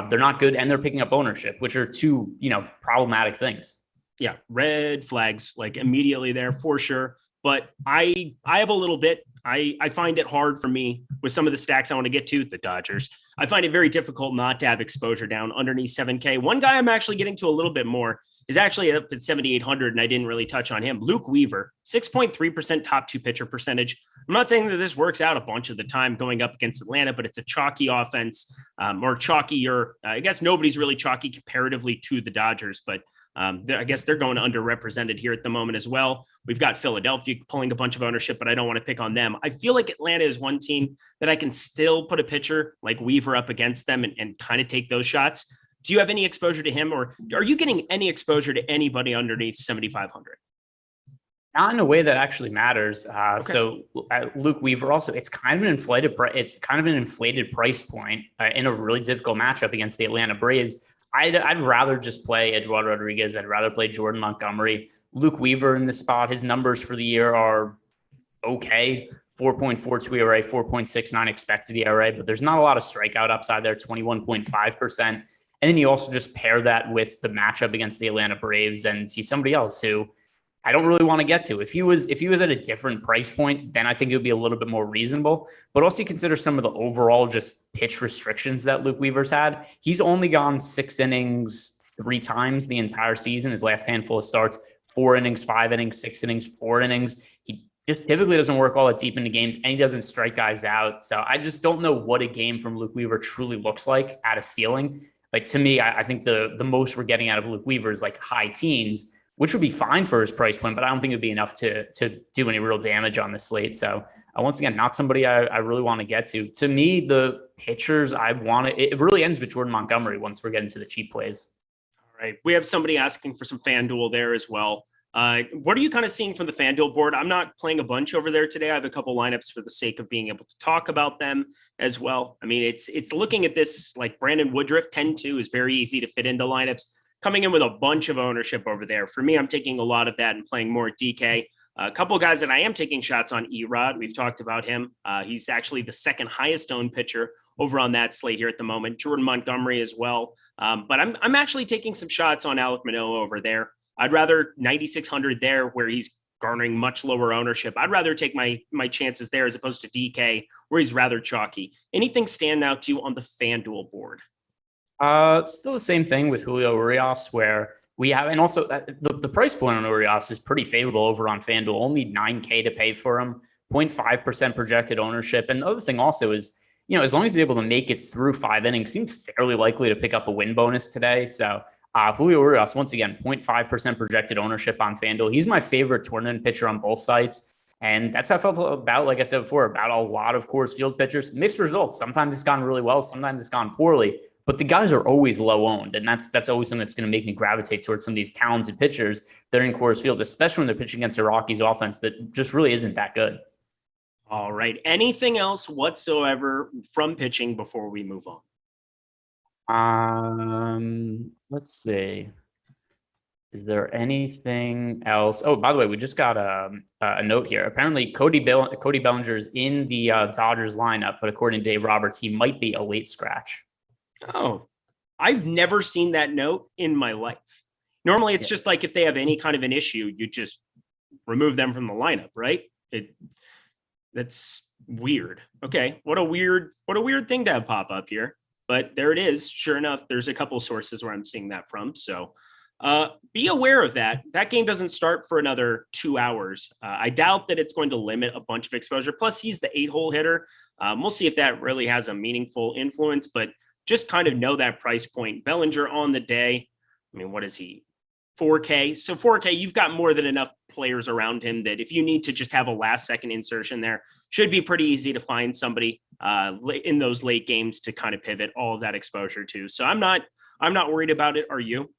they're not good and they're picking up ownership, which are two, problematic things. Yeah, red flags like immediately there for sure. But I have a little bit. I find it hard for me with some of the stacks I want to get to, the Dodgers. I find it very difficult not to have exposure down underneath 7K. One guy I'm actually getting to a little bit more is actually up at 7,800, and I didn't really touch on him. Luke Weaver, 6.3% top 2 pitcher percentage. I'm not saying that this works out a bunch of the time going up against Atlanta, but it's a chalky offense, or chalkier. I guess nobody's really chalky comparatively to the Dodgers, but I guess they're going underrepresented here at the moment as well. We've got Philadelphia pulling a bunch of ownership, but I don't want to pick on them. I feel like Atlanta is one team that I can still put a pitcher like Weaver up against them and kind of take those shots. Do you have any exposure to him, or are you getting any exposure to anybody underneath 7,500? Not in a way that actually matters. Okay. So Luke Weaver also, it's kind of an inflated price point in a really difficult matchup against the Atlanta Braves. I'd rather just play Eduardo Rodriguez. I'd rather play Jordan Montgomery. Luke Weaver in this spot, his numbers for the year are okay. 4.42 ERA, 4.69 expected ERA, but there's not a lot of strikeout upside there, 21.5%. And then you also just pair that with the matchup against the Atlanta Braves, and he's somebody else who I don't really want to get to. If he was at a different price point, then I think it would be a little bit more reasonable. But also you consider some of the overall just pitch restrictions that Luke Weaver's had. He's only gone 6 innings 3 times the entire season. His last handful of starts, 4 innings, 5 innings, 6 innings, 4 innings. He just typically doesn't work all that deep into games, and he doesn't strike guys out. So I just don't know what a game from Luke Weaver truly looks like at a ceiling. Like, to me, I think the most we're getting out of Luke Weaver is like high teens, which would be fine for his price point, but I don't think it'd be enough to do any real damage on the slate. So once again, not somebody I really want to get to. To me, the pitchers it really ends with Jordan Montgomery once we're getting to the cheap plays. All right. We have somebody asking for some FanDuel there as well. What are you kind of seeing from the FanDuel board? I'm not playing a bunch over there today. I have a couple lineups for the sake of being able to talk about them as well. I mean, it's looking at this like Brandon Woodruff, 10-2 is very easy to fit into lineups, coming in with a bunch of ownership over there. For me, I'm taking a lot of that and playing more DK. A couple of guys that I am taking shots on, Erod. We've talked about him. He's actually the second highest owned pitcher over on that slate here at the moment. Jordan Montgomery as well. But I'm actually taking some shots on Alek Manoah over there. I'd rather 9,600 there where he's garnering much lower ownership. I'd rather take my chances there as opposed to DK where he's rather chalky. Anything stand out to you on the FanDuel board? Still the same thing with Julio Urias where we have, and also the price point on Urias is pretty favorable over on FanDuel, only $9K to pay for him, 0.5% projected ownership. And the other thing also is, as long as he's able to make it through 5 innings, seems fairly likely to pick up a win bonus today. So Julio Urias, once again, 0.5% projected ownership on FanDuel. He's my favorite tournament pitcher on both sites. And that's how I felt about, like I said before, about a lot of Coors Field pitchers. Mixed results. Sometimes it's gone really well. Sometimes it's gone poorly. But the guys are always low owned. And that's always something that's going to make me gravitate towards some of these talented pitchers that are in Coors Field, especially when they're pitching against the Rockies offense that just really isn't that good. All right. Anything else whatsoever from pitching before we move on? Let's see. Is there anything else? Oh, by the way, we just got a note here. Apparently, Cody Bellinger is in the Dodgers lineup, but according to Dave Roberts, he might be a late scratch. Oh, I've never seen that note in my life. Normally, it's just like if they have any kind of an issue, you just remove them from the lineup, right? That's weird. Okay, what a weird thing to have pop up here. But there it is. Sure enough, there's a couple sources where I'm seeing that from. So be aware of that. That game doesn't start for another 2 hours. I doubt that it's going to limit a bunch of exposure. Plus, he's the 8-hole hitter. We'll see if that really has a meaningful influence, but just kind of know that price point. Bellinger on the day. I mean, what is he? 4K. So 4K, you've got more than enough players around him that if you need to just have a last second insertion there, should be pretty easy to find somebody in those late games to kind of pivot all of that exposure to. So I'm not worried about it. Are you?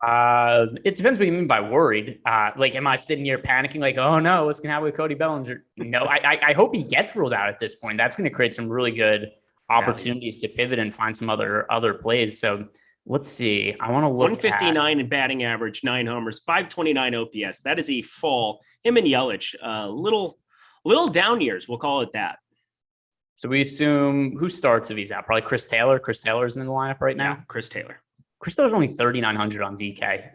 It depends what you mean by worried. Like, am I sitting here panicking like, oh no, what's going to happen with Cody Bellinger? No, I hope he gets ruled out at this point. That's going to create some really good opportunities to pivot and find some other plays. So let's see. I want to look 159 in batting average, 9 homers, 529 OPS. That is a fall. Him and Yelich, little down years. We'll call it that. So we assume who starts if he's out? Probably Chris Taylor. Chris Taylor's in the lineup right now. Yeah, Chris Taylor. Chris Taylor's only 3,900 on DK.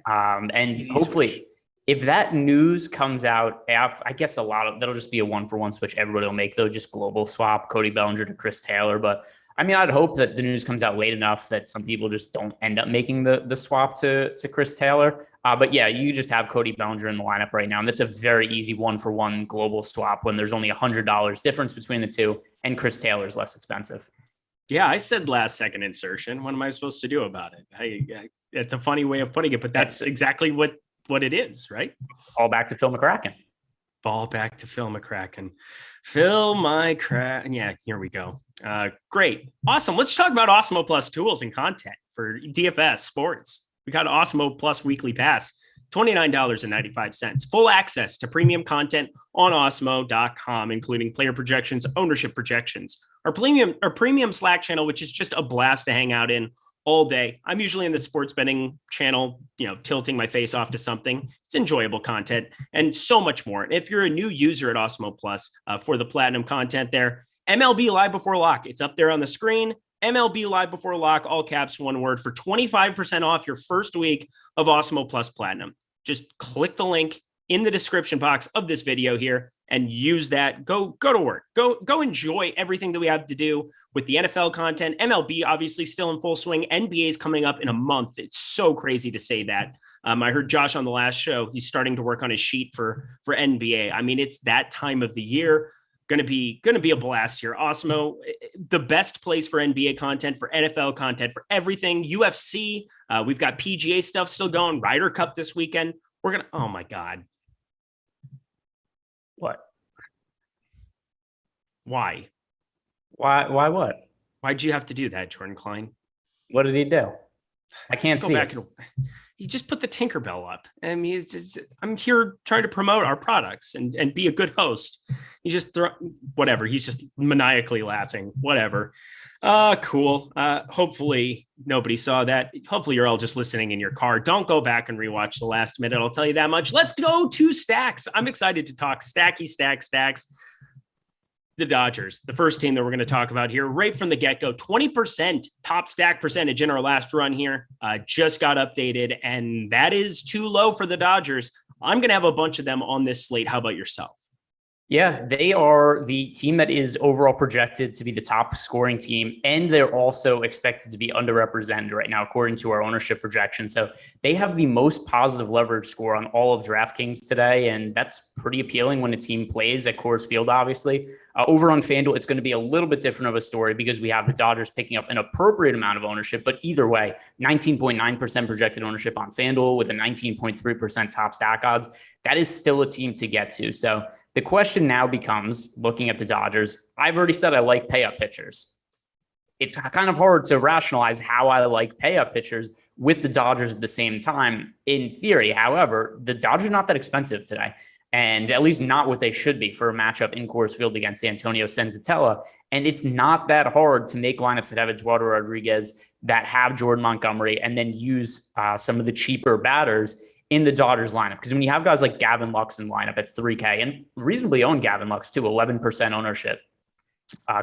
And hopefully if that news comes out, I guess that'll just be a 1-for-1 switch. Everybody will make though, just global swap Cody Bellinger to Chris Taylor. But I mean, I'd hope that the news comes out late enough that some people just don't end up making the swap to Chris Taylor. But yeah, you just have Cody Bellinger in the lineup right now. And that's a very easy 1-for-1 global swap when there's only $100 difference between the two and Chris Taylor's less expensive. Yeah, I said last second insertion. What am I supposed to do about it? It's a funny way of putting it, but that's exactly what it is, right? All back to Phil McCracken. Ball back to Phil McCracken. Phil McCracken. Yeah, here we go. Great. Awesome. Let's talk about Awesemo Plus tools and content for DFS sports. We got Awesemo Plus weekly pass, $29.95. Full access to premium content on awesemo.com, including player projections, ownership projections, our premium Slack channel, which is just a blast to hang out in all day. I'm usually in the sports betting channel, tilting my face off to something. It's enjoyable content and so much more. And if you're a new user at Awesemo Plus for the platinum content there, MLB Live Before Lock, it's up there on the screen. MLB Live Before Lock, all caps, one word, for 25% off your first week of Awesemo Plus Platinum. Just click the link in the description box of this video here and use that. Go to work. Go enjoy everything that we have to do with the NFL content. MLB obviously still in full swing. NBA is coming up in a month. It's so crazy to say that. I heard Josh on the last show. He's starting to work on his sheet for NBA. I mean, it's that time of the year. Going to be a blast here. Awesemo, the best place for NBA content, for NFL content, for everything. UFC. We've got PGA stuff still going. Ryder Cup this weekend. Oh my God. What? Why? Why what? Why'd you have to do that, Jordan Klein? What did he do? I can't see it. He just put the Tinkerbell up. I mean, I'm here trying to promote our products and be a good host. He just whatever. He's just maniacally laughing. Whatever. Cool. Hopefully nobody saw that. Hopefully you're all just listening in your car. Don't go back and rewatch the last minute. I'll tell you that much. Let's go to stacks. I'm excited to talk stacks. The Dodgers, the first team that we're going to talk about here right from the get-go. 20% top stack percentage in our last run here. Just got updated, and that is too low for the Dodgers. I'm going to have a bunch of them on this slate. How about yourself? Yeah, they are the team that is overall projected to be the top scoring team, and they're also expected to be underrepresented right now, according to our ownership projection. So they have the most positive leverage score on all of DraftKings today, and that's pretty appealing when a team plays at Coors Field, obviously. Over on FanDuel, it's going to be a little bit different of a story because we have the Dodgers picking up an appropriate amount of ownership, but either way, 19.9% projected ownership on FanDuel with a 19.3% top stack odds. That is still a team to get to. So the question now becomes, looking at the Dodgers, I've already said I like pay-up pitchers. It's kind of hard to rationalize how I like pay-up pitchers with the Dodgers at the same time. In theory, however, the Dodgers are not that expensive today, and at least not what they should be for a matchup in Coors Field against Antonio Senzatella. And it's not that hard to make lineups that have Eduardo Rodriguez, that have Jordan Montgomery, and then use some of the cheaper batters in the Dodgers lineup. Because when you have guys like Gavin Lux in lineup at 3K, and reasonably own Gavin Lux too, 11% ownership.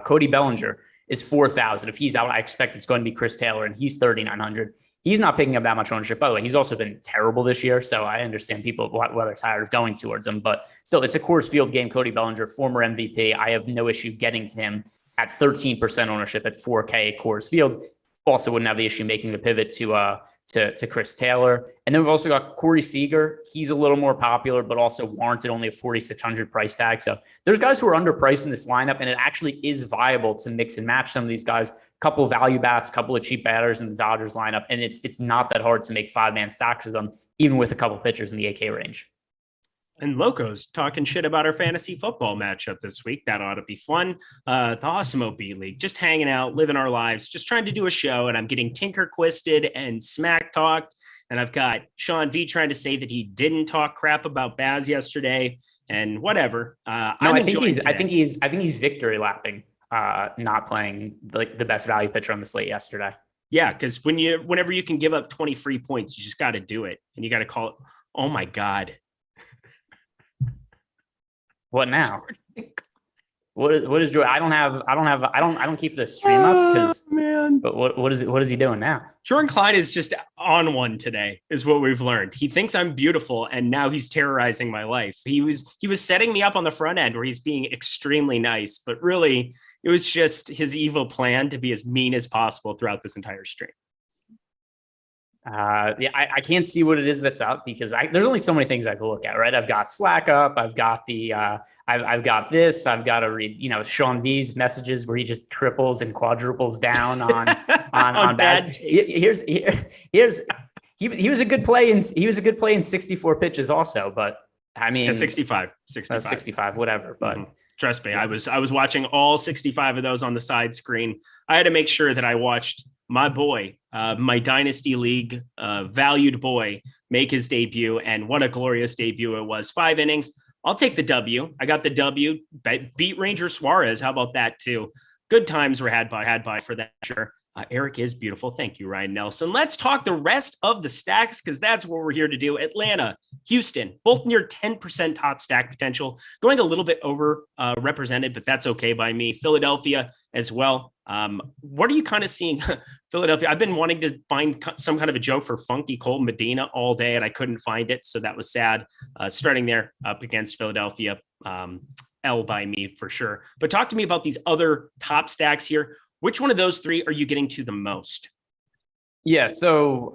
Cody Bellinger is 4,000. If he's out, I expect it's going to be Chris Taylor, and he's 3,900. He's not picking up that much ownership. By the way, he's also been terrible this year, so I understand people whether it's tired of going towards him. But still, it's a Coors Field game. Cody Bellinger, former MVP. I have no issue getting to him at 13% ownership at 4K at Coors Field. Also wouldn't have the issue making the pivot to Chris Taylor. And then we've also got Corey Seager. He's a little more popular, but also warranted only a 4,600 price tag. So there's guys who are underpriced in this lineup, and it actually is viable to mix and match some of these guys. Couple of value bats, couple of cheap batters in the Dodgers lineup. And it's not that hard to make 5-man stacks of them, even with a couple pitchers in the AK range. And Loco's talking shit about our fantasy football matchup this week. That ought to be fun. The Awesemo B League, just hanging out, living our lives, just trying to do a show. And I'm getting tinker quisted and smack talked. And I've got Sean V trying to say that he didn't talk crap about Baz yesterday and whatever. I think he's victory lapping, not playing like the best value pitcher on the slate yesterday. Yeah, because whenever you can give up 20 free points, you just got to do it. And you got to call it. Oh my God. What now? What is Joy? I don't keep the stream up because man. But what is he doing now? Jordan Klein is just on one today, is what we've learned. He thinks I'm beautiful, and now he's terrorizing my life. He was setting me up on the front end where he's being extremely nice, but really it was just his evil plan to be as mean as possible throughout this entire stream. I can't see what it is that's up because there's only so many things I can look at, right? I've got Slack up. I've got I've got this. I've got to read, Sean V's messages where he just triples and quadruples down on bad takes. He was a good play in 64 pitches also, but I mean 65, whatever. But trust me, I was watching all 65 of those on the side screen. I had to make sure that I watched my boy, my Dynasty League valued boy, make his debut. And what a glorious debut it was. 5 innings. I'll take the W. I got the W. Beat Ranger Suarez. How about that too? Good times were had by for that. Sure. Eric is beautiful. Thank you, Ryan Nelson. Let's talk the rest of the stacks because that's what we're here to do. Atlanta, Houston, both near 10% top stack potential, going a little bit over represented, but that's okay by me. Philadelphia as well. What are you kind of seeing Philadelphia? I've been wanting to find some kind of a joke for Funky Cole Medina all day, and I couldn't find it. So that was sad. Starting there up against Philadelphia, L by me for sure. But talk to me about these other top stacks here. Which one of those three are you getting to the most? Yeah, so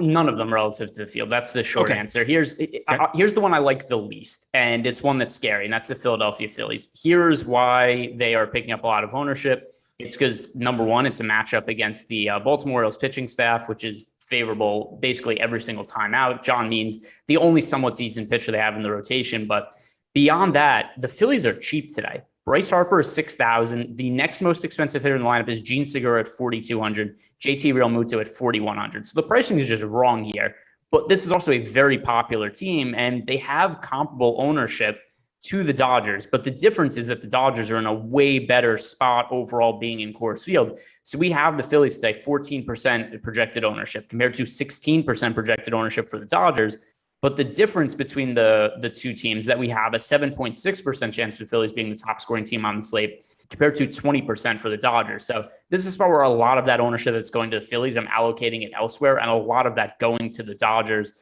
none of them relative to the field. That's the short answer. Here's the one I like the least, and it's one that's scary, and that's the Philadelphia Phillies. Here's why they are picking up a lot of ownership. It's because, number one, it's a matchup against the Baltimore Orioles pitching staff, which is favorable basically every single time out. John Means, the only somewhat decent pitcher they have in the rotation. But beyond that, the Phillies are cheap today. Bryce Harper is $6,000. The next most expensive hitter in the lineup is Gene Segura at $4,200, JT Realmuto at $4,100. So the pricing is just wrong here. But this is also a very popular team, and they have comparable ownership to the Dodgers. But the difference is that the Dodgers are in a way better spot overall being in Coors Field. So we have the Phillies today, 14% projected ownership compared to 16% projected ownership for the Dodgers. But the difference between the two teams that we have a 7.6% chance of the Phillies being the top scoring team on the slate compared to 20% for the Dodgers. So this is a spot where a lot of that ownership that's going to the Phillies, I'm allocating it elsewhere, and a lot of that going to the Dodgers.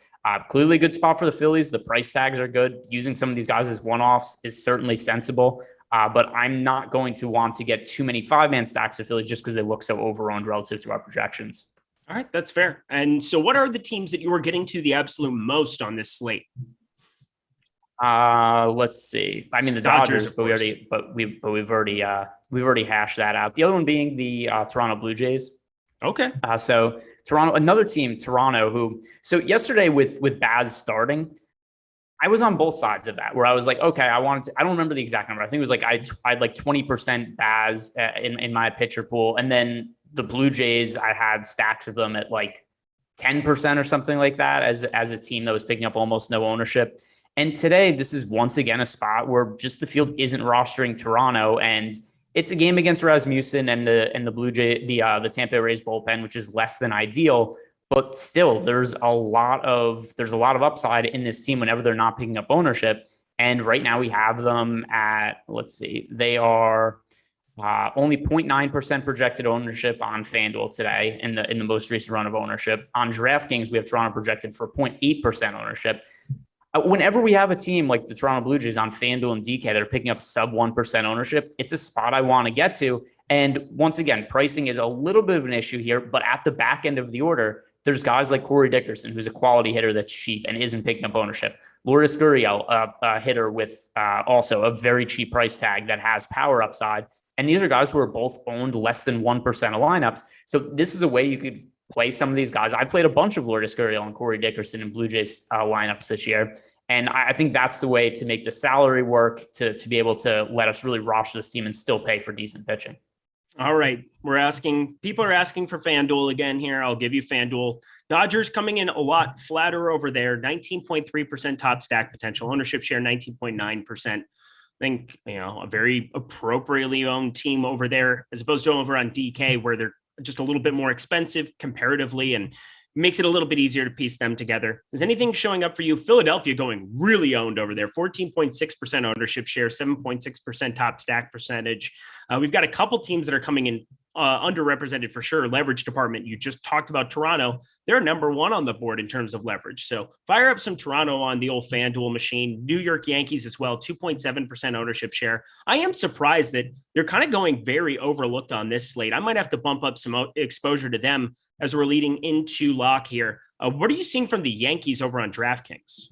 Clearly a good spot for the Phillies. The price tags are good. Using some of these guys as one-offs is certainly sensible. But I'm not going to want to get too many five-man stacks of Phillies just because they look so overowned relative to our projections. All right, that's fair. And so what are the teams that you are getting to the absolute most on this slate? Let's see. I mean, the Dodgers, but we've already hashed that out. The other one being the Toronto Blue Jays. Okay. So Toronto, another team, Toronto, who, so yesterday with Baz starting, I was on both sides of that, where I was like, okay, I don't remember the exact number. I think it was like, I had like 20% Baz in my pitcher pool. And then the Blue Jays, I had stacks of them at like 10% or something like that as a team that was picking up almost no ownership. And today, this is once again a spot where just the field isn't rostering Toronto, and it's a game against Rasmussen and the Blue Jay, the Tampa Bay Rays bullpen, which is less than ideal. But still, there's a lot of upside in this team whenever they're not picking up ownership. And right now we have them at, let's see, they are only 0.9% projected ownership on FanDuel today in the most recent run of ownership. On DraftKings, we have Toronto projected for 0.8% ownership. Whenever we have a team like the Toronto Blue Jays on FanDuel and DK that are picking up sub 1% ownership, it's a spot I want to get to. And once again, pricing is a little bit of an issue here, but at the back end of the order, there's guys like Corey Dickerson, who's a quality hitter that's cheap and isn't picking up ownership. Lourdes Gurriel, a hitter with also a very cheap price tag that has power upside. And these are guys who are both owned less than 1% of lineups. So this is a way you could play some of these guys. I played a bunch of Lourdes Gurriel and Corey Dickerson in Blue Jays lineups this year. And I think that's the way to make the salary work to be able to let us really roster this team and still pay for decent pitching. All right. People are asking for FanDuel again here. I'll give you FanDuel. Dodgers coming in a lot flatter over there, 19.3% top stack potential, ownership share 19.9%. I think, a very appropriately owned team over there, as opposed to over on DK, where they're just a little bit more expensive comparatively and makes it a little bit easier to piece them together. Is anything showing up for you? Philadelphia going really owned over there, 14.6% ownership share, 7.6% top stack percentage. We've got a couple teams that are coming in underrepresented for sure. Leverage department. You just talked about Toronto. They're number one on the board in terms of leverage. So fire up some Toronto on the old FanDuel machine. New York Yankees as well, 2.7% ownership share. I am surprised that they're kind of going very overlooked on this slate. I might have to bump up some exposure to them as we're leading into lock here. What are you seeing from the Yankees over on DraftKings?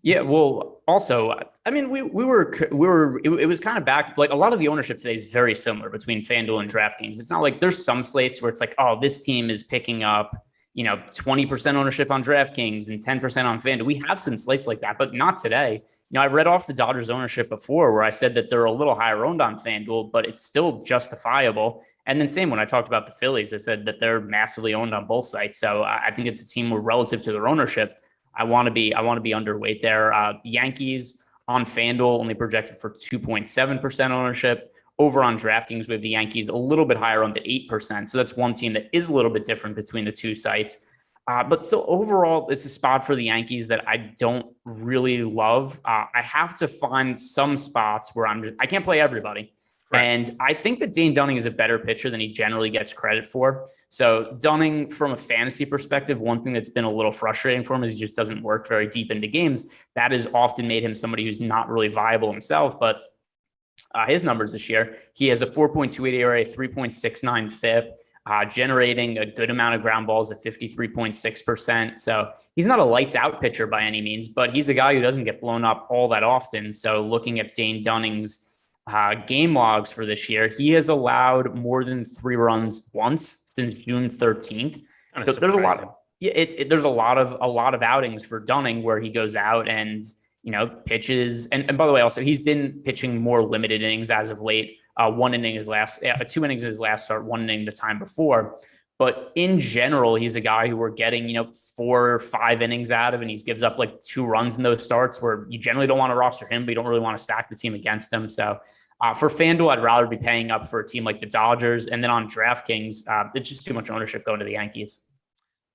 Yeah, well, also, I mean, it was kind of back, like a lot of the ownership today is very similar between FanDuel and DraftKings. It's not like there's some slates where it's like, oh, this team is picking up, 20% ownership on DraftKings and 10% on FanDuel. We have some slates like that, but not today. I read off the Dodgers ownership before where I said that they're a little higher owned on FanDuel, but it's still justifiable. And then same when I talked about the Phillies, I said that they're massively owned on both sites. So I think it's a team where relative to their ownership, I want to be underweight there. Yankees on FanDuel only projected for 2.7% ownership. Over on DraftKings, we have the Yankees a little bit higher on the 8%. So that's one team that is a little bit different between the two sites. But still, overall, it's a spot for the Yankees that I don't really love. I have to find some spots where I can't play everybody. Right. And I think that Dane Dunning is a better pitcher than he generally gets credit for. So Dunning, from a fantasy perspective, one thing that's been a little frustrating for him is he just doesn't work very deep into games. That has often made him somebody who's not really viable himself. But his numbers this year, he has a 4.28 ERA, 3.69 FIP, generating a good amount of ground balls at 53.6%. So he's not a lights out pitcher by any means, but he's a guy who doesn't get blown up all that often. So looking at Dane Dunning's game logs for this year, he has allowed more than 3 runs once since June 13th. So there's a lot of, there's a lot of outings for Dunning where he goes out and, pitches. And by the way, also, he's been pitching more limited innings as of late. 1 inning his last, 2 innings his last start, 1 inning the time before. But in general, he's a guy who we're getting, 4 or 5 innings out of, and he gives up like 2 runs in those starts where you generally don't want to roster him, but you don't really want to stack the team against him. So for FanDuel, I'd rather be paying up for a team like the Dodgers. And then on DraftKings, it's just too much ownership going to the Yankees.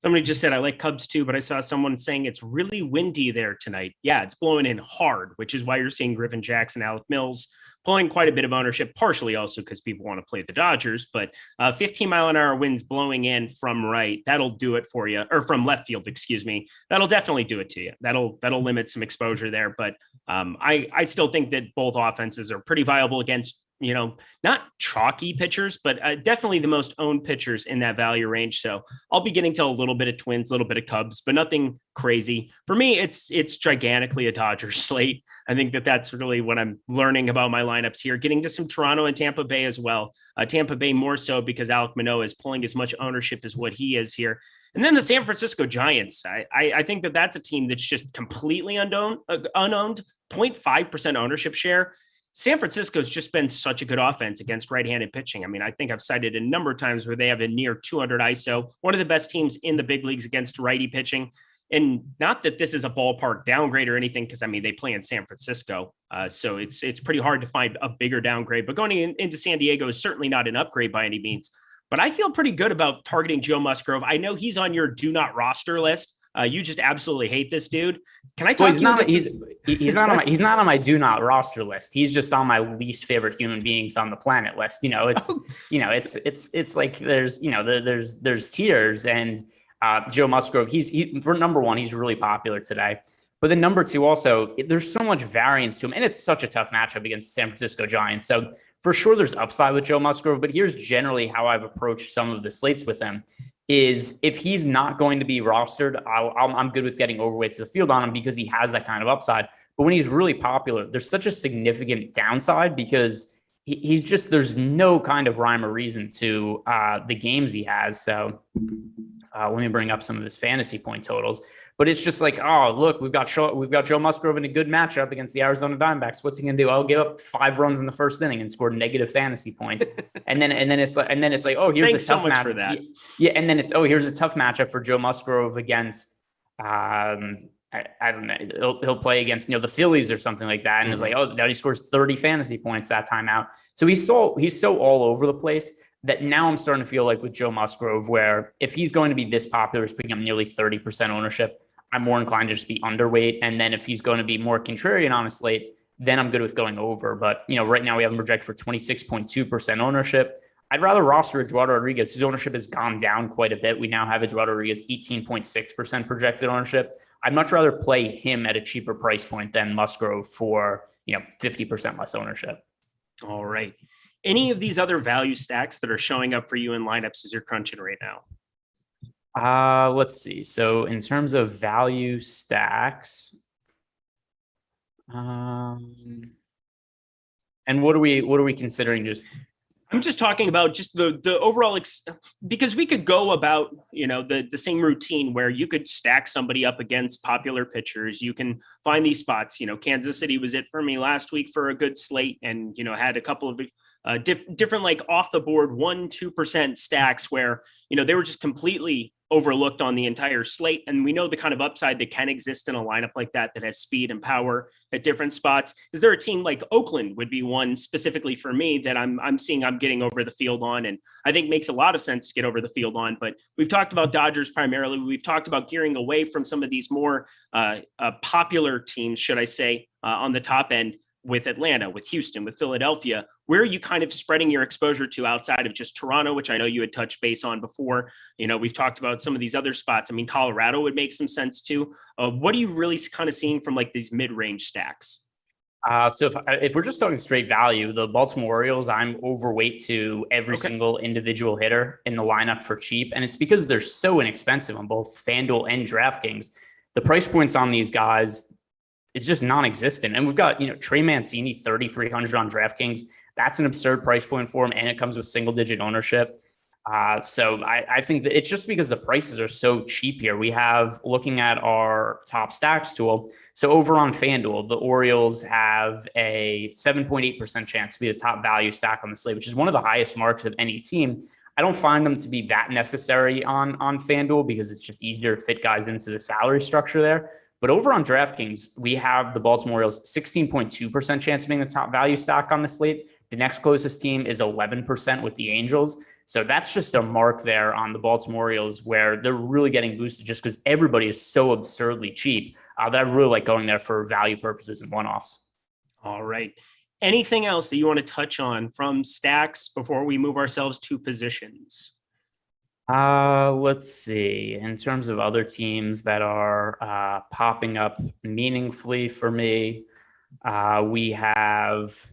Somebody just said, I like Cubs too, but I saw someone saying it's really windy there tonight. Yeah, it's blowing in hard, which is why you're seeing Griffin Jackson, Alec Mills pulling quite a bit of ownership, partially also because people want to play the Dodgers, but 15-mile-an-hour winds blowing in from right, that'll do it for you, or from left field, excuse me. That'll definitely do it to you. That'll limit some exposure there, but I still think that both offenses are pretty viable against, not chalky pitchers, but definitely the most owned pitchers in that value range. So I'll be getting to a little bit of Twins, a little bit of Cubs, but nothing crazy. For me, it's gigantically a Dodgers slate. I think that's really what I'm learning about my lineups here, getting to some Toronto and Tampa Bay as well. Tampa Bay more so because Alek Manoah is pulling as much ownership as what he is here. And then the San Francisco Giants. I think that's a team that's just completely unowned, 0.5% ownership share. San Francisco's just been such a good offense against right-handed pitching. I mean, I think I've cited a number of times where they have a near 200 ISO, one of the best teams in the big leagues against righty pitching. And not that this is a ballpark downgrade or anything, because I mean, they play in San Francisco. So it's pretty hard to find a bigger downgrade, but going into San Diego is certainly not an upgrade by any means. But I feel pretty good about targeting Joe Musgrove. I know he's on your do not roster list. You just absolutely hate this dude. Can I talk to you? He's not on my do not roster list. He's just on my least favorite human beings on the planet list. It's like there's tiers, and Joe Musgrove, he for number one, he's really popular today. But then number two, also, there's so much variance to him, and it's such a tough matchup against the San Francisco Giants. So for sure, there's upside with Joe Musgrove. But here's generally how I've approached some of the slates with him. Is if he's not going to be rostered, I'm good with getting overweight to the field on him because he has that kind of upside. But when he's really popular, there's such a significant downside because he's just, there's no kind of rhyme or reason to the games he has. So let me bring up some of his fantasy point totals. But it's just like, oh, look, we've got Joe Musgrove in a good matchup against the Arizona Diamondbacks. What's he gonna do? I'll give up 5 runs in the first inning and score negative fantasy points. and then it's like, oh, here's Thanks a tough so much matchup for that. Yeah, and then it's, oh, here's a tough matchup for Joe Musgrove against I don't know. He'll play against the Phillies or something like that, and it's like, oh, now he scores 30 fantasy points that time out. So he's so all over the place that now I'm starting to feel like with Joe Musgrove, where if he's going to be this popular, he's picking up nearly 30% ownership, I'm more inclined to just be underweight. And then if he's going to be more contrarian on a slate, then I'm good with going over. But, right now we have him projected for 26.2% ownership. I'd rather roster Eduardo Rodriguez, whose ownership has gone down quite a bit. We now have Eduardo Rodriguez 18.6% projected ownership. I'd much rather play him at a cheaper price point than Musgrove for, 50% less ownership. All right. Any of these other value stacks that are showing up for you in lineups as you're crunching right now? Let's see. So in terms of value stacks, and what are we considering? I'm just talking about just the overall, because we could go about, the same routine where you could stack somebody up against popular pitchers. You can find these spots, Kansas City was it for me last week for a good slate, and, had a couple of different, like off the board 1-2% stacks where, they were just completely overlooked on the entire slate. And we know the kind of upside that can exist in a lineup like that has speed and power at different spots. Is there a team like Oakland would be one specifically for me that I'm seeing I'm getting over the field on, and I think makes a lot of sense to get over the field on. But we've talked about Dodgers primarily. We've talked about gearing away from some of these more popular teams, should I say, on the top end. with Atlanta, with Houston, with Philadelphia? Where are you kind of spreading your exposure to outside of just Toronto, which I know you had touched base on before? We've talked about some of these other spots. I mean, Colorado would make some sense too. What are you really kind of seeing from like these mid-range stacks? So if we're just talking straight value, the Baltimore Orioles, I'm overweight to every single individual hitter in the lineup for cheap. And it's because they're so inexpensive on both FanDuel and DraftKings. The price points on these guys is just non-existent. And we've got, Trey Mancini, 3,300 on DraftKings. That's an absurd price point for him. And it comes with single digit ownership. So I think that it's just because the prices are so cheap here. We have, looking at our top stacks tool, so over on FanDuel, the Orioles have a 7.8% chance to be the top value stack on the slate, which is one of the highest marks of any team. I don't find them to be that necessary on FanDuel because it's just easier to fit guys into the salary structure there. But over on DraftKings, we have the Baltimore Orioles 16.2% chance of being the top value stock on the slate. The next closest team is 11% with the Angels. So that's just a mark there on the Baltimore Orioles where they're really getting boosted just because everybody is so absurdly cheap that I really like going there for value purposes and one-offs. All right. Anything else that you want to touch on from stacks before we move ourselves to positions? Let's see. In terms of other teams that are popping up meaningfully for me, we have...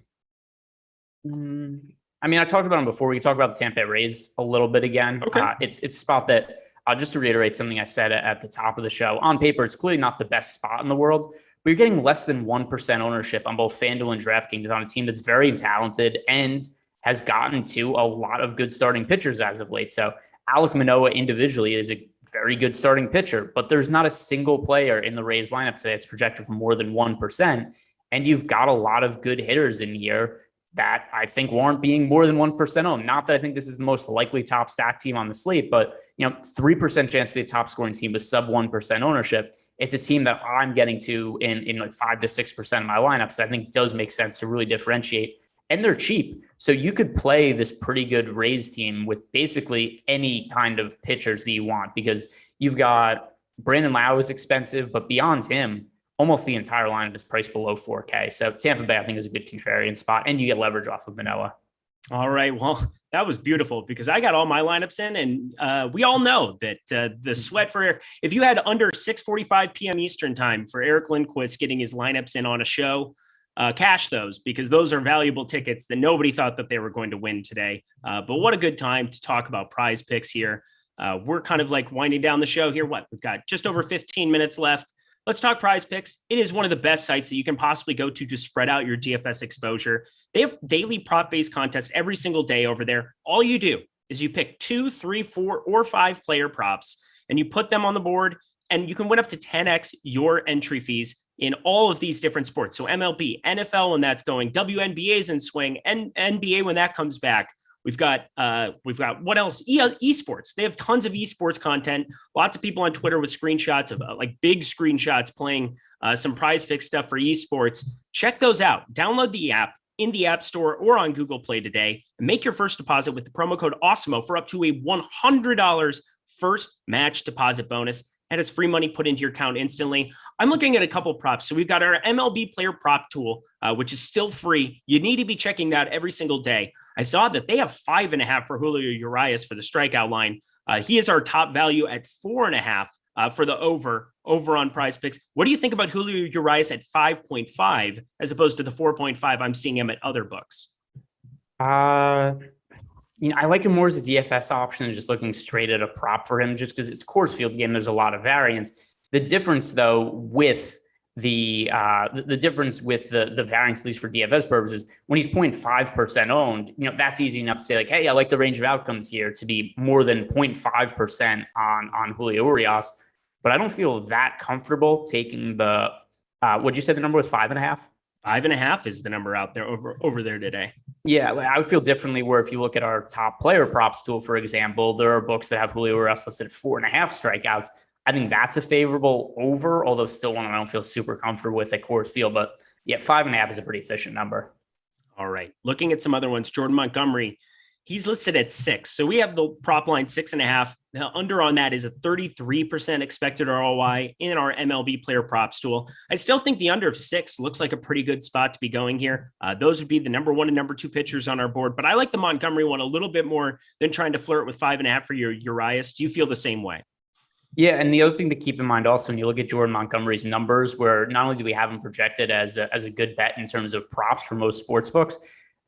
I talked about them before. We can talk about the Tampa Bay Rays a little bit again. Okay. It's a spot that, just to reiterate something I said at the top of the show, on paper, it's clearly not the best spot in the world, but you're getting less than 1% ownership on both FanDuel and DraftKings on a team that's very talented and has gotten to a lot of good starting pitchers as of late. So Alek Manoah individually is a very good starting pitcher, but there's not a single player in the Rays lineup today that's projected for more than 1%. And you've got a lot of good hitters in here that I think warrant being more than 1% owned. Not that I think this is the most likely top stack team on the slate, but 3% chance to be a top scoring team with sub 1% ownership. It's a team that I'm getting to in like 5 to 6% of my lineups that I think does make sense to really differentiate. And they're cheap. So you could play this pretty good Rays team with basically any kind of pitchers that you want, because you've got Brandon Lau is expensive, but beyond him, almost the entire lineup is priced below 4K. So Tampa Bay, I think, is a good contrarian spot, and you get leverage off of Manoah. All right. Well, that was beautiful because I got all my lineups in, and we all know that the sweat for Eric, if you had under 6:45 p.m. Eastern time for Eric Lindquist getting his lineups in on a show, cash those, because those are valuable tickets that nobody thought that they were going to win today. But what a good time to talk about prize picks here. We're kind of like winding down the show here. We've got just over 15 minutes left. Let's talk prize picks. It is one of the best sites that you can possibly go to spread out your DFS exposure. They have daily prop-based contests every single day over there. All you do is you pick 2, 3, 4, or 5 player props, and you put them on the board, and you can win up to 10x your entry fees in all of these different sports. So MLB, NFL when that's going, WNBA's in swing, and NBA when that comes back. We've got what else? Esports. They have tons of esports content. Lots of people on Twitter with screenshots of like big screenshots playing some prize pick stuff for esports. Check those out. Download the app in the App Store or on Google Play today and make your first deposit with the promo code Awesemo for up to a $100 first match deposit bonus. That is free money put into your account instantly. I'm looking at a couple props. So we've got our MLB player prop tool, which is still free. You need to be checking that every single day. I saw that they have 5.5 for Julio Urias for the strikeout line. He is our top value at 4.5 for the over on prize picks. What do you think about Julio Urias at 5.5 as opposed to the 4.5 I'm seeing him at other books? I like him more as a DFS option than just looking straight at a prop for him, just because it's a Coors Field game. There's a lot of variance. The difference, though, with the variance, at least for DFS purposes, when he's 0.5% owned, that's easy enough to say like, hey, I like the range of outcomes here to be more than 0.5% on Julio Urias. But I don't feel that comfortable taking the, what'd you say the number was, 5.5? 5.5 is the number out there over there today. Yeah, I would feel differently where if you look at our top player props tool, for example, there are books that have Julio Urias listed at 4.5 strikeouts. I think that's a favorable over, although still one I don't feel super comfortable with at Coors Field. But yeah, 5.5 is a pretty efficient number. All right. Looking at some other ones, Jordan Montgomery, He's listed at 6. So we have the prop line 6.5. Now, under on that is a 33% expected ROI in our MLB player props tool. I still think the under of 6 looks like a pretty good spot to be going here. Those would be the number 1 and number 2 pitchers on our board, but I like the Montgomery one a little bit more than trying to flirt with 5.5 for your Urias. Do you feel the same way? Yeah, and the other thing to keep in mind also, when you look at Jordan Montgomery's numbers, where not only do we have him projected as a good bet in terms of props for most sports books,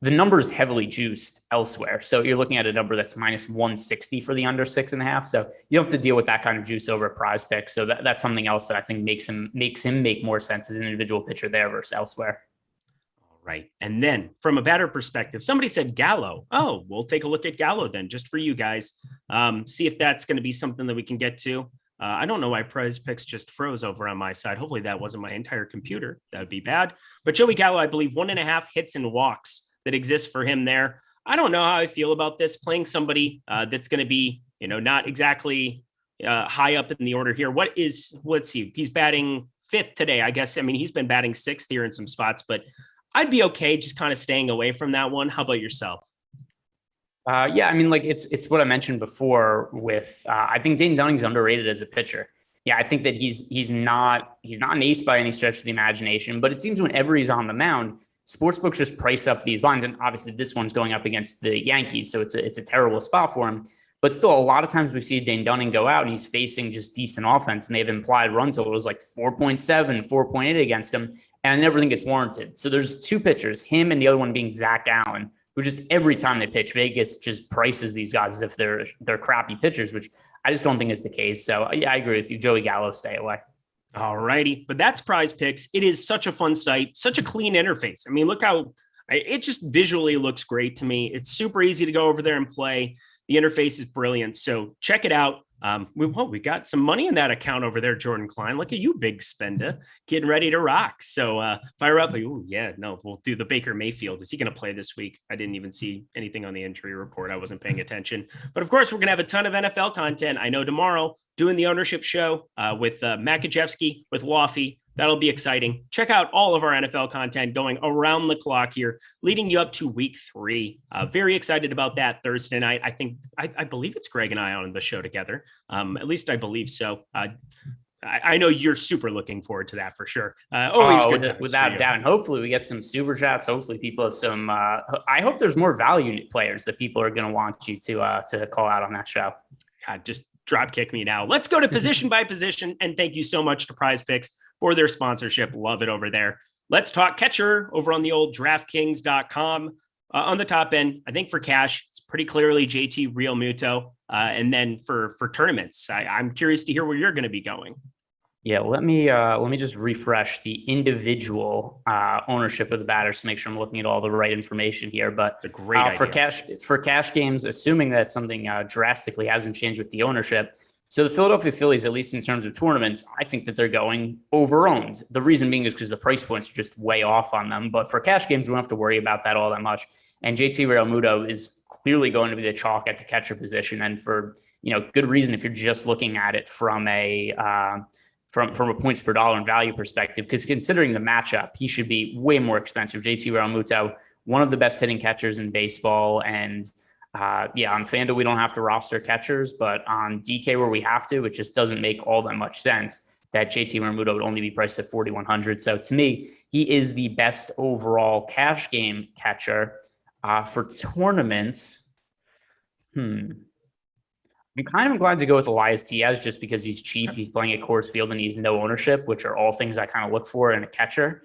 the number is heavily juiced elsewhere. So you're looking at a number that's minus 160 for the under 6.5. So you don't have to deal with that kind of juice over at Prize Picks. So that's something else that I think makes him make more sense as an individual pitcher there versus elsewhere. All right. And then from a batter perspective, somebody said Gallo. Oh, we'll take a look at Gallo then, just for you guys. See if that's going to be something that we can get to. I don't know why Prize Picks just froze over on my side. Hopefully that wasn't my entire computer. That would be bad. But Joey Gallo, I believe 1.5 hits and walks that exists for him there. I don't know how I feel about this, playing somebody that's going to be, not exactly high up in the order here. Let's see, he's batting 5th today, I guess. I mean, he's been batting 6th here in some spots, but I'd be okay just kind of staying away from that one. How about yourself? Yeah, I mean, like it's what I mentioned before with, I think Dane Dunning's underrated as a pitcher. Yeah, I think that he's not an ace by any stretch of the imagination, but it seems whenever he's on the mound, sportsbooks just price up these lines, and obviously this one's going up against the Yankees, so it's a terrible spot for him. But still, a lot of times we see Dane Dunning go out and he's facing just decent offense, and they have implied run totals like 4.7, 4.8 against him, and I never think it's warranted. So there's 2 pitchers, him and the other one being Zach Allen, who just every time they pitch, Vegas just prices these guys as if they're crappy pitchers, which I just don't think is the case. So yeah, I agree with you. Joey Gallo, stay away. All righty. But that's Prize Picks. It is such a fun site, such a clean interface. I mean, look how it just visually looks great to me. It's super easy to go over there and play. The interface is brilliant. So check it out. We got some money in that account over there, Jordan Klein. Look at you, big spender, getting ready to rock. So fire up. Ooh, yeah, no, we'll do the Baker Mayfield. Is he going to play this week? I didn't even see anything on the injury report. I wasn't paying attention. But of course, we're going to have a ton of NFL content. I know tomorrow doing the ownership show with Matt Kajewski, with Laffy. That'll be exciting. Check out all of our NFL content going around the clock here, leading you up to week 3. Very excited about that Thursday night. I believe it's Greg and I on the show together. At least I believe so. I know you're super looking forward to that for sure. Always good without doubt. And hopefully we get some super chats. Hopefully people have some. I hope there's more value players that people are going to want you to call out on that show. God, just drop kick me now. Let's go to position by position. And thank you so much to Prize Picks for their sponsorship. Love it over there. Let's talk catcher over on the old DraftKings.com. On the top end, I think for cash, it's pretty clearly JT Realmuto. And then for tournaments, I'm curious to hear where you're going to be going. Yeah, let me just refresh the individual ownership of the batters to make sure I'm looking at all the right information here. But it's a great idea. For cash games, assuming that something drastically hasn't changed with the ownership. So the Philadelphia Phillies, at least in terms of tournaments, I think that they're going over-owned. The reason being is because the price points are just way off on them. But for cash games, we don't have to worry about that all that much. And JT Realmuto is clearly going to be the chalk at the catcher position, and for good reason if you're just looking at it from a from a points per dollar and value perspective. Because considering the matchup, he should be way more expensive. JT Realmuto, one of the best hitting catchers in baseball, and on FanDuel, we don't have to roster catchers, but on DK where we have to, it just doesn't make all that much sense that JT Realmuto would only be priced at 4,100. So to me, he is the best overall cash game catcher. For tournaments, I'm kind of glad to go with Elias Diaz just because he's cheap. He's playing at Coors Field and he's no ownership, which are all things I kind of look for in a catcher.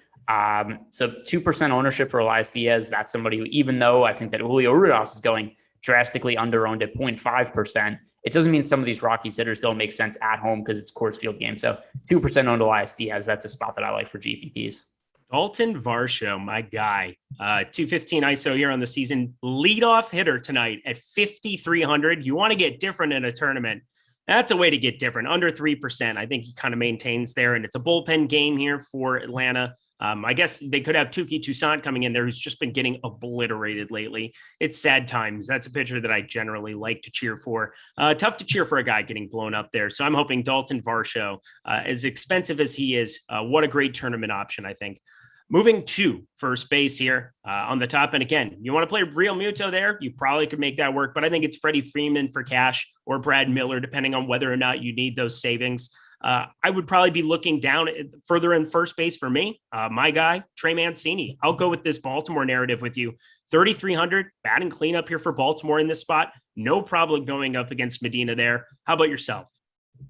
So 2% ownership for Elias Diaz. That's somebody who, even though I think that Julio Urias is going drastically under-owned at 0.5%, it doesn't mean some of these Rockies hitters don't make sense at home because it's Coors Field game. So 2% owned Elias Diaz. That's a spot that I like for GPPs. Dalton Varsho, my guy, 215 ISO here on the season, leadoff hitter tonight at 5,300. You want to get different in a tournament. That's a way to get different, under 3%. I think he kind of maintains there, and it's a bullpen game here for Atlanta. I guess they could have Tuki Toussaint coming in there, who's just been getting obliterated lately. It's sad times. That's a pitcher that I generally like to cheer for. Tough to cheer for a guy getting blown up there. So I'm hoping Dalton Varsho, as expensive as he is, what a great tournament option, I think. Moving to first base here on the top. And again, you want to play Real Muto there, you probably could make that work, but I think it's Freddie Freeman for cash or Brad Miller, depending on whether or not you need those savings. I would probably be looking down further in first base for me. My guy, Trey Mancini. I'll go with this Baltimore narrative with you. 3,300 batting cleanup here for Baltimore in this spot. No problem going up against Medina there. How about yourself?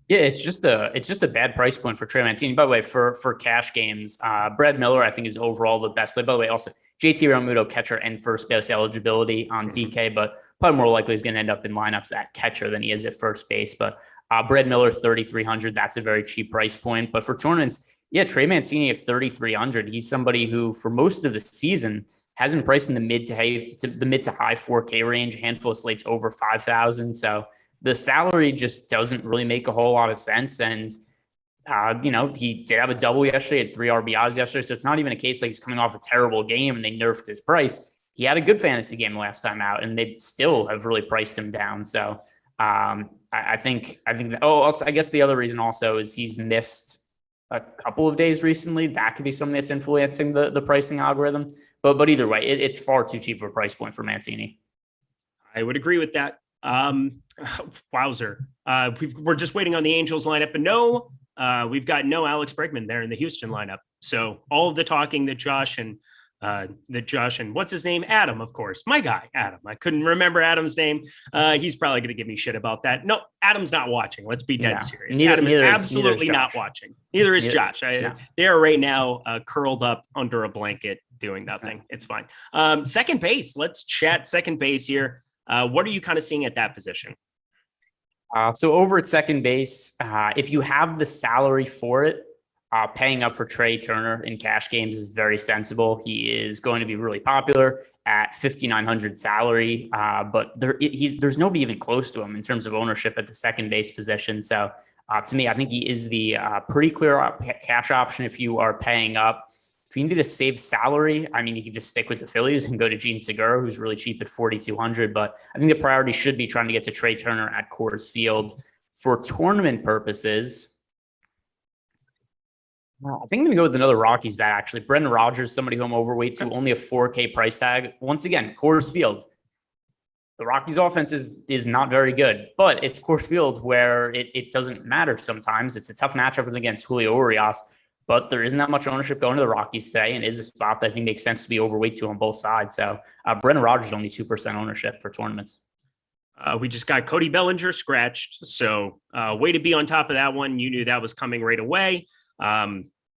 Yeah, it's just a bad price point for Trey Mancini. By the way, for cash games, Brad Miller, I think, is overall the best play. By the way, also JT Realmuto, catcher and first base eligibility on DK, but probably more likely he's going to end up in lineups at catcher than he is at first base. But Brad Miller, 3,300, that's a very cheap price point. But for tournaments, yeah, Trey Mancini at 3,300, he's somebody who for most of the season has been priced in the mid to high 4K range, a handful of slates over 5,000. So the salary just doesn't really make a whole lot of sense. And, he did have a double yesterday, had 3 RBIs yesterday. So it's not even a case like he's coming off a terrible game and they nerfed his price. He had a good fantasy game last time out and they still have really priced him down. So I think that, also, I guess the other reason also is he's missed a couple of days recently. That could be something that's influencing the pricing algorithm. But either way, it's far too cheap of a price point for Mancini. I would agree with that. Wowzer. We're just waiting on the Angels lineup, but we've got no Alex Bregman there in the Houston lineup. So all of the talking that Josh and what's his name? Adam, of course, my guy, Adam. I couldn't remember Adam's name. He's probably going to give me shit about that. No, Adam's not watching. Let's be dead serious. Adam is absolutely not watching. Neither is Josh. They are right now curled up under a blanket doing nothing. It's fine. Second base. Let's chat second base here. What are you kind of seeing at that position? So over at second base, if you have the salary for it, paying up for Trey Turner in cash games is very sensible. He is going to be really popular at 5,900 salary, but there's nobody even close to him in terms of ownership at the second base position. So to me, I think he is the pretty clear cash option if you are paying up. If you need to save salary, I mean, you can just stick with the Phillies and go to Gene Segura, who's really cheap at 4,200. But I think the priority should be trying to get to Trey Turner at Coors Field. For tournament purposes, I think I'm going to go with another Rockies bat, actually. Brendan Rodgers, somebody who I'm overweight to, only a 4K price tag. Once again, Coors Field. The Rockies offense is not very good, but it's Coors Field where it doesn't matter sometimes. It's a tough matchup against Julio Urias, but there isn't that much ownership going to the Rockies today, and is a spot that I think makes sense to be overweight to on both sides. So Brendan Rodgers only 2% ownership for tournaments. We just got Cody Bellinger scratched, so way to be on top of that one. You knew that was coming right away. Yeah,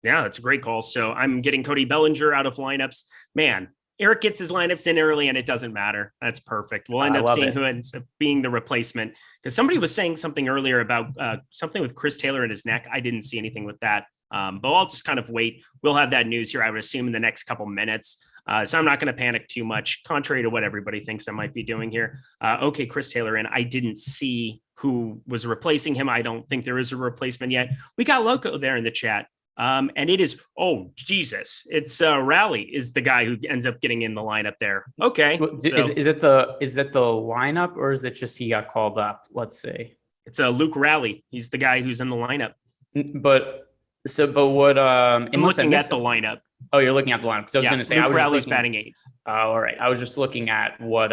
that's a great call. So I'm getting Cody Bellinger out of lineups. Man, Eric gets his lineups in early and it doesn't matter. That's perfect. We'll end up seeing who ends up being the replacement, because somebody was saying something earlier about something with Chris Taylor in his neck. I didn't see anything with that. But I'll just kind of wait. We'll have that news here, I would assume, in the next couple minutes. So I'm not going to panic too much, contrary to what everybody thinks I might be doing here. Okay, Chris Taylor in. I didn't see who was replacing him. I don't think there is a replacement yet. We got Loco there in the chat. And it is, oh, Jesus. It's Rally is the guy who ends up getting in the lineup there. Okay. Is it the lineup, or is it just he got called up? Let's see. It's Luke Rally. He's the guy who's in the lineup. But what? I'm looking at the lineup. Oh, you're looking at the lineup. So I was going to say, Luke Rally's batting 8th. All right. I was just looking at what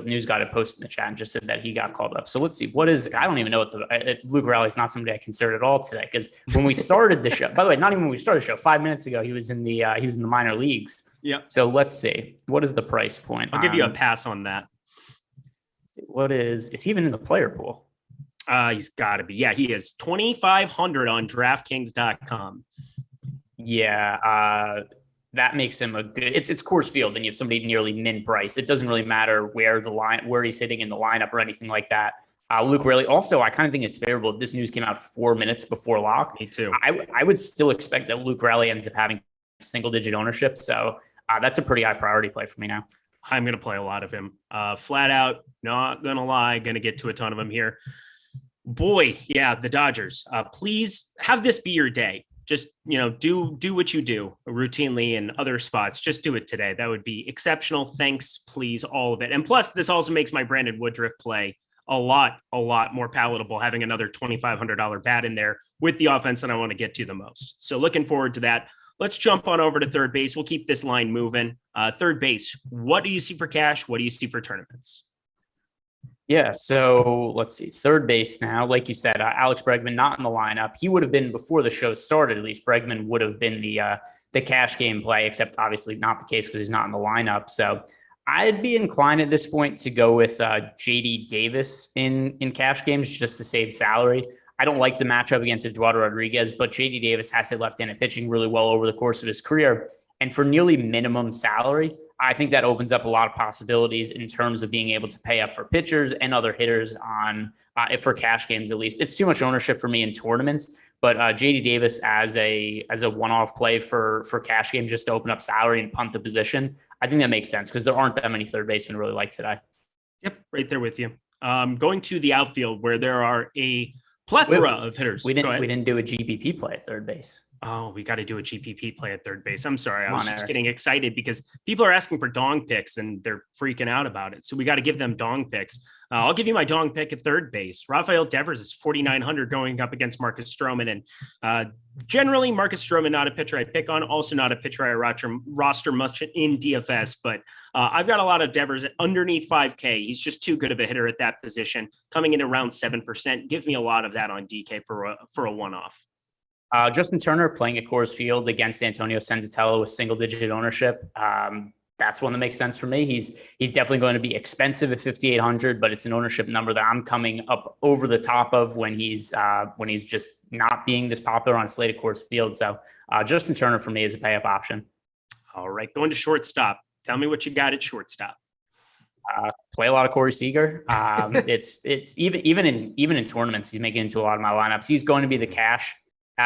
News Guy had posted in the chat and just said that he got called up. So let's see. I don't even know what Luke Rally's not somebody I considered at all today, because when we started the show, by the way, not even when we started the show, 5 minutes ago, he was in the minor leagues. Yeah. So let's see. What is the price point? I'll give you a pass on that. It's even in the player pool. He's got to be. Yeah, he is 2,500 on DraftKings.com. Yeah, that makes him a good. It's Coors Field, and you have somebody nearly min price. It doesn't really matter where he's hitting in the lineup or anything like that. Luke Raley. Also, I kind of think it's favorable. This news came out 4 minutes before lock. Me too. I would still expect that Luke Raley ends up having single-digit ownership. So that's a pretty high priority play for me now. I'm going to play a lot of him. Flat out, not going to lie. Going to get to a ton of them here. Boy, yeah, the Dodgers. Please have this be your day. Just, do what you do routinely in other spots. Just do it today. That would be exceptional. Thanks, please, all of it. And plus, this also makes my Brandon Woodruff play a lot more palatable, having another $2,500 bat in there with the offense that I want to get to the most. So looking forward to that. let's jump on over to third base. We'll keep this line moving. Third base, what do you see for cash? What do you see for tournaments? Yeah, so let's see. Third base now, like you said, Alex Bregman not in the lineup. He would have been before the show started. At least Bregman would have been the cash game play, except obviously not the case because he's not in the lineup. So I'd be inclined at this point to go with JD Davis in cash games just to save salary. I don't like the matchup against Eduardo Rodriguez, but JD Davis has hit left-handed pitching really well over the course of his career. And for nearly minimum salary, I think that opens up a lot of possibilities in terms of being able to pay up for pitchers and other hitters on for cash games. At least it's too much ownership for me in tournaments, but JD Davis as a one-off play for cash games just to open up salary and punt the position, I think that makes sense because there aren't that many third basemen really like today. Yep, right there with you. Going to the outfield where there are a plethora of hitters. We didn't do a GPP play at third base. Oh, we got to do a GPP play at third base. I'm sorry. I was just getting excited because people are asking for dong picks and they're freaking out about it. So we got to give them dong picks. I'll give you my dong pick at third base. Rafael Devers is 4,900 going up against Marcus Stroman. And generally, Marcus Stroman, not a pitcher I pick on, also not a pitcher I roster much in DFS. But I've got a lot of Devers underneath 5K. He's just too good of a hitter at that position. Coming in around 7%. Give me a lot of that on DK for a one-off. Justin Turner playing at Coors Field against Antonio Senzatello with single-digit ownership. That's one that makes sense for me. He's definitely going to be expensive at 5,800, but it's an ownership number that I'm coming up over the top of when he's just not being this popular on a slate at Coors Field. So Justin Turner for me is a pay-up option. All right, going to shortstop. Tell me what you got at shortstop. Play a lot of Corey Seager. It's even in tournaments, he's making into a lot of my lineups. He's going to be the cash.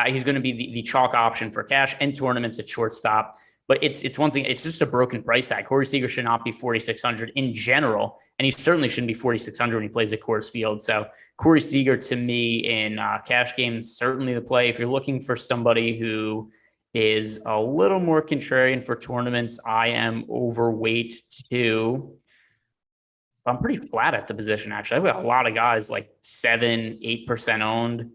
He's going to be the chalk option for cash and tournaments at shortstop. But it's one thing. It's just a broken price tag. Corey Seager should not be 4,600 in general, and he certainly shouldn't be 4,600 when he plays at Coors Field. So Corey Seager to me in cash games certainly the play. If you're looking for somebody who is a little more contrarian for tournaments, I am overweight too. I'm pretty flat at the position actually. I've got a lot of guys like 7-8% owned.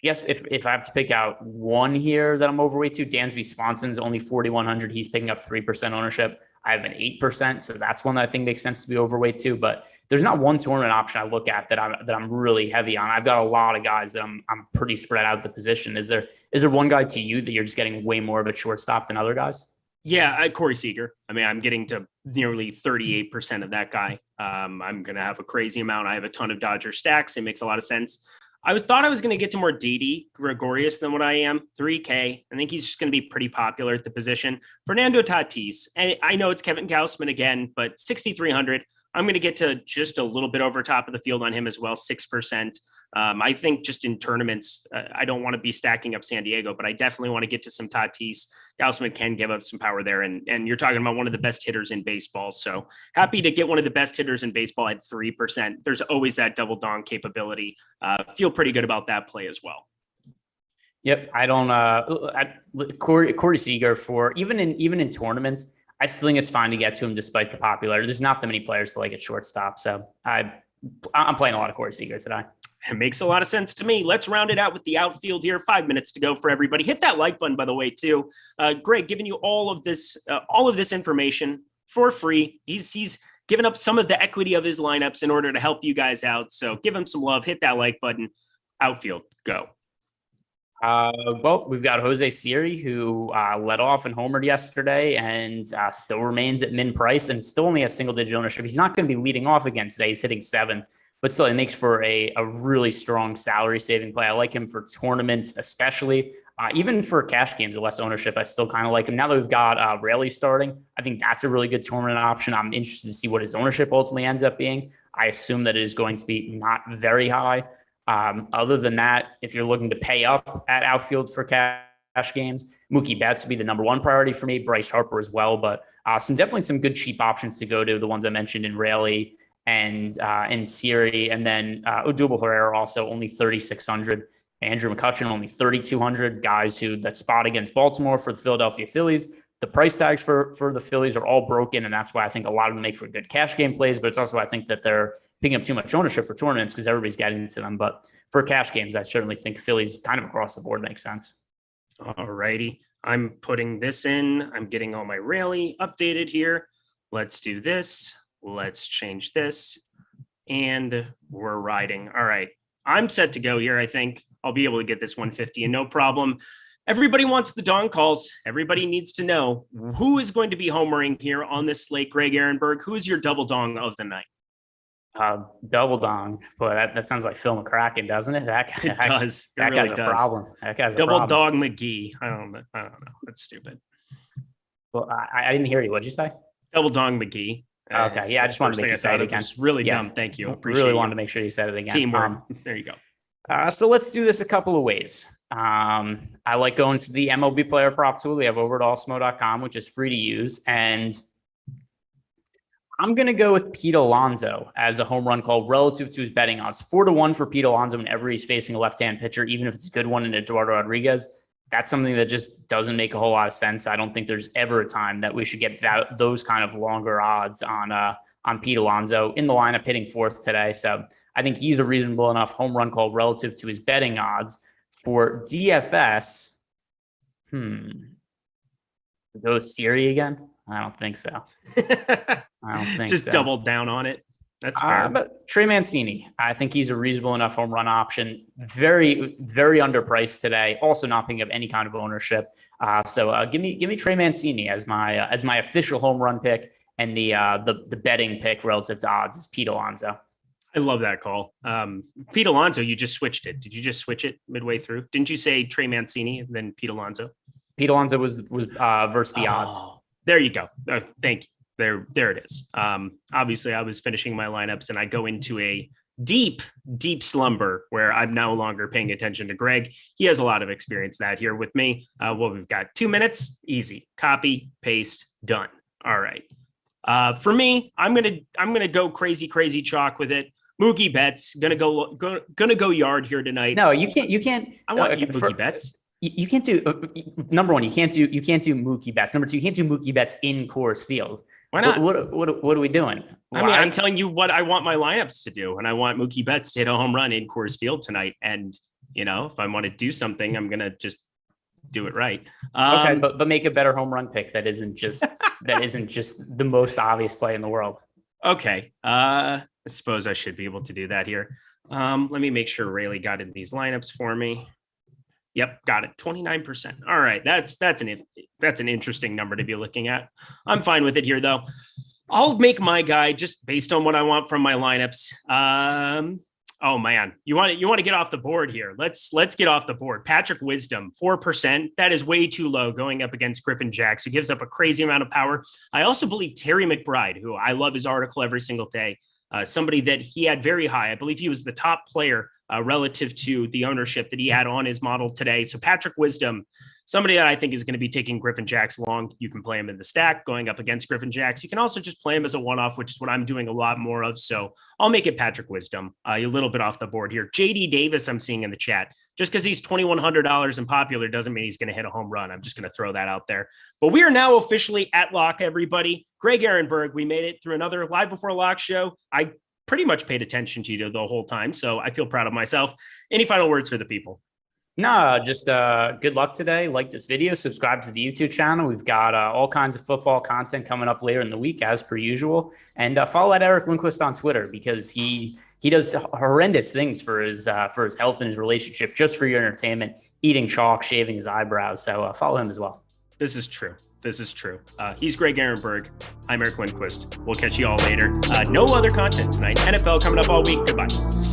Yes, if I have to pick out one here that I'm overweight to, Dansby Swanson's only 4,100. He's picking up 3% ownership. I have an 8%, so that's one that I think makes sense to be overweight to. But there's not one tournament option I look at that I'm really heavy on. I've got a lot of guys that I'm pretty spread out the position. Is there one guy to you that you're just getting way more of a shortstop than other guys? Yeah, Corey Seager. I mean, I'm getting to nearly 38% of that guy. I'm going to have a crazy amount. I have a ton of Dodger stacks. It makes a lot of sense. Thought I was going to get to more Didi Gregorius than what I am. 3K. I think he's just going to be pretty popular at the position. Fernando Tatis. And I know it's Kevin Gausman again, but 6,300. I'm going to get to just a little bit over top of the field on him as well. 6%. I think just in tournaments, I don't want to be stacking up San Diego, but I definitely want to get to some Tatis. Gausman can give up some power there. And you're talking about one of the best hitters in baseball. So happy to get one of the best hitters in baseball at 3%. There's always that double dong capability. Feel pretty good about that play as well. Yep. I don't, Corey Seager for even in tournaments, I still think it's fine to get to him despite the popularity. There's not that many players to like at shortstop. So I'm playing a lot of Corey Seager today. It makes a lot of sense to me. Let's round it out with the outfield here. 5 minutes to go for everybody. Hit that like button, by the way, too. Greg, giving you all of this information for free. He's given up some of the equity of his lineups in order to help you guys out. So give him some love. Hit that like button. Outfield, go. Well, we've got Jose Siri, who led off and homered yesterday and still remains at min price and still only has single-digit ownership. He's not going to be leading off again today. He's hitting 7th. But still, it makes for a really strong salary saving play. I like him for tournaments, especially even for cash games with less ownership. I still kind of like him. Now that we've got Raleigh starting, I think that's a really good tournament option. I'm interested to see what his ownership ultimately ends up being. I assume that it is going to be not very high. Other than that, if you're looking to pay up at outfield for cash games, Mookie Betts would be the number one priority for me. Bryce Harper as well, but definitely some good cheap options to go to. The ones I mentioned in Raleigh and Siri, and then Odubel Herrera also only 3,600. Andrew McCutchen only 3,200. Guys who that spot against Baltimore for the Philadelphia Phillies. The price tags for the Phillies are all broken, and that's why I think a lot of them make for good cash game plays. But it's also I think that they're picking up too much ownership for tournaments because everybody's getting into them. But for cash games, I certainly think Phillies kind of across the board makes sense. All righty. I'm putting this in. I'm getting all my Rayleigh updated here. Let's do this. Let's change this. And we're riding. All right. I'm set to go here. I think I'll be able to get this 150 and no problem. Everybody wants the dong calls. Everybody needs to know who is going to be homering here on this slate. Greg Ehrenberg, who is your double dong of the night? Double dong. Boy, that sounds like Phil McCracken, doesn't it? That does. That really guy's does. a problem. That guy's double a problem. dog McGee. I don't know. That's stupid. Well, I didn't hear you. What'd you say? Double dong McGee. Okay. Yeah, I just wanted to make you say it again. It's really Yeah. dumb. Thank you. Really wanted to make sure you said it again. Teamwork. There you go. So let's do this a couple of ways. I like going to the MLB player prop tool we have over at Awesemo.com, which is free to use. And I'm going to go with Pete Alonso as a home run call relative to his betting odds. 4-1 for Pete Alonso whenever he's facing a left-hand pitcher, even if it's a good one in Eduardo Rodriguez. That's something that just doesn't make a whole lot of sense. I don't think there's ever a time that we should get those kind of longer odds on Pete Alonso in the lineup hitting fourth today. So I think he's a reasonable enough home run call relative to his betting odds. For DFS, go Siri again? I don't think so. I don't think just so. double down on it. That's fair. But Trey Mancini, I think he's a reasonable enough home run option. Very, very underpriced today. Also not picking up any kind of ownership. So give me Trey Mancini as my official home run pick, and the betting pick relative to odds is Pete Alonso. I love that call. Pete Alonso, you just switched it. Did you just switch it midway through? Didn't you say Trey Mancini and then Pete Alonso? Pete Alonso was versus the odds. There you go. Thank you. There it is. Obviously, I was finishing my lineups and I go into a deep slumber where I'm no longer paying attention to Greg. He has a lot of experience that here with me. We've got 2 minutes. Easy. Copy, paste, done. All right. For me, I'm gonna go crazy chalk with it. Mookie Betts gonna go yard here tonight. No, you can't. I want Mookie Betts. You can't do number one. You can't do Mookie Betts. Number two, you can't do Mookie Betts in Coors Field. Why not? What are we doing? I mean, I'm telling you what I want my lineups to do, and I want Mookie Betts to hit a home run in Coors Field tonight. And if I want to do something, I'm gonna just do it right. Okay, but make a better home run pick that isn't just the most obvious play in the world. Okay, I suppose I should be able to do that here. Let me make sure Rayleigh got in these lineups for me. Yep, got it. 29%. All right, that's an interesting number to be looking at. I'm fine with it here though. I'll make my guy just based on what I want from my lineups. Oh man, you want to get off the board here. Let's get off the board. Patrick Wisdom, 4%. That is way too low going up against Griffin Jacks, who gives up a crazy amount of power. I also believe Terry McBride, who I love his article every single day, somebody that he had very high. I believe he was the top player relative to the ownership that he had on his model today. So Patrick Wisdom, somebody that I think is going to be taking Griffin Jacks long. You can play him in the stack going up against Griffin Jacks. You can also just play him as a one-off, which is what I'm doing a lot more of. So I'll make it Patrick Wisdom. A little bit off the board here. JD Davis, I'm seeing in the chat. Just because he's $2,100 and popular doesn't mean he's going to hit a home run. I'm just going to throw that out there. But we are now officially at lock, everybody. Greg Ehrenberg, we made it through another Live Before Lock show. I pretty much paid attention to you the whole time, so I feel proud of myself. Any final words for the people? No, just good luck today. Like this video, subscribe to the YouTube channel. We've got all kinds of football content coming up later in the week, as per usual. And follow at Eric Lindquist on Twitter, because he does horrendous things for his health and his relationship, just for your entertainment, eating chalk, shaving his eyebrows. So follow him as well. This is true. He's Greg Ehrenberg. I'm Eric Lindquist. We'll catch you all later. No other content tonight. NFL coming up all week. Goodbye.